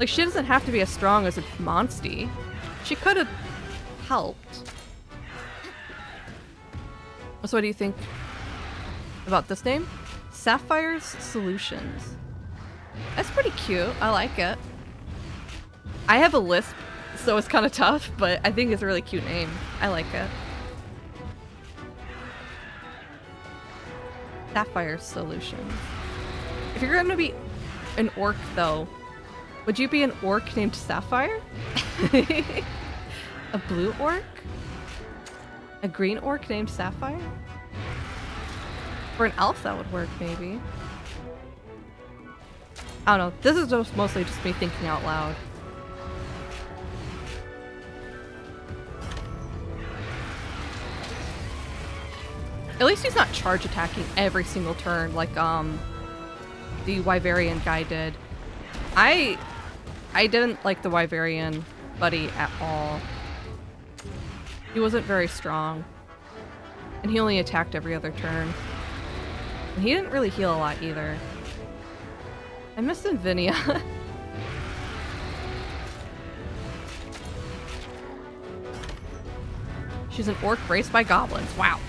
Like, she doesn't have to be as strong as a Monstie. She could have helped. So what do you think about this name? Sapphire's Solutions. That's pretty cute. I like it. I have a lisp, so it's kind of tough, but I think it's a really cute name. I like it. Sapphire Solutions. If you're going to be an orc, though, would you be an orc named Sapphire? A blue orc? A green orc named Sapphire? For an elf, that would work, maybe. I don't know. This is just mostly just me thinking out loud. At least he's not charge attacking every single turn like the Wyverian guy did. I didn't like the Wyverian buddy at all. He wasn't very strong. And he only attacked every other turn. And he didn't really heal a lot either. I miss Invinia. She's an orc raised by goblins. Wow.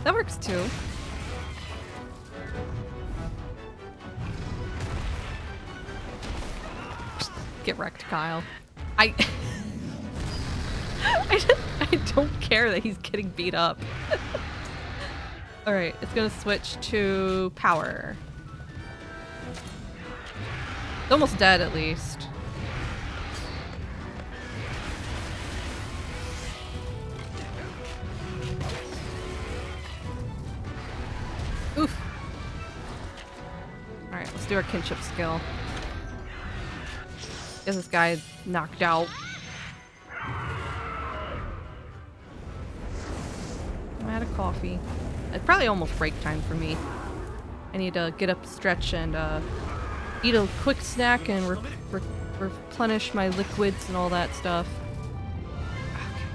That works too. Get wrecked, Kyle. I don't care that he's getting beat up. Alright, it's gonna switch to power. It's almost dead at least. Oof. Alright, let's do our kinship skill. Get this guy knocked out. I'm out of coffee. It's probably almost break time for me. I need to get up, stretch, and eat a quick snack and replenish my liquids and all that stuff.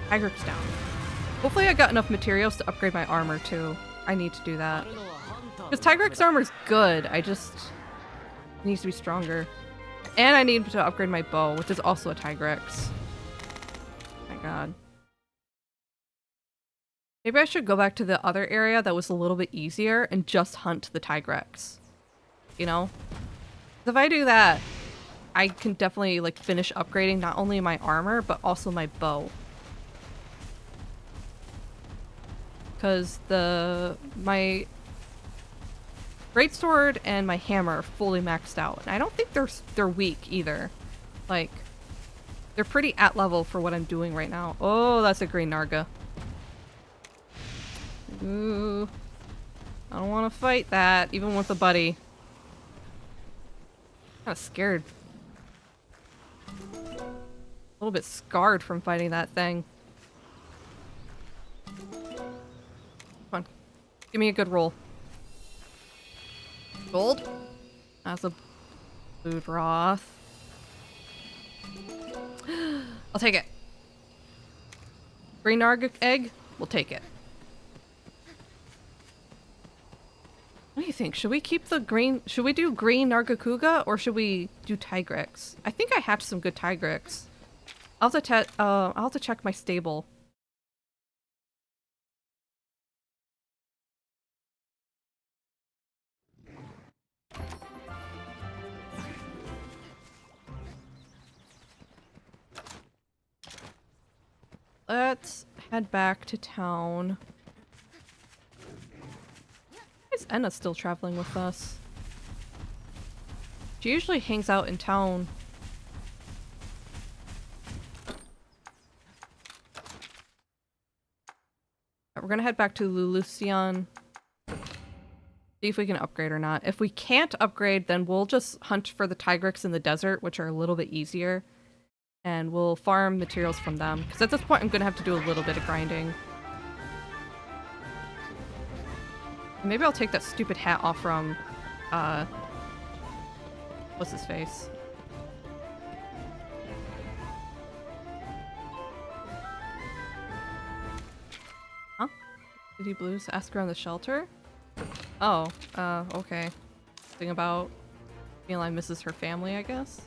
Okay, Tigrex down. Hopefully I got enough materials to upgrade my armor too. I need to do that. Because Tigrex armor's good, I just... It needs to be stronger. And I need to upgrade my bow, which is also a Tigrex. My god. Maybe I should go back to the other area that was a little bit easier and just hunt the Tigrex. You know? If I do that, I can definitely like finish upgrading not only my armor, but also my bow. Because my greatsword and my hammer are fully maxed out. And I don't think they're weak either. Like, they're pretty at level for what I'm doing right now. Oh, that's a green Narga. Ooh. I don't want to fight that, even with a buddy. Kind of scared. A little bit scarred from fighting that thing. Come on. Give me a good roll. Gold? That's a blue broth. I'll take it. Green Narga egg? We'll take it. What do you think? Should we keep the green... Should we do green Nargacuga or should we do Tigrex? I think I hatched some good Tigrex. I'll have to check my stable. Let's head back to town. Why is Enna still traveling with us? She usually hangs out in town. We're gonna head back to Lulucian. See if we can upgrade or not. If we can't upgrade, then we'll just hunt for the Tigrex in the desert, which are a little bit easier. And we'll farm materials from them. Because at this point, I'm gonna have to do a little bit of grinding. Maybe I'll take that stupid hat off from, what's his face? Huh? City Blues, ask around the shelter? Oh, okay. Thing about Feline misses her family, I guess?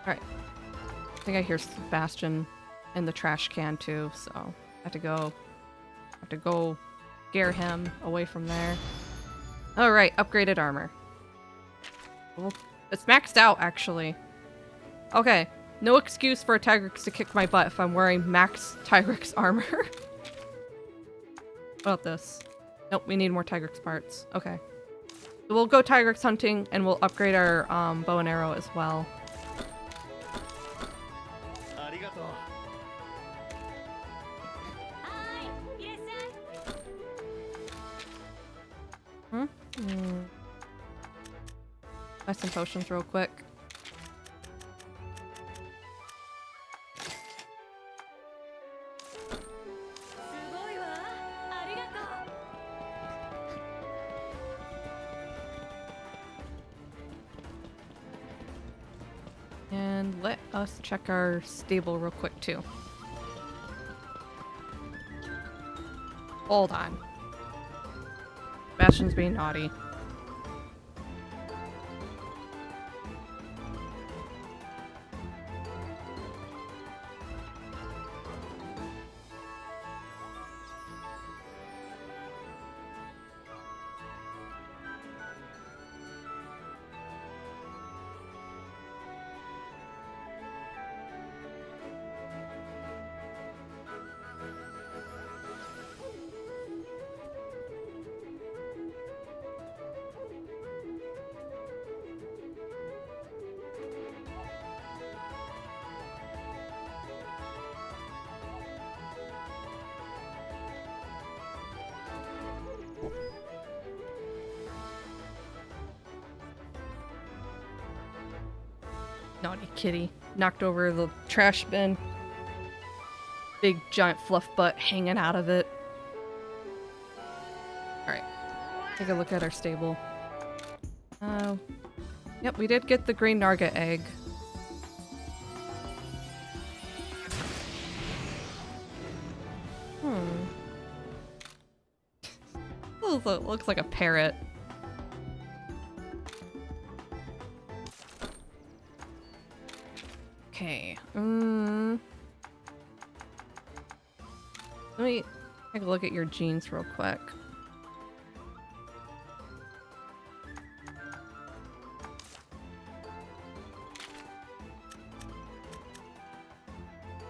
Alright. I think I hear Sebastian in the trash can too, so I have to go scare him away from there. Alright, upgraded armor. Well, it's maxed out actually. Okay, no excuse for a Tigrex to kick my butt if I'm wearing max Tigrex armor. What about this? Nope, we need more Tigrex parts. Okay. So we'll go Tigrex hunting and we'll upgrade our bow and arrow as well. Buy some potions real quick. And let us check our stable real quick too. Hold on. Bastion's being naughty. Naughty kitty. Knocked over the trash bin. Big giant fluff butt hanging out of it. Alright. Take a look at our stable. Yep, we did get the green Narga egg. It looks like a parrot. Okay. Let me take a look at your genes real quick.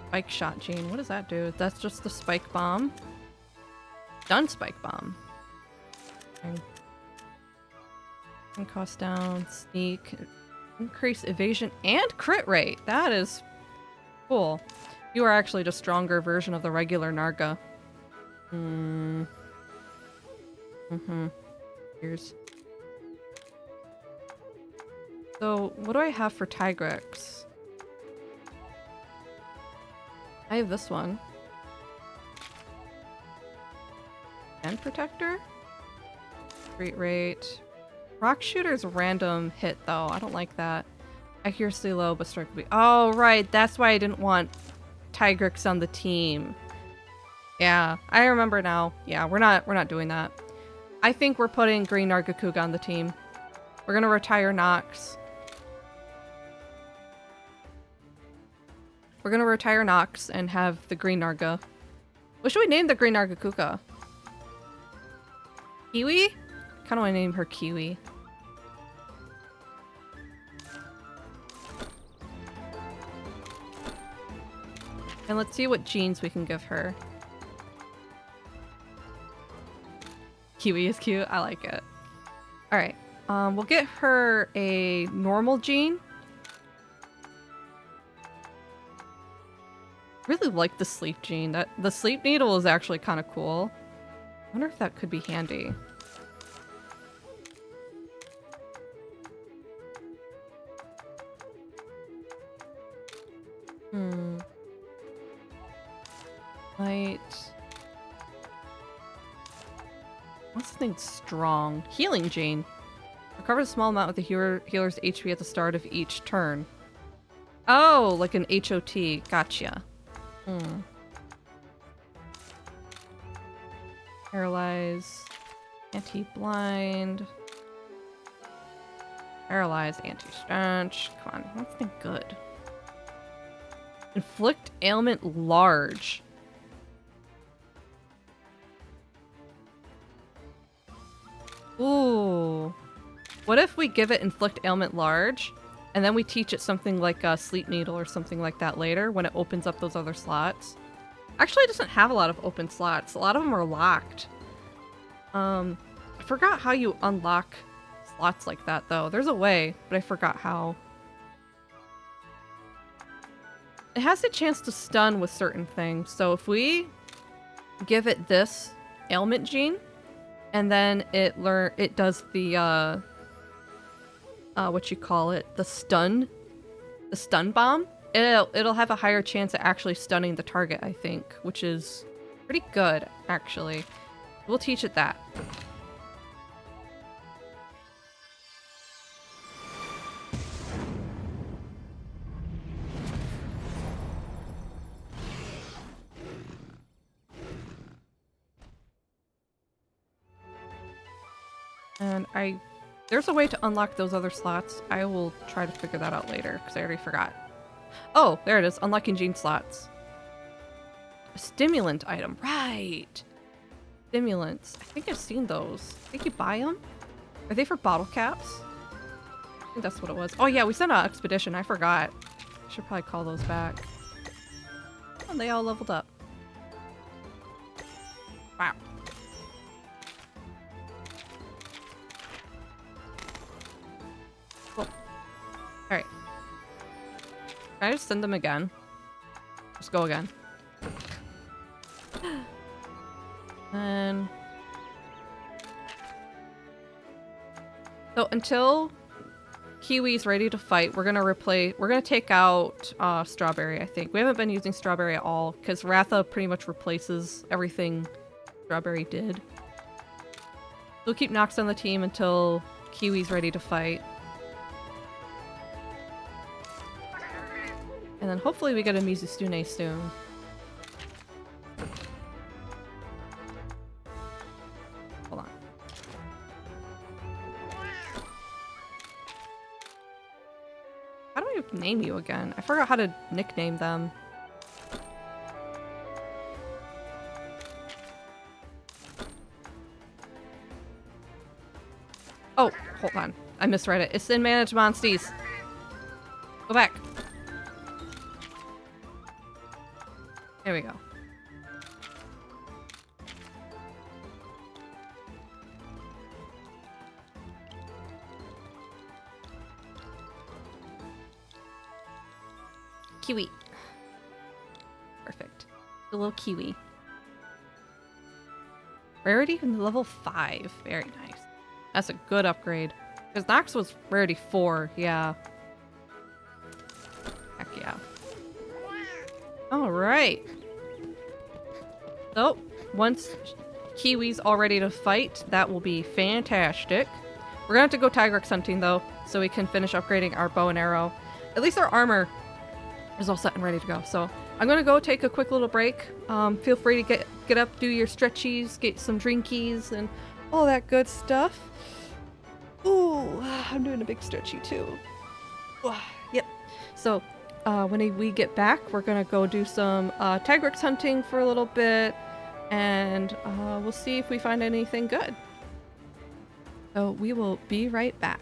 Spike shot gene. What does that do? That's just the spike bomb. Stun spike bomb. Okay. And cost down, sneak, increase evasion and crit rate. That is cool. You are actually just a stronger version of the regular Narga. Here's. So, what do I have for Tigrex? I have this one. And Protector? Great rate. Rock Shooter's random hit, though. I don't like that. Accuracy low, but strike will be. Oh, right. That's why I didn't want Tigrex on the team. Yeah, I remember now. Yeah, we're not doing that. I think we're putting Green Nargacuga on the team. We're gonna retire Nox. We're gonna retire Nox and have the Green Narga. What should we name the Green Nargacuga? Kiwi? Kinda wanna name her Kiwi. And let's see what genes we can give her. Kiwi is cute. I like it. Alright. We'll get her a normal gene. Really like the sleep gene. The sleep needle is actually kind of cool. I wonder if that could be handy. Light. What's something strong? Healing gene. Recover a small amount with the healer's HP at the start of each turn. Oh, like an HOT. Gotcha. Paralyze. Anti-blind. Paralyze. Anti-stench. Come on. That's something good. Inflict ailment large. Ooh. What if we give it inflict ailment large, and then we teach it something like a sleep needle or something like that later when it opens up those other slots? Actually, it doesn't have a lot of open slots. A lot of them are locked. I forgot how you unlock slots like that, though. There's a way, but I forgot how. It has a chance to stun with certain things, so if we give it this ailment gene, and then it does the what you call it, the stun bomb, it'll have a higher chance at actually stunning the target, I think, which is pretty good, actually. We'll teach it that. And there's a way to unlock those other slots. I will try to figure that out later, because I already forgot. Oh, there it is. Unlocking gene slots. A stimulant item. Right. Stimulants. I think I've seen those. I think you buy them. Are they for bottle caps? I think that's what it was. Oh yeah, we sent an expedition. I forgot. I should probably call those back. And they all leveled up. Wow. Cool. Alright. Can I just send them again? Just go again. And so until Kiwi's ready to fight. We're gonna take out Strawberry, I think. We haven't been using Strawberry at all, because Ratha pretty much replaces everything Strawberry did. We'll keep Nox on the team until Kiwi's ready to fight. And then hopefully we get a Mizustune soon. Hold on. How do I name you again? I forgot how to nickname them. Oh, hold on. I misread it. It's in Manage Monsties. Go back. There we go. Kiwi. Perfect. The little Kiwi. Rarity in level 5. Very nice. That's a good upgrade. Because Nox was rarity 4, yeah. Heck yeah. Alright. So, once Kiwi's all ready to fight, that will be fantastic. We're gonna have to go Tigrex hunting though, so we can finish upgrading our bow and arrow. At least our armor is all set and ready to go. So I'm gonna go take a quick little break. Feel free to get up, do your stretchies, get some drinkies, and all that good stuff. Ooh, I'm doing a big stretchy too. Yep. So when we get back, we're gonna go do some Tigrex hunting for a little bit, and we'll see if we find anything good. So we will be right back.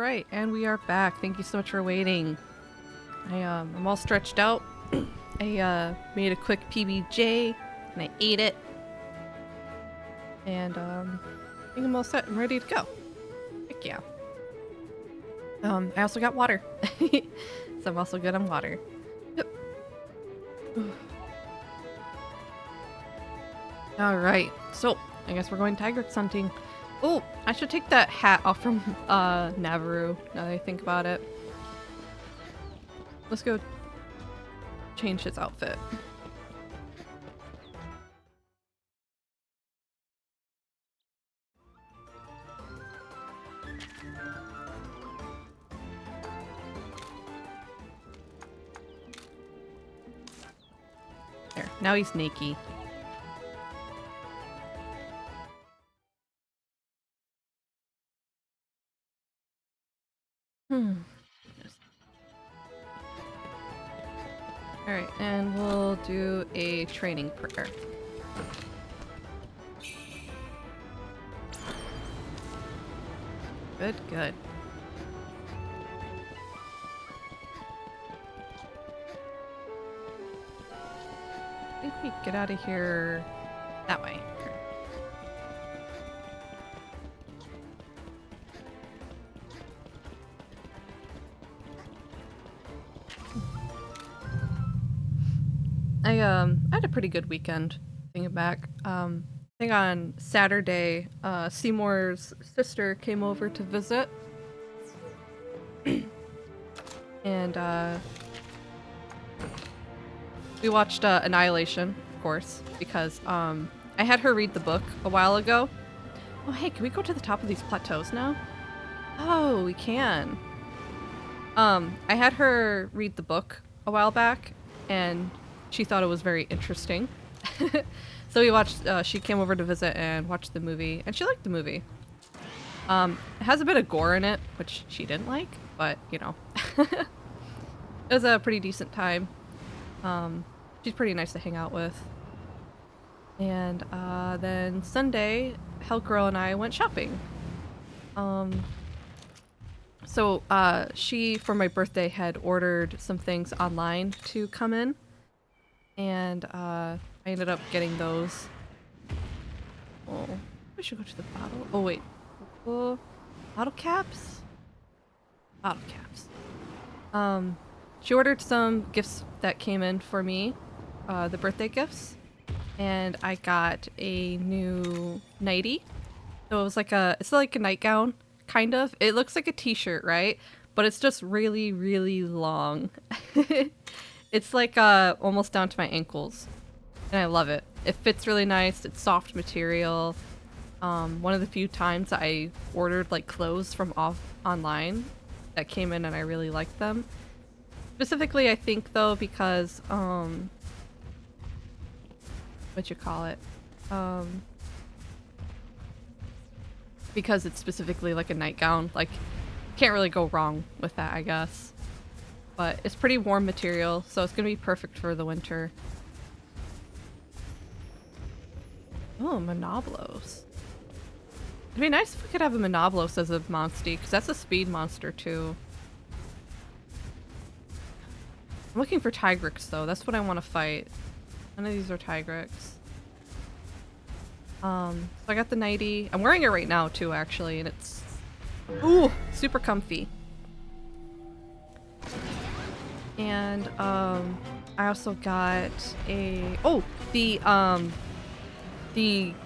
Alright, and we are back. Thank you so much for waiting. I'm all stretched out. I made a quick PBJ and I ate it. And I think I'm all set and ready to go. Heck yeah. I also got water. So I'm also good on water. Yep. Alright, so I guess we're going Tigrex hunting. Oh, I should take that hat off from Navarro now that I think about it. Let's go change his outfit. There, now he's naked. Alright, and we'll do a training prayer. Good, good. I think we get out of here that way. I had a pretty good weekend thinking back. I think on Saturday, Seymour's sister came over to visit. And we watched Annihilation, of course, because I had her read the book a while ago. Oh hey, can we go to the top of these plateaus now? Oh, we can. I had her read the book a while back, and she thought it was very interesting. So we watched, she came over to visit and watched the movie, and she liked the movie. It has a bit of gore in it, which she didn't like, but, you know. It was a pretty decent time. She's pretty nice to hang out with. And then Sunday, Hellgirl and I went shopping. So she, for my birthday, had ordered some things online to come in. And I ended up getting those. Oh, I should go to the bottle. Oh wait, bottle caps. Bottle caps. She ordered some gifts that came in for me, the birthday gifts, and I got a new nightie. So it was like it's like a nightgown, kind of. It looks like a t-shirt, right? But it's just really, really long. It's like almost down to my ankles, and I love it. It fits really nice. It's soft material. One of the few times I ordered like clothes from online that came in and I really liked them. Specifically, I think though, because because it's specifically like a nightgown, like can't really go wrong with that, I guess. But it's pretty warm material, so it's gonna be perfect for the winter. Oh, Monoblos. It'd be nice if we could have a Monoblos as a monstie, because that's a speed monster too. I'm looking for Tigrex though, that's what I want to fight. None of these are Tigrex. So I got the nightie. I'm wearing it right now too, actually, and it's ooh, super comfy. And I also got the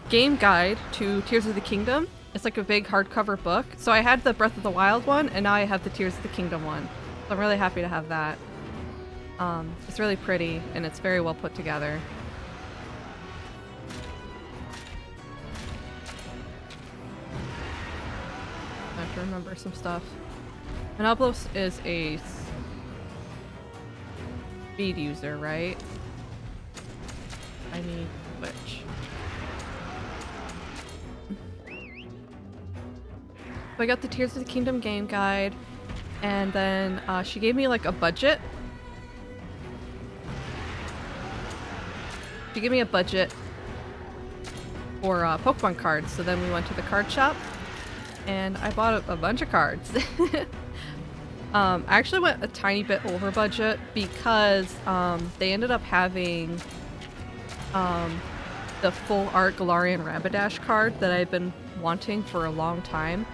game guide to Tears of the Kingdom. It's like a big hardcover book. So I had the Breath of the Wild one, and now I have the Tears of the Kingdom one. So I'm really happy to have that. It's really pretty, and it's very well put together. I have to remember some stuff. Monoblos is a speed user, right? I need which. So I got the Tears of the Kingdom game guide, and then she gave me like a budget. She gave me a budget for Pokemon cards, so then we went to the card shop, and I bought a bunch of cards. I actually went a tiny bit over budget because they ended up having the full art Galarian Rapidash card that I've been wanting for a long time.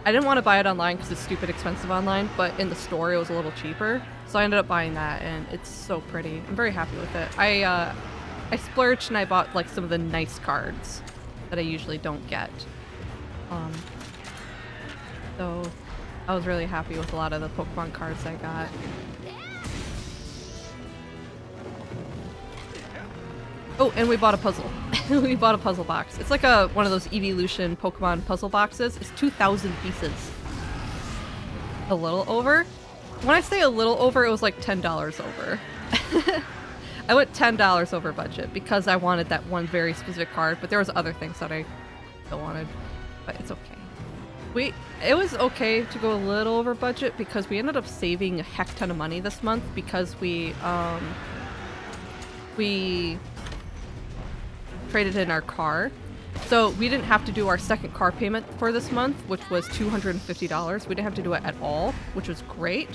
I didn't want to buy it online because it's stupid expensive online, but in the store it was a little cheaper. So I ended up buying that, and it's so pretty. I'm very happy with it. I splurged and I bought like some of the nice cards that I usually don't get. So I was really happy with a lot of the Pokemon cards I got. Oh, and we bought a puzzle. We bought a puzzle box. It's like one of those Evolution Pokemon puzzle boxes. It's 2,000 pieces. A little over? When I say a little over, it was like $10 over. I went $10 over budget because I wanted that one very specific card, but there was other things that I still wanted. But it's okay. It was okay to go a little over budget because we ended up saving a heck ton of money this month because we traded in our car. So we didn't have to do our second car payment for this month, which was $250. We didn't have to do it at all, which was great.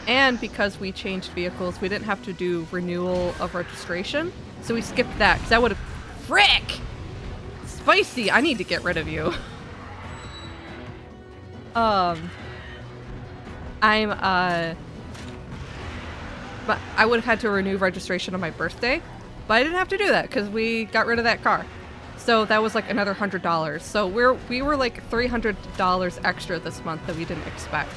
And because we changed vehicles, we didn't have to do renewal of registration. So we skipped that because that would have... Frick! Spicy! I need to get rid of you. But I would have had to renew registration on my birthday, but I didn't have to do that because we got rid of that car. So that was like another $100. So we were like $300 extra this month that we didn't expect.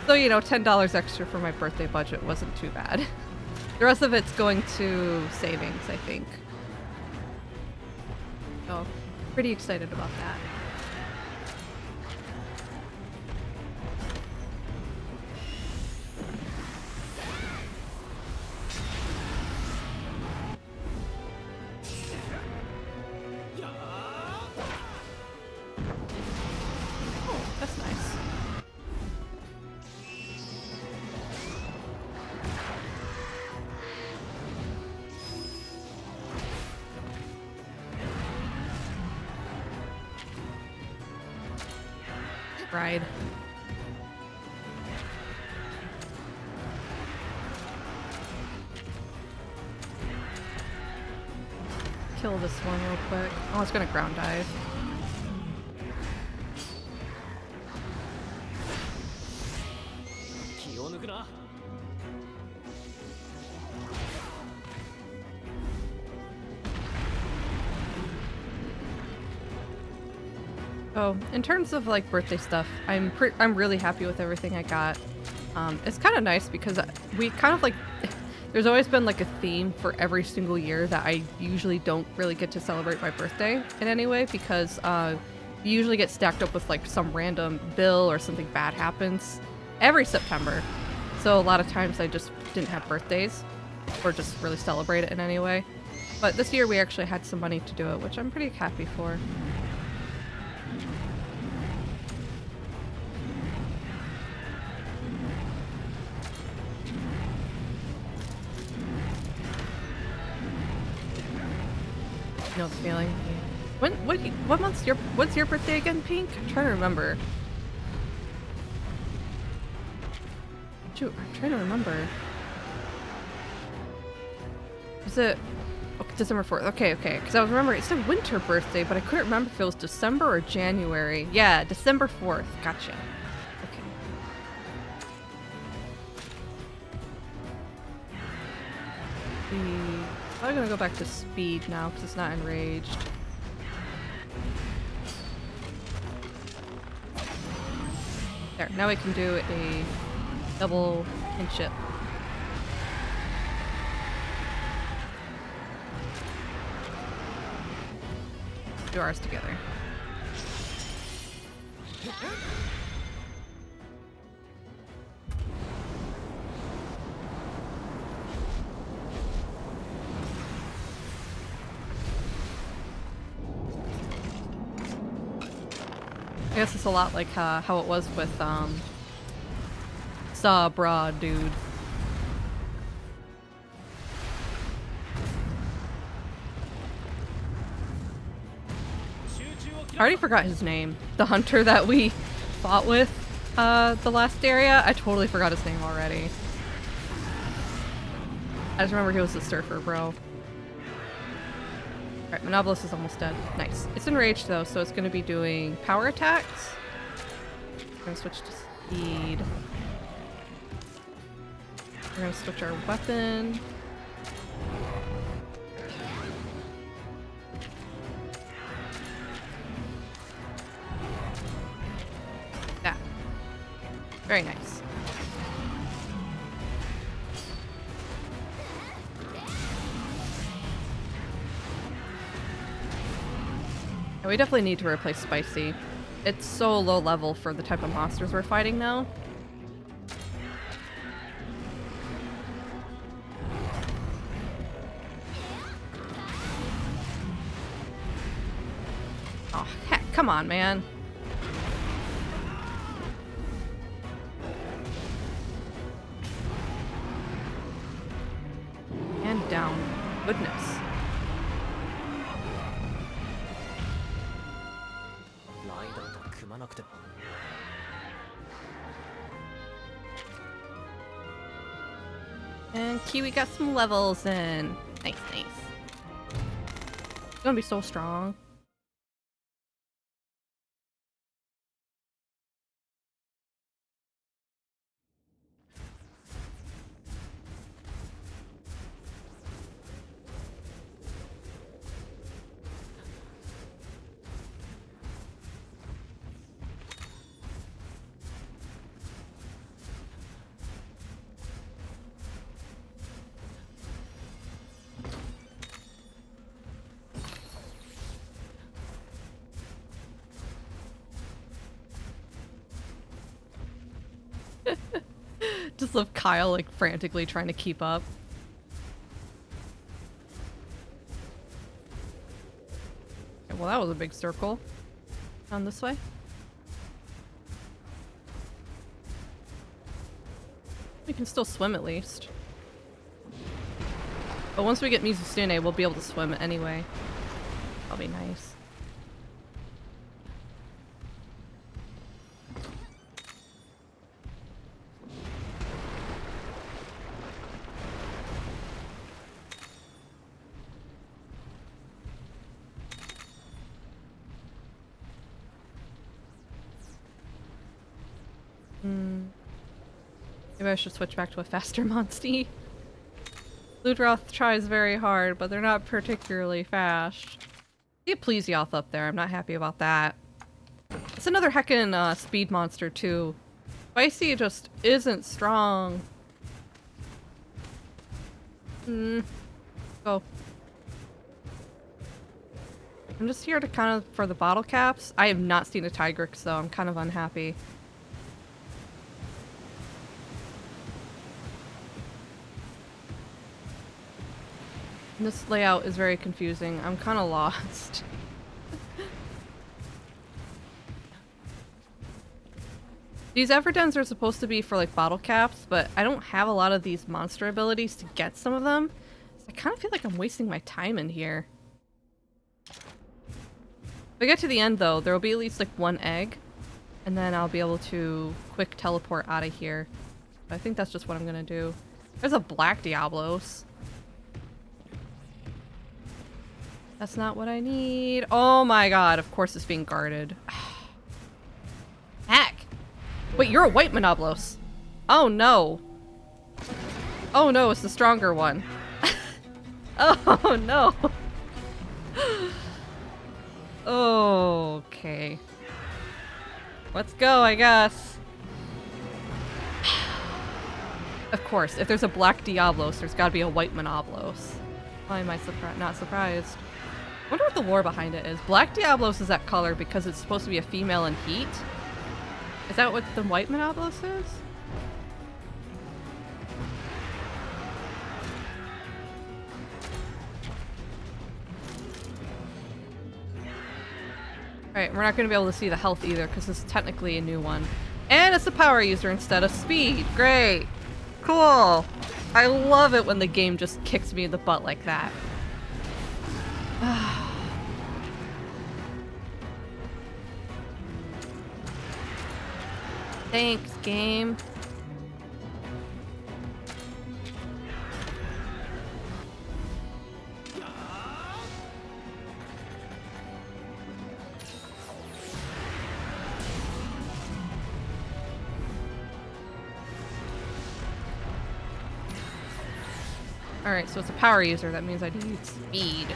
So, you know, $10 extra for my birthday budget wasn't too bad. The rest of it's going to savings, I think. So, pretty excited about that. That's nice. Ride. Kill this one real quick. Oh, it's gonna ground dive. Oh, in terms of like birthday stuff, I'm really happy with everything I got. It's kind of nice because we kind of like there's always been like a theme for every single year that I usually don't really get to celebrate my birthday in any way because you usually get stacked up with like some random bill or something bad happens every September. So a lot of times I just didn't have birthdays or just really celebrate it in any way. But this year we actually had some money to do it, which I'm pretty happy for. You know the feeling. What's your birthday again, Pink? I'm trying to remember. Shoot, I'm trying to remember. Is it December 4th? Okay, because I was remembering it's a winter birthday, but I couldn't remember if it was December or January. Yeah, December 4th. Gotcha. Okay. I'm gonna go back to speed now because it's not enraged. There, now we can do a double kinship. Do ours together. I guess it's a lot like how it was with Sabra, dude. I already forgot his name. The hunter that we fought with the last area. I totally forgot his name already. I just remember he was the surfer bro. Alright, Monobolus is almost dead. Nice. It's enraged though, so it's going to be doing power attacks. We're going to switch to speed. We're going to switch our weapon. Yeah. Very nice. Yeah, we definitely need to replace Spicy. It's so low level for the type of monsters we're fighting now. Oh, heck, come on, man. And down. Goodness. And Kiwi got some levels in. Nice, nice. It's gonna be so strong. Just love Kyle like frantically trying to keep up. Okay, well, that was a big circle. Down this way. We can still swim at least. But once we get Mizusune, we'll be able to swim anyway. That'll be nice. Maybe I should switch back to a faster Monstie. Ludroth tries very hard, but they're not particularly fast. See a Plesioth up there. I'm not happy about that. It's another heckin' speed monster too. Spicy just isn't strong. Go. I'm just here to kind of for the bottle caps. I have not seen a Tigrex, so I'm kind of unhappy. This layout is very confusing. I'm kind of lost. These Everdens are supposed to be for like bottle caps, but I don't have a lot of these monster abilities to get some of them. So I kind of feel like I'm wasting my time in here. If I get to the end though, there will be at least like one egg, and then I'll be able to quick teleport out of here. But I think that's just what I'm gonna do. There's a black Diablos. That's not what I need. Oh my god, of course it's being guarded. Heck! Wait, you're a white Monoblos. Oh no. Oh no, it's the stronger one. Oh no. Okay. Let's go, I guess. Of course, if there's a black Diablos, there's gotta be a white Monoblos. Why am I not surprised? I wonder what the lore behind it is. Black Diablos is that color because it's supposed to be a female in heat. Is that what the white Monoblos is? Alright, we're not going to be able to see the health either because this is technically a new one. And it's a power user instead of speed. Great. Cool. I love it when the game just kicks me in the butt like that. Thanks, game. Alright, so it's a power user. That means I need speed.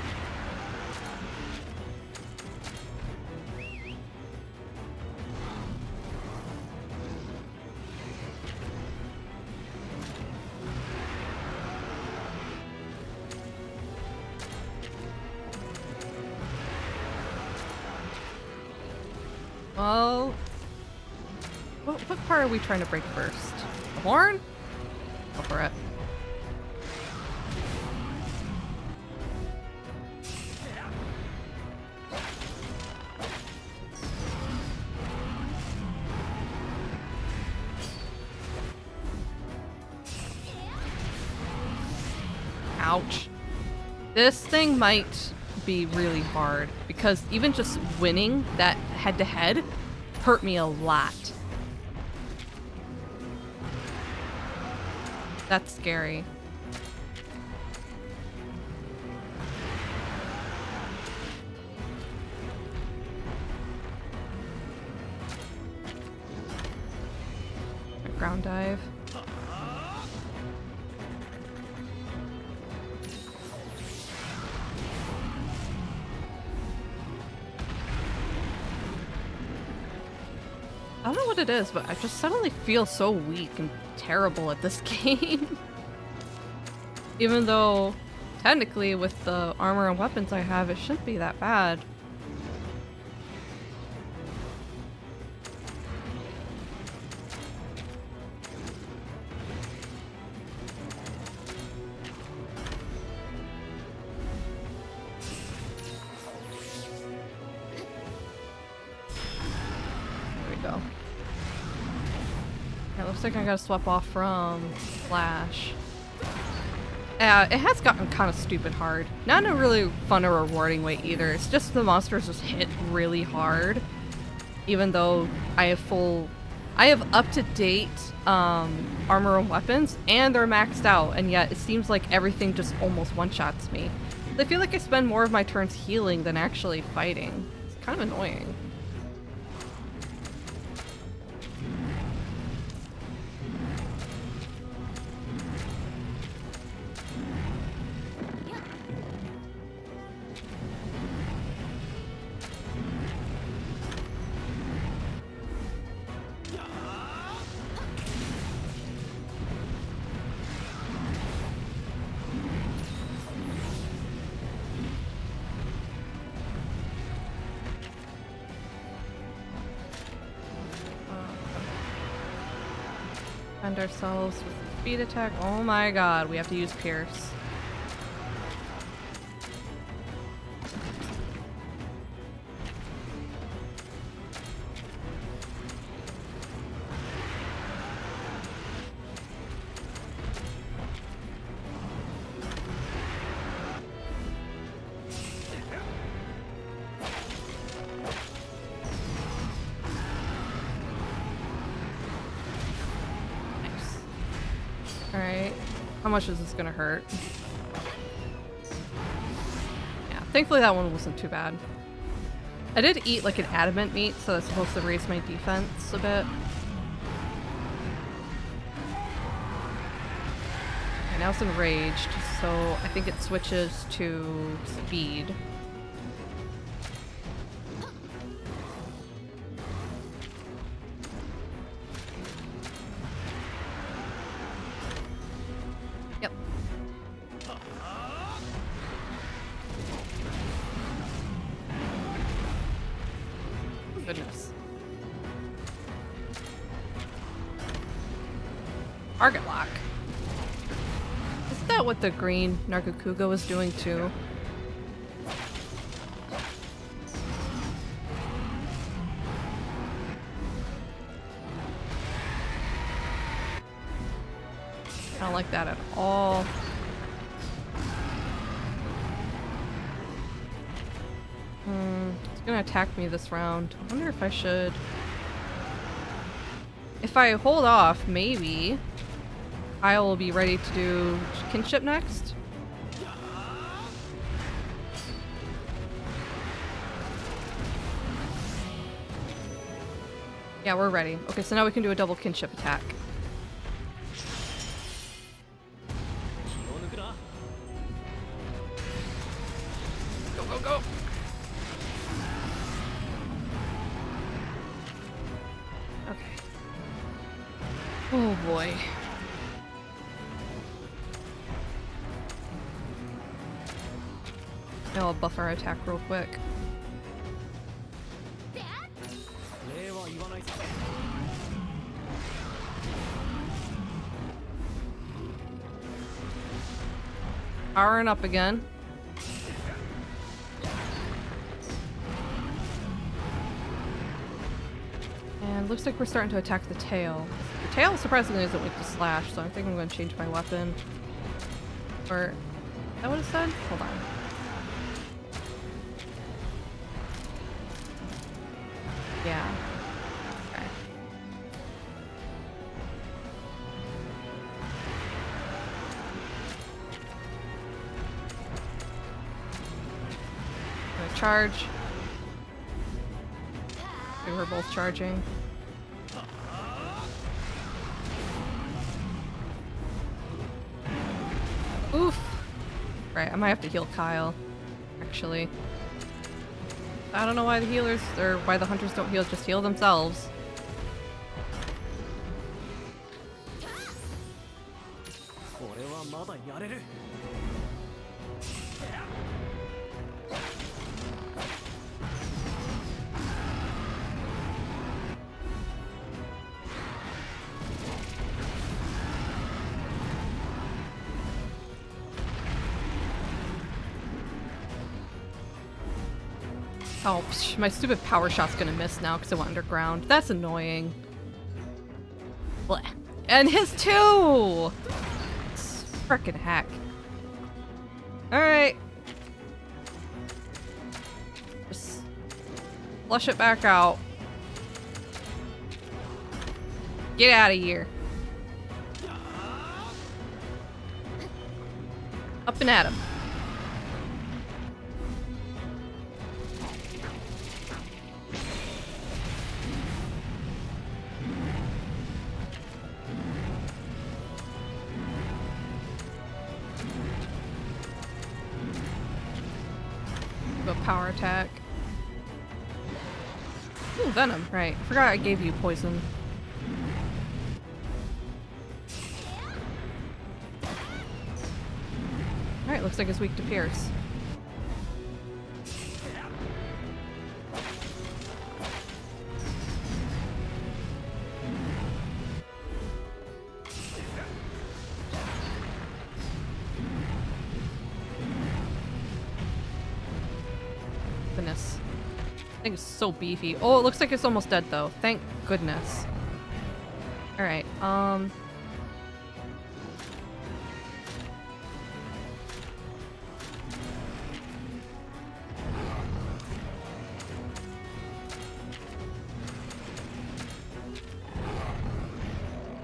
Well, what part are we trying to break first? The horn? Go for it. Ouch. This thing might be really hard because even just winning that head-to-head hurt me a lot. That's scary. Ground dive. I don't know what it is, but I just suddenly feel so weak and terrible at this game. Even though, technically, with the armor and weapons I have, it shouldn't be that bad. Looks like I gotta swap off from Flash. It has gotten kind of stupid hard. Not in a really fun or rewarding way either. It's just the monsters just hit really hard. Even though I have up-to-date armor and weapons, and they're maxed out, and yet it seems like everything just almost one-shots me. I feel like I spend more of my turns healing than actually fighting. It's kind of annoying. Defend ourselves with speed attack. Oh my god, we have to use Pierce. Alright, how much is this gonna hurt? Yeah, thankfully that one wasn't too bad. I did eat like an adamant meat, so that's supposed to raise my defense a bit. And now it's enraged, so I think it switches to speed. Yep. Goodness. Target lock. Isn't that what the green Nargacuga was doing too? I don't like that at all. It's gonna attack me this round. I wonder if I should... If I hold off, maybe I will be ready to do kinship next. Yeah, we're ready. Okay, so now we can do a double kinship attack. Go, go, go! Okay. Oh boy. Now I'll buff our attack real quick. Powering up again. And looks like we're starting to attack the tail. The tail surprisingly isn't weak to slash, so I think I'm going to change my weapon. Or, is that what it said? Hold on. Yeah. Okay. I'm gonna charge. We were both charging. Oof! Right, I might have to heal Kyle, actually. I don't know why the healers, or why the hunters don't heal, just heal themselves. Oh, psh, my stupid power shot's gonna miss now because it went underground. That's annoying. Blech. And his too! Frickin' heck. Alright. Just flush it back out. Get out of here. Up and at him. Power attack. Ooh, venom, right. Forgot I gave you poison. Alright, looks like it's weak to pierce. Goodness. I think it's so beefy. Oh, it looks like it's almost dead though. Thank goodness. Alright,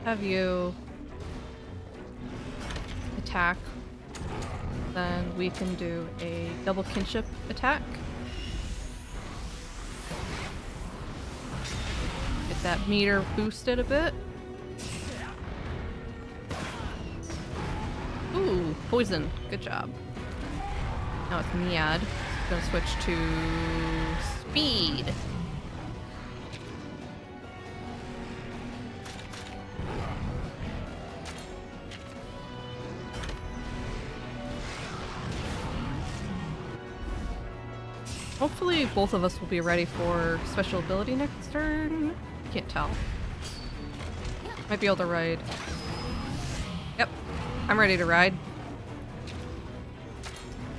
have you attack, then we can do a double kinship attack. Get that meter boosted a bit. Ooh, poison. Good job. Now it's Miad. Gonna switch to speed. Hopefully both of us will be ready for special ability next turn. Can't tell. Might be able to ride. Yep, I'm ready to ride.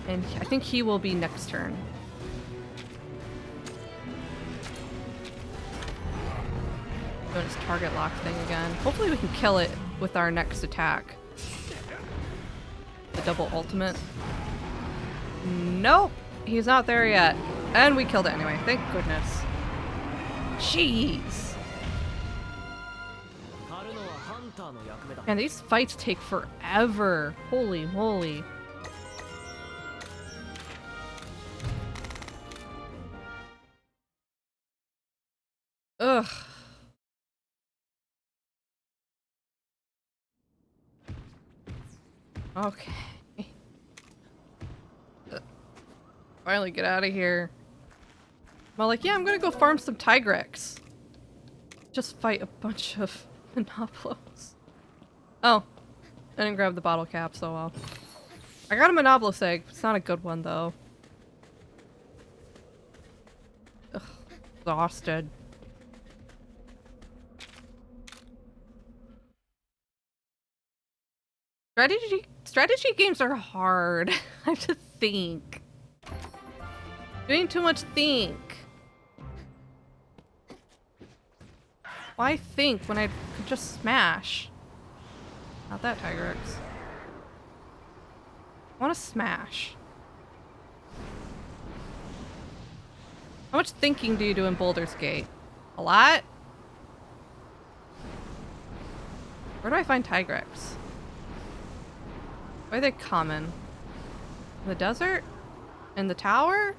And I think he will be next turn. Doing his target lock thing again. Hopefully we can kill it with our next attack. The double ultimate. Nope! He's not there yet. And we killed it anyway. Thank goodness. Jeez. ターの役目だ。 Man, these fights take forever. Holy moly. Ugh. Okay. Finally get out of here. I'm like, yeah, I'm gonna go farm some Tigrex. Just fight a bunch of Monoblos. Oh. I didn't grab the bottle cap, so well. I got a Monoblos egg. It's not a good one, though. Ugh. Exhausted. Strategy games are hard. I have to think. Doing too much think. Why think when I could just smash? Not that Tigrex. I want to smash. How much thinking do you do in Baldur's Gate? A lot? Where do I find Tigrex? Why are they common? In the desert? In the tower?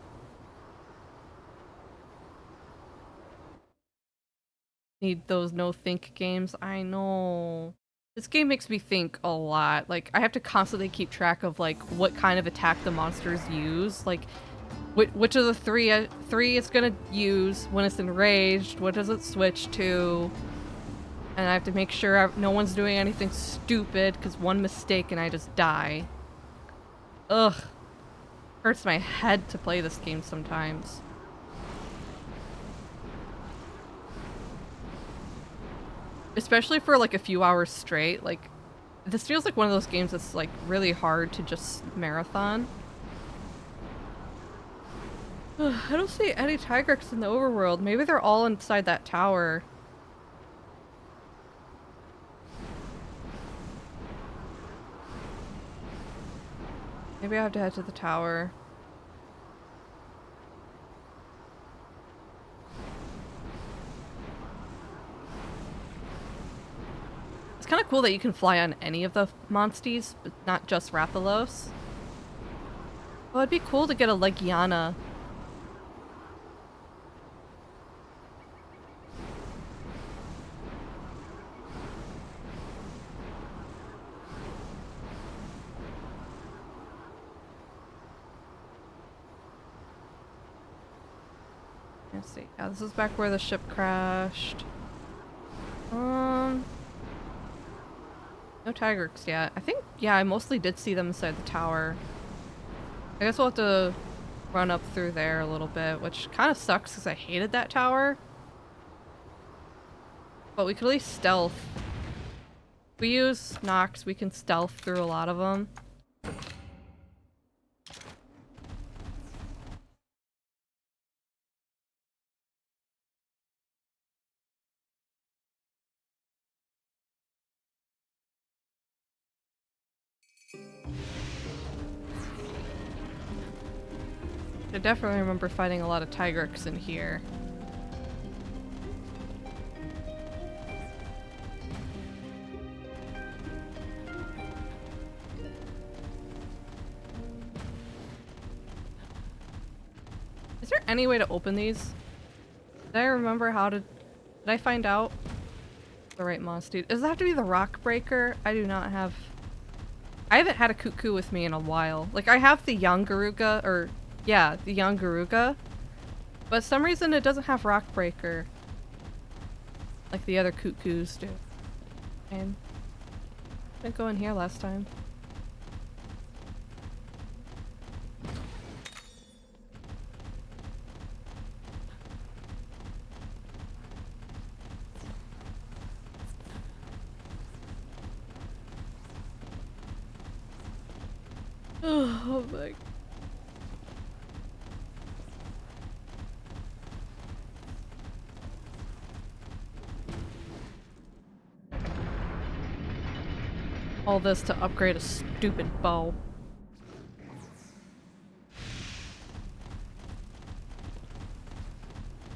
Need those no-think games. I know. This game makes me think a lot. Like, I have to constantly keep track of, like, what kind of attack the monsters use. Like, which of the three it's gonna use when it's enraged. What does it switch to? And I have to make sure no one's doing anything stupid, because one mistake and I just die. Ugh. Hurts my head to play this game sometimes. Especially for like a few hours straight. Like, this feels like one of those games that's like really hard to just marathon. Ugh, I don't see any Tigrex in the overworld. Maybe they're all inside that tower. Maybe I have to head to the tower. It's kind of cool that you can fly on any of the monsties, but not just Rathalos. Well, it'd be cool to get a Legiana. Let's see. Yeah, this is back where the ship crashed. No Tigrex yet. I think, yeah, I mostly did see them inside the tower. I guess we'll have to run up through there a little bit, which kind of sucks because I hated that tower. But we could at least stealth. If we use Nox, we can stealth through a lot of them. I definitely remember fighting a lot of Tigrex in here. Is there any way to open these? Did I remember how to... Did I find out the right monster? Does it have to be the Rock Breaker? I do not have... I haven't had a Cuckoo with me in a while. Like, I have the young Garuga, or... Yeah, the young Garuga. But for some reason it doesn't have Rock Breaker. Like the other Cuckoos do. And didn't go in here last time. Oh my god. All this to upgrade a stupid bow.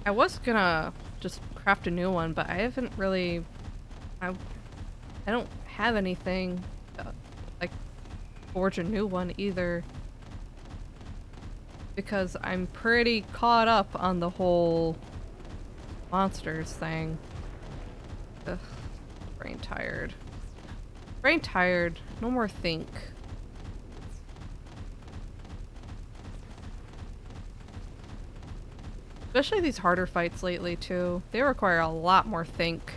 I was gonna just craft a new one, but I haven't really... I I don't have anything like forge a new one either. Because I'm pretty caught up on the whole monsters thing. Ugh. Brain tired. Brain tired. No more think. Especially these harder fights lately too. They require a lot more think.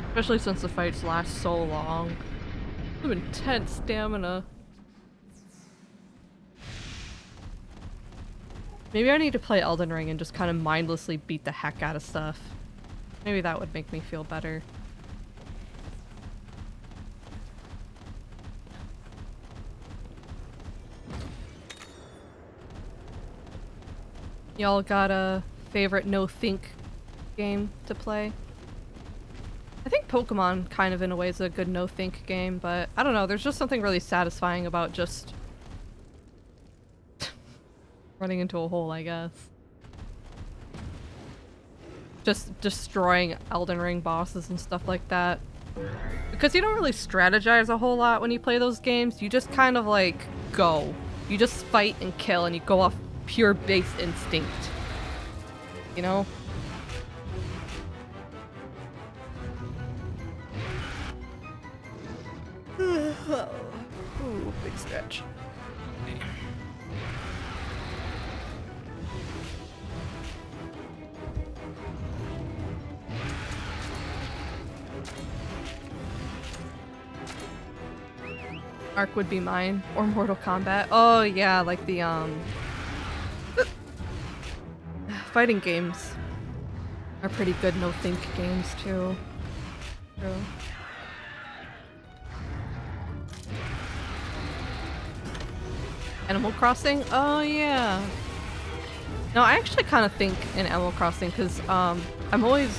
Especially since the fights last so long. Some intense stamina. Maybe I need to play Elden Ring and just kind of mindlessly beat the heck out of stuff. Maybe that would make me feel better. Y'all got a favorite no-think game to play? I think Pokemon kind of in a way is a good no-think game, but I don't know, there's just something really satisfying about just running into a hole, I guess. Just destroying Elden Ring bosses and stuff like that. Because you don't really strategize a whole lot when you play those games, you just kind of like go. You just fight and kill and you go off pure base instinct. You know? Ooh, big stretch. Ark would be mine, or Mortal Kombat. Oh yeah, like the fighting games are pretty good no-think games too. True. Animal Crossing? Oh yeah. No, I actually kind of think in Animal Crossing because I'm always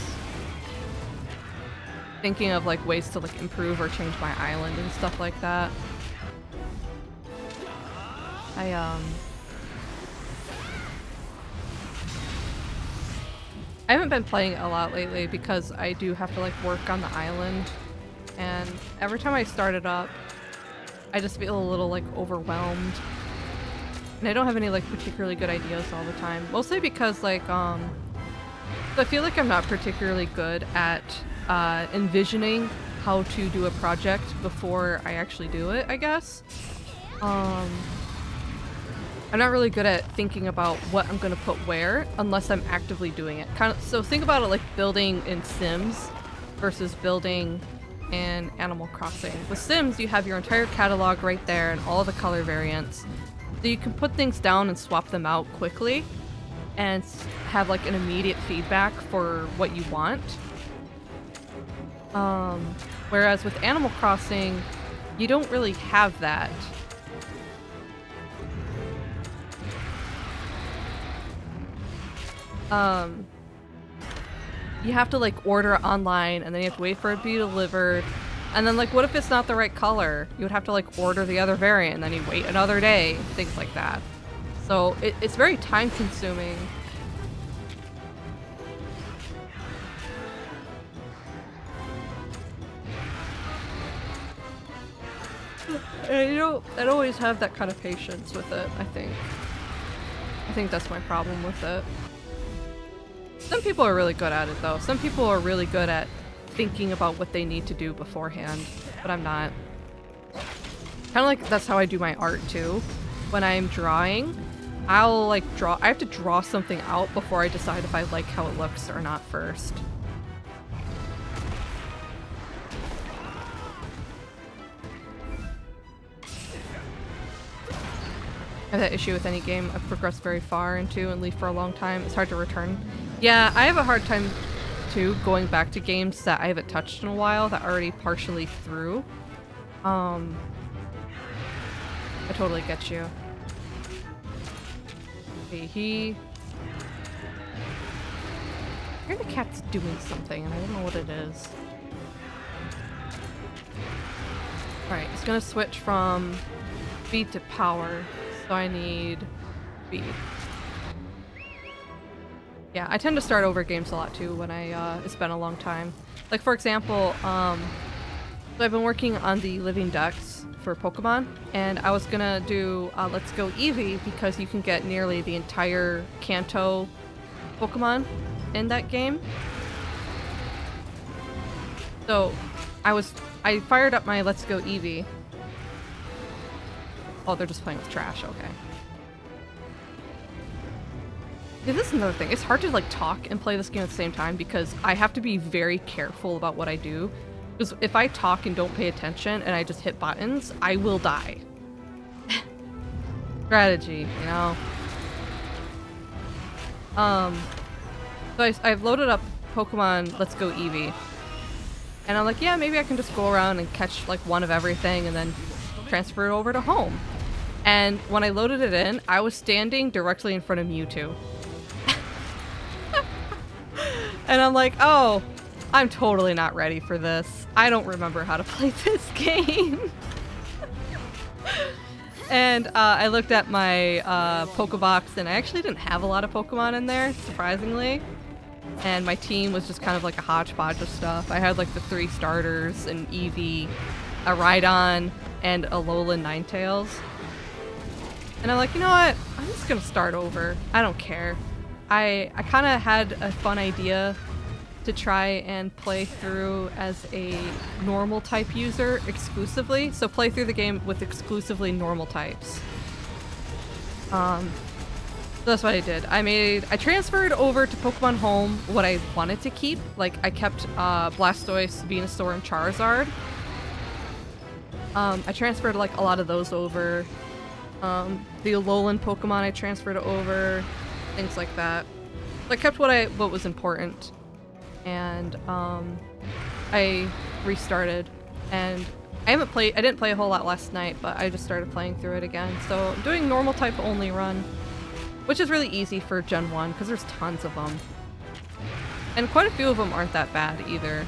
thinking of like ways to like improve or change my island and stuff like that. I haven't been playing it a lot lately because I do have to like work on the island, and every time I start it up I just feel a little like overwhelmed, and I don't have any like particularly good ideas all the time, mostly because like I feel like I'm not particularly good at envisioning how to do a project before I actually do it, I guess. I'm not really good at thinking about what I'm gonna put where unless I'm actively doing it. So think about it like building in Sims versus building in Animal Crossing. With Sims, you have your entire catalog right there and all the color variants. So you can put things down and swap them out quickly and have like an immediate feedback for what you want. Whereas with Animal Crossing, you don't really have that. You have to like order it online and then you have to wait for it to be delivered. And then like what if it's not the right color? You would have to like order the other variant and then you wait another day, things like that. So it's very time consuming. And you know, I don't always have that kind of patience with it, I think. I think that's my problem with it. Some people are really good at it though. Some people are really good at thinking about what they need to do beforehand, but I'm not. Kind of like that's how I do my art too. When I'm drawing, I'll like I have to draw something out before I decide if I like how it looks or not first. I have that issue with any game I've progressed very far into and leave for a long time. It's hard to return. Yeah, I have a hard time too going back to games that I haven't touched in a while that are already partially through. I totally get you. Okay, I hear the cat's doing something and I don't know what it is. Alright, it's gonna switch from speed to power. So I need speed. Yeah, I tend to start over games a lot too when it's been a long time. Like for example, so I've been working on the Living Dex for Pokemon, and I was gonna do Let's Go Eevee because you can get nearly the entire Kanto Pokemon in that game. So I fired up my Let's Go Eevee. Oh, they're just playing with trash, okay. Yeah, this is another thing. It's hard to like talk and play this game at the same time because I have to be very careful about what I do. Because if I talk and don't pay attention and I just hit buttons, I will die. Strategy, you know? So I've loaded up Pokemon Let's Go Eevee. And I'm like, yeah, maybe I can just go around and catch like one of everything and then transfer it over to home. And when I loaded it in, I was standing directly in front of Mewtwo. And I'm like, oh, I'm totally not ready for this. I don't remember how to play this game. And I looked at my Pokebox, and I actually didn't have a lot of Pokemon in there, surprisingly. And my team was just kind of like a hodgepodge of stuff. I had like the 3 starters, an Eevee, a Rhydon, and a Alolan Ninetales. And I'm like, you know what? I'm just gonna start over. I don't care. I kind of had a fun idea to try and play through as a normal type user exclusively. So play through the game with exclusively normal types. So that's what I did. I transferred over to Pokemon Home what I wanted to keep. Like I kept Blastoise, Venusaur, and Charizard. I transferred like a lot of those over. The Alolan Pokemon I transferred over, things like that. So I kept what was important. And I restarted, and I didn't play a whole lot last night, but I just started playing through it again. So I'm doing normal type only run, which is really easy for Gen 1 because there's tons of them. And quite a few of them aren't that bad either.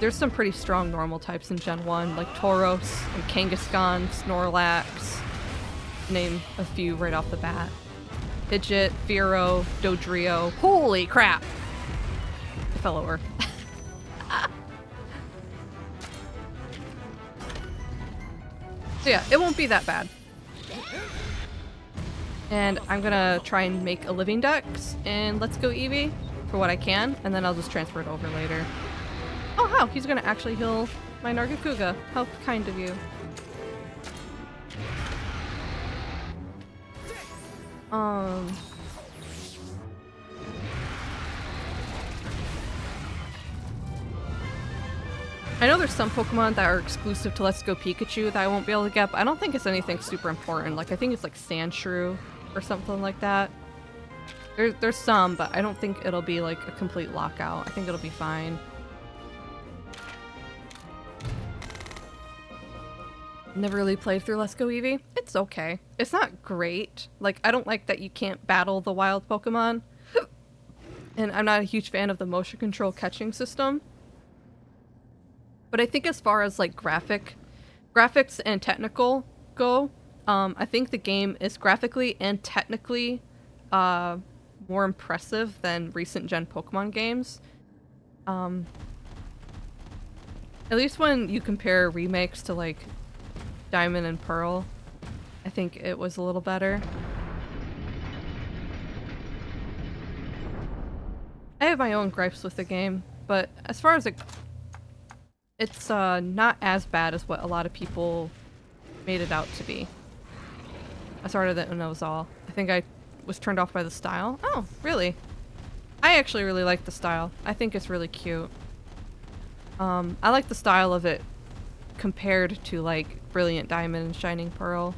There's some pretty strong normal types in Gen 1, like Tauros and Kangaskhan, Snorlax, to name a few right off the bat. Pidgeot, Fearow, Dodrio. Holy crap! I fell over. So yeah, it won't be that bad. And I'm gonna try and make a Living Dex in Let's Go Eevee for what I can, and then I'll just transfer it over later. Oh wow, he's gonna actually heal my Nargacuga. How kind of you. I know there's some Pokemon that are exclusive to Let's Go Pikachu that I won't be able to get, but I don't think it's anything super important. Like, I think it's like Sandshrew or something like that. There's some, but I don't think it'll be like a complete lockout. I think it'll be fine. Never really played through Let's Go Eevee. It's okay. It's not great. Like, I don't like that you can't battle the wild Pokemon. And I'm not a huge fan of the motion control catching system. But I think as far as like graphics and technical go, I think the game is graphically and technically more impressive than recent gen Pokemon games. At least when you compare remakes to like Diamond and Pearl, I think it was a little better. I have my own gripes with the game, but as far as it's not as bad as what a lot of people made it out to be. I started it when I was all. I think I was turned off by the style. Oh, really? I actually really like the style. I think it's really cute. I like the style of it compared to like Brilliant Diamond and Shining Pearl.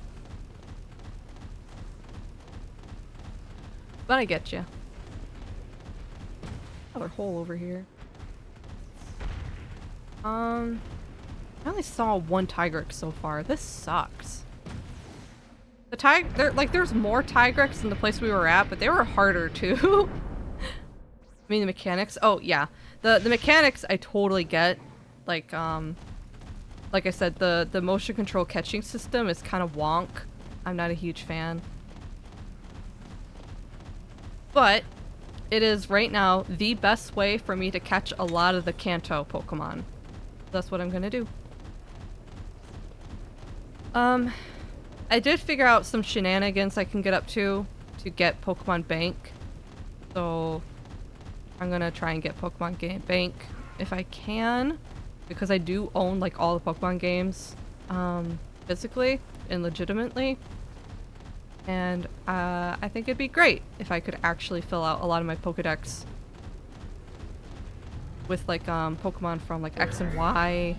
But I get you. Another hole over here. I only saw one Tigrex so far. This sucks. There's more Tigrex in the place we were at, but they were harder too. I mean the mechanics. Oh yeah, the mechanics I totally get. Like I said, the motion control catching system is kind of wonk. I'm not a huge fan. But it is right now the best way for me to catch a lot of the Kanto Pokemon. That's what I'm gonna do. I did figure out some shenanigans I can get up to get Pokemon Bank. So I'm gonna try and get Pokemon Bank if I can, because I do own like all the Pokemon games physically and legitimately. And I think it'd be great if I could actually fill out a lot of my Pokedex with like Pokemon from like X and Y.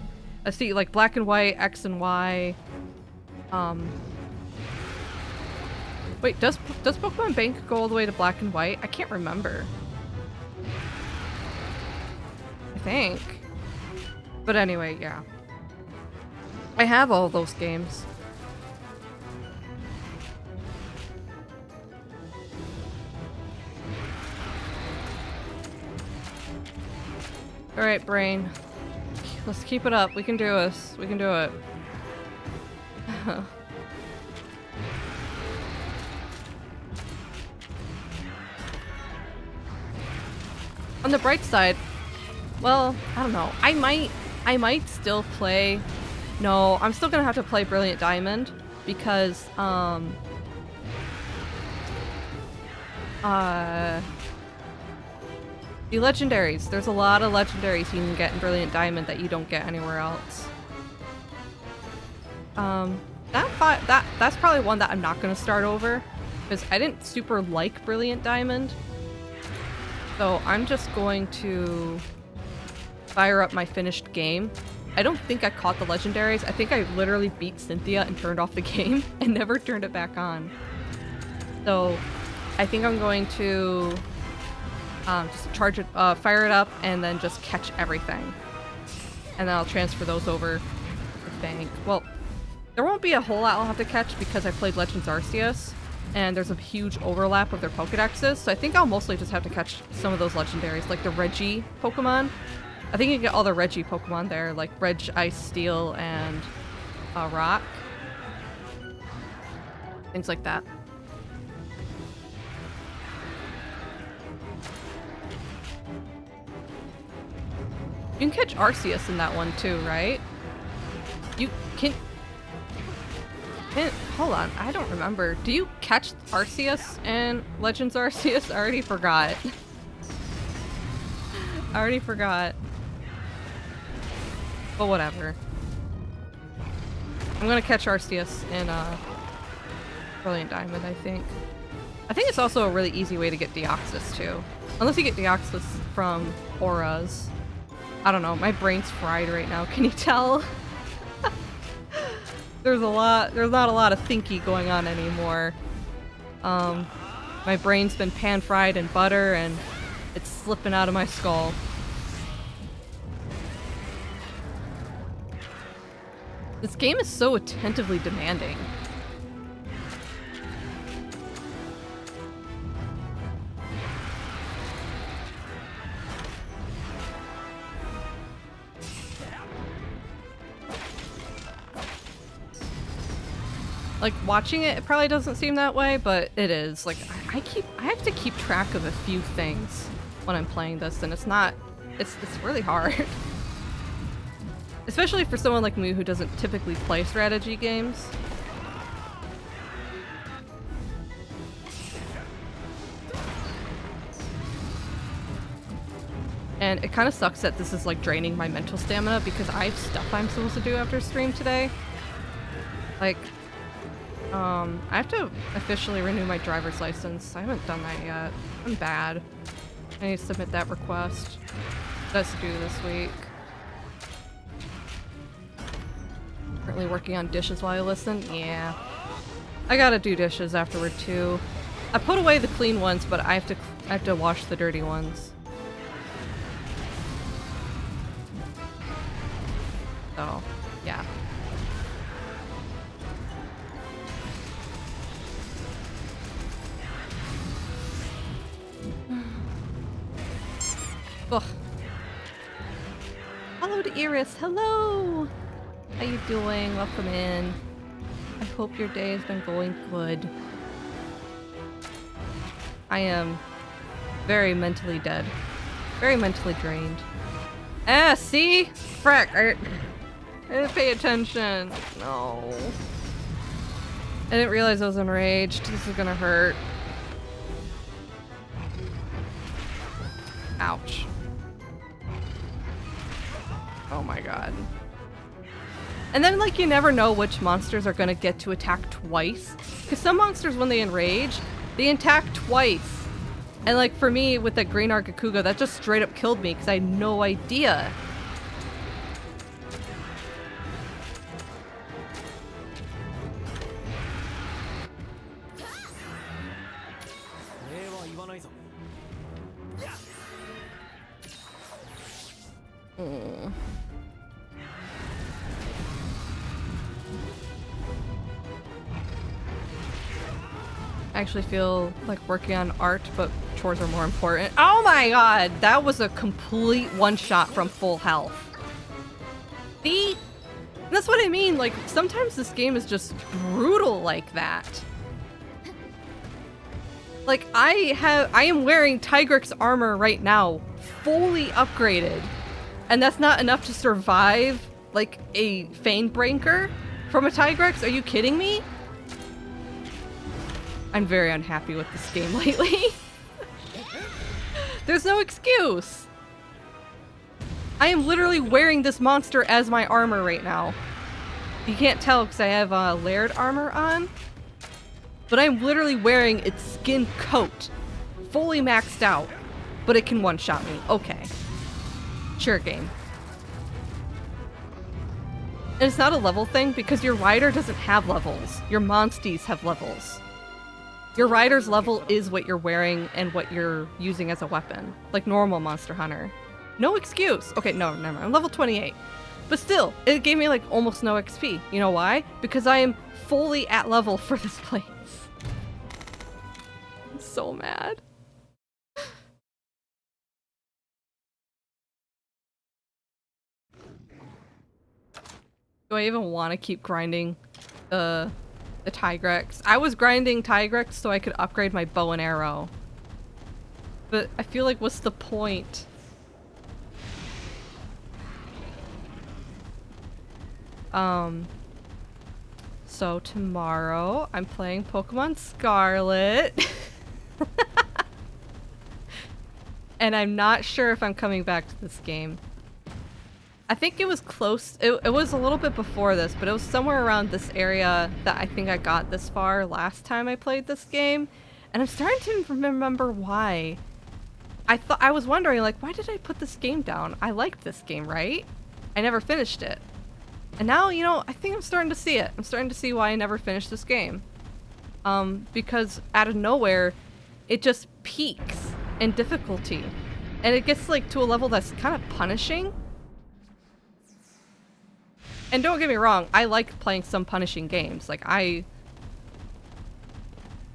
I see like Black and White, X and Y. Wait, does Pokemon Bank go all the way to Black and White? I can't remember. I think. But anyway, yeah. I have all those games. Alright, brain. Let's keep it up. We can do this. We can do it. On the bright side, well, I don't know. I might still play. No, I'm still gonna have to play Brilliant Diamond because the legendaries. There's a lot of legendaries you can get in Brilliant Diamond that you don't get anywhere else. That's probably one that I'm not gonna start over because I didn't super like Brilliant Diamond. So I'm just going to fire up my finished game. I don't think I caught the legendaries. I think I literally beat Cynthia and turned off the game and never turned it back on. So I think I'm going to just charge it, fire it up, and then just catch everything. And then I'll transfer those over to Bank. Well, there won't be a whole lot I'll have to catch because I played Legends Arceus, and there's a huge overlap of their Pokedexes, so I think I'll mostly just have to catch some of those legendaries, like the Reggie Pokemon. I think you can get all the Reggie Pokemon there, like Reg, Ice, Steel, and Rock. Things like that. You can catch Arceus in that one too, right? You can... Hold on, I don't remember. Do you catch Arceus in Legends Arceus? I already forgot. I already forgot. But whatever. I'm gonna catch Arceus in Brilliant Diamond, I think. I think it's also a really easy way to get Deoxys too. Unless you get Deoxys from auras. I don't know, my brain's fried right now, can you tell? There's not a lot of thinky going on anymore. My brain's been pan-fried in butter and it's slipping out of my skull. This game is so attentively demanding. Like, watching it, it probably doesn't seem that way, but it is. Like, I have to keep track of a few things when I'm playing this, and it's really hard. Especially for someone like me who doesn't typically play strategy games. And it kind of sucks that this is like draining my mental stamina because I have stuff I'm supposed to do after stream today. Like, I have to officially renew my driver's license. I haven't done that yet. I'm bad. I need to submit that request. That's due this week. Currently working on dishes while I listen. Yeah. I gotta do dishes afterward too. I put away the clean ones, but I have to wash the dirty ones. So, yeah. Ugh. Hello to Iris. Hello! How you doing? Welcome in. I hope your day has been going good. I am very mentally dead. Very mentally drained. Ah, see? Frick, I didn't pay attention. No. I didn't realize I was enraged. This is gonna hurt. Ouch. Oh my god. And then, like, you never know which monsters are gonna get to attack twice. Because some monsters, when they enrage, they attack twice. And, like, for me, with that Green Argakuga, that just straight up killed me because I had no idea. I actually feel like working on art, but chores are more important. Oh my god! That was a complete one-shot from full health. See? That's what I mean, like, sometimes this game is just brutal like that. Like, I am wearing Tigrex armor right now, fully upgraded. And that's not enough to survive, like, a Fanebreaker from a Tigrex? Are you kidding me? I'm very unhappy with this game lately. There's no excuse. I am literally wearing this monster as my armor right now. You can't tell because I have layered armor on. But I'm literally wearing its skin coat. Fully maxed out. But it can one-shot me. Okay. Sure, game. And it's not a level thing because your rider doesn't have levels. Your monsties have levels. Your rider's level is what you're wearing and what you're using as a weapon. Like normal Monster Hunter. No excuse. Okay, no, never mind. I'm level 28. But still, it gave me like almost no XP. You know why? Because I am fully at level for this place. I'm so mad. Do I even want to keep grinding the Tigrex? I was grinding Tigrex so I could upgrade my bow and arrow. But I feel like what's the point? So tomorrow I'm playing Pokemon Scarlet. And I'm not sure if I'm coming back to this game. I think it was close. It was a little bit before this, but it was somewhere around this area that I think I got this far last time I played this game. And I'm starting to remember why. I was wondering, like, why did I put this game down? I liked this game, right? I never finished it. And now, you know, I think I'm starting to see it. I'm starting to see why I never finished this game. Because out of nowhere, it just peaks in difficulty. And it gets, like, to a level that's kind of punishing. And don't get me wrong, I like playing some punishing games. Like,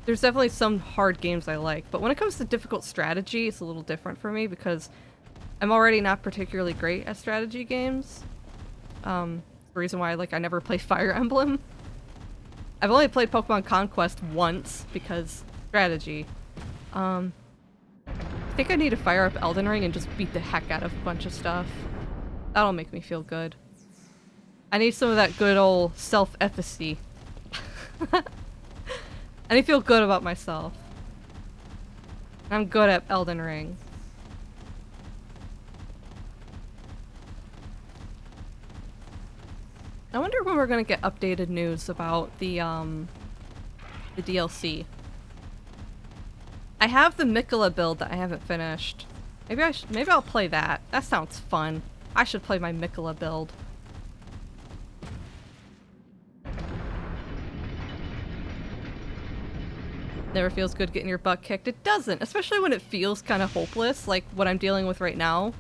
there's definitely some hard games I like. But when it comes to difficult strategy, it's a little different for me because I'm already not particularly great at strategy games. The reason why, like, I never play Fire Emblem. I've only played Pokemon Conquest once because strategy. I think I need to fire up Elden Ring and just beat the heck out of a bunch of stuff. That'll make me feel good. I need some of that good old self-efficacy. I need to feel good about myself. I'm good at Elden Ring. I wonder when we're gonna get updated news about the DLC. I have the Mikola build that I haven't finished. Maybe I'll play that. That sounds fun. I should play my Mikola build. Never feels good getting your butt kicked. It doesn't, especially when it feels kind of hopeless, like what I'm dealing with right now.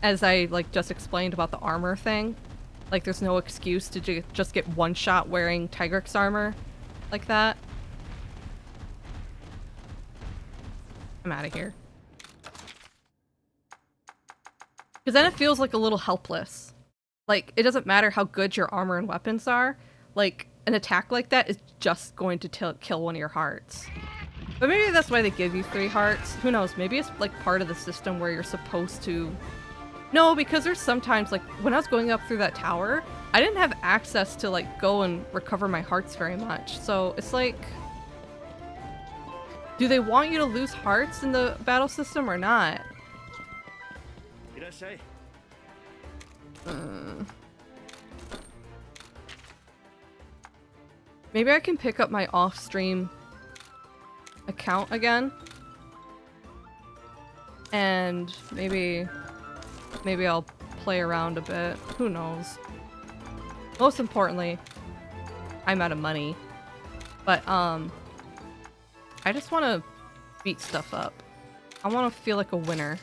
As I like just explained about the armor thing. Like there's no excuse to just get one shot wearing Tigrex armor like that. I'm out of here. Because then it feels like a little helpless. Like, it doesn't matter how good your armor and weapons are. Like, an attack like that is just going to kill one of your hearts. But maybe that's why they give you 3 hearts. Who knows? Maybe it's like part of the system where you're supposed to... No, because there's sometimes, like, when I was going up through that tower, I didn't have access to, like, go and recover my hearts very much. So it's like... Do they want you to lose hearts in the battle system or not? Maybe I can pick up my off-stream account again. And maybe I'll play around a bit. Who knows? Most importantly, I'm out of money. But, I just want to beat stuff up. I want to feel like a winner.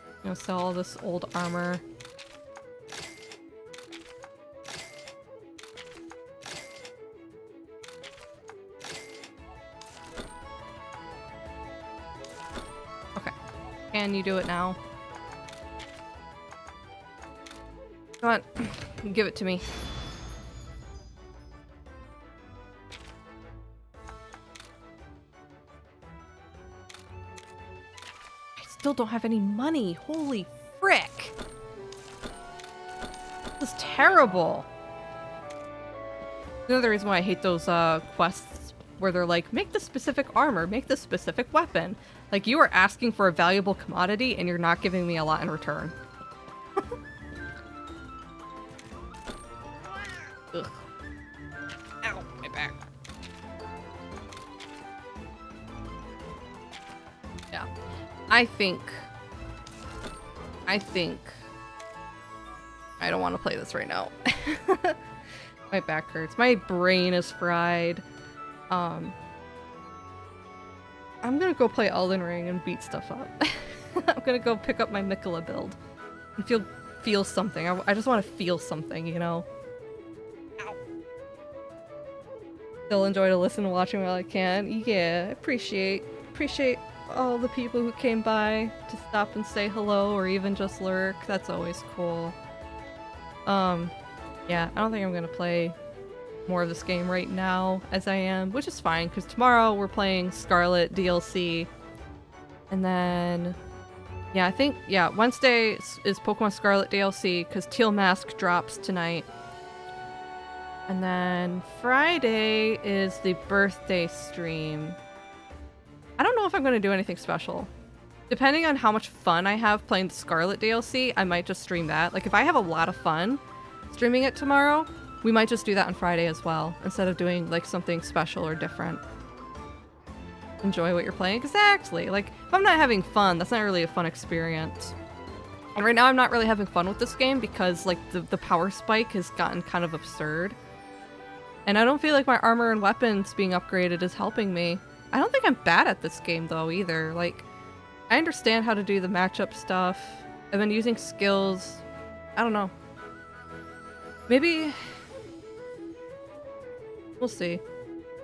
I'm gonna sell all this old armor. Okay. Can you do it now? Come on. Give it to me. Still don't have any money. Holy frick. This is terrible. Another reason why I hate those quests where they're like, make the specific armor, make the specific weapon. Like, you are asking for a valuable commodity and you're not giving me a lot in return. Ugh. Ow, my back. Yeah. I think I don't want to play this right now. My back hurts. My brain is fried. I'm gonna go play Elden Ring and beat stuff up. I'm gonna go pick up my Miquella build and feel something. I just want to feel something, you know? Ow. Still enjoy to listen and watching while I can. Yeah, appreciate all the people who came by to stop and say hello or even just lurk. That's always cool. Yeah, I don't think I'm gonna play more of this game right now as I am, which is fine because tomorrow we're playing Scarlet DLC. And then, yeah, I think, yeah, Wednesday is Pokemon Scarlet DLC because Teal Mask drops tonight. And then Friday is the birthday stream. I don't know if I'm going to do anything special. Depending on how much fun I have playing the Scarlet DLC, I might just stream that. Like, if I have a lot of fun streaming it tomorrow, we might just do that on Friday as well, instead of doing, like, something special or different. Enjoy what you're playing. Exactly. Like, if I'm not having fun, that's not really a fun experience. And right now I'm not really having fun with this game because, like, the power spike has gotten kind of absurd. And I don't feel like my armor and weapons being upgraded is helping me. I don't think I'm bad at this game, though, either. Like, I understand how to do the matchup stuff. I've been using skills. I don't know. Maybe... We'll see.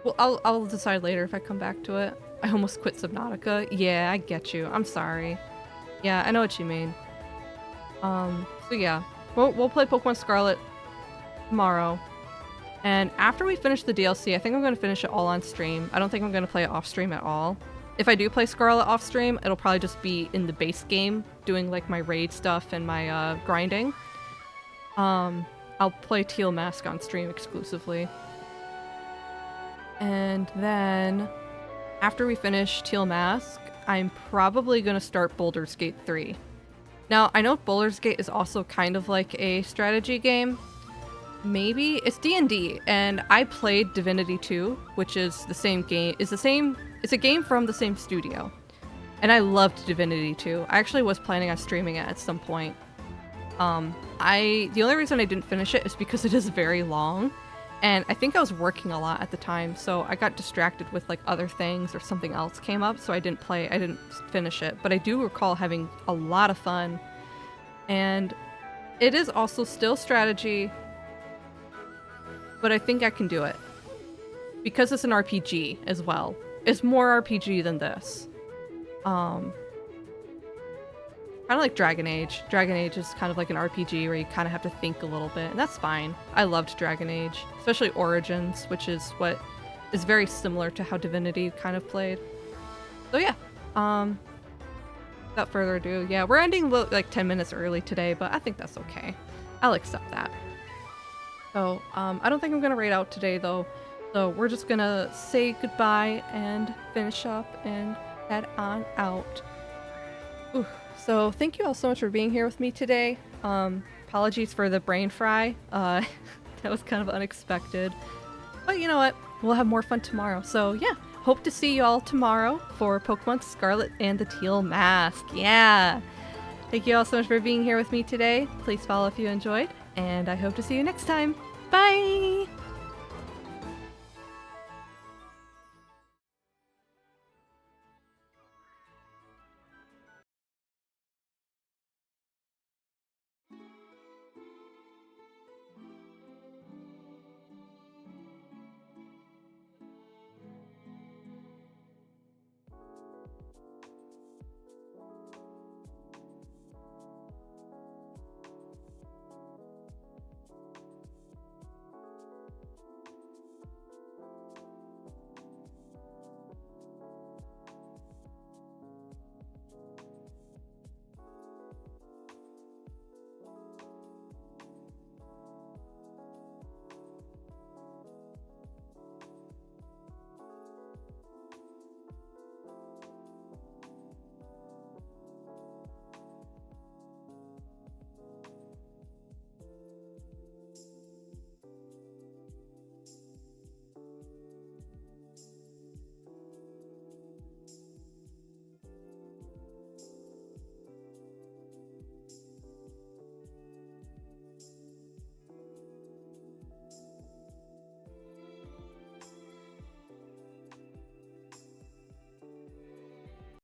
Well, I'll decide later if I come back to it. I almost quit Subnautica. Yeah, I get you. I'm sorry. Yeah, I know what you mean. So yeah. We'll play Pokemon Scarlet tomorrow. And after we finish the DLC, I think I'm going to finish it all on stream. I don't think I'm going to play it off stream at all. If I do play Scarlet off stream, it'll probably just be in the base game, doing like my raid stuff and my grinding. I'll play Teal Mask on stream exclusively. And then after we finish Teal Mask, I'm probably going to start Baldur's Gate 3. Now, I know Baldur's Gate is also kind of like a strategy game. Maybe it's D&D, and I played Divinity 2, which is the same game. It's a game from the same studio, and I loved Divinity 2. I actually was planning on streaming it at some point. The only reason I didn't finish it is because it is very long, and I think I was working a lot at the time, so I got distracted with like other things or something else came up, so I didn't finish it. But I do recall having a lot of fun, and it is also still strategy. But I think I can do it. Because it's an RPG as well. It's more RPG than this. Kind of like Dragon Age. Dragon Age is kind of like an RPG where you kind of have to think a little bit, and that's fine. I loved Dragon Age, especially Origins, which is what is very similar to how Divinity kind of played. So yeah, without further ado, yeah, we're ending like 10 minutes early today, but I think that's okay. I'll accept that. So I don't think I'm gonna raid out today though, so we're just gonna say goodbye and finish up and head on out. Ooh. So thank you all so much for being here with me today. Apologies for the brain fry. That was kind of unexpected. But you know what? We'll have more fun tomorrow. So yeah, hope to see you all tomorrow for Pokemon Scarlet and the Teal Mask. Yeah! Thank you all so much for being here with me today. Please follow if you enjoyed, and I hope to see you next time. Bye!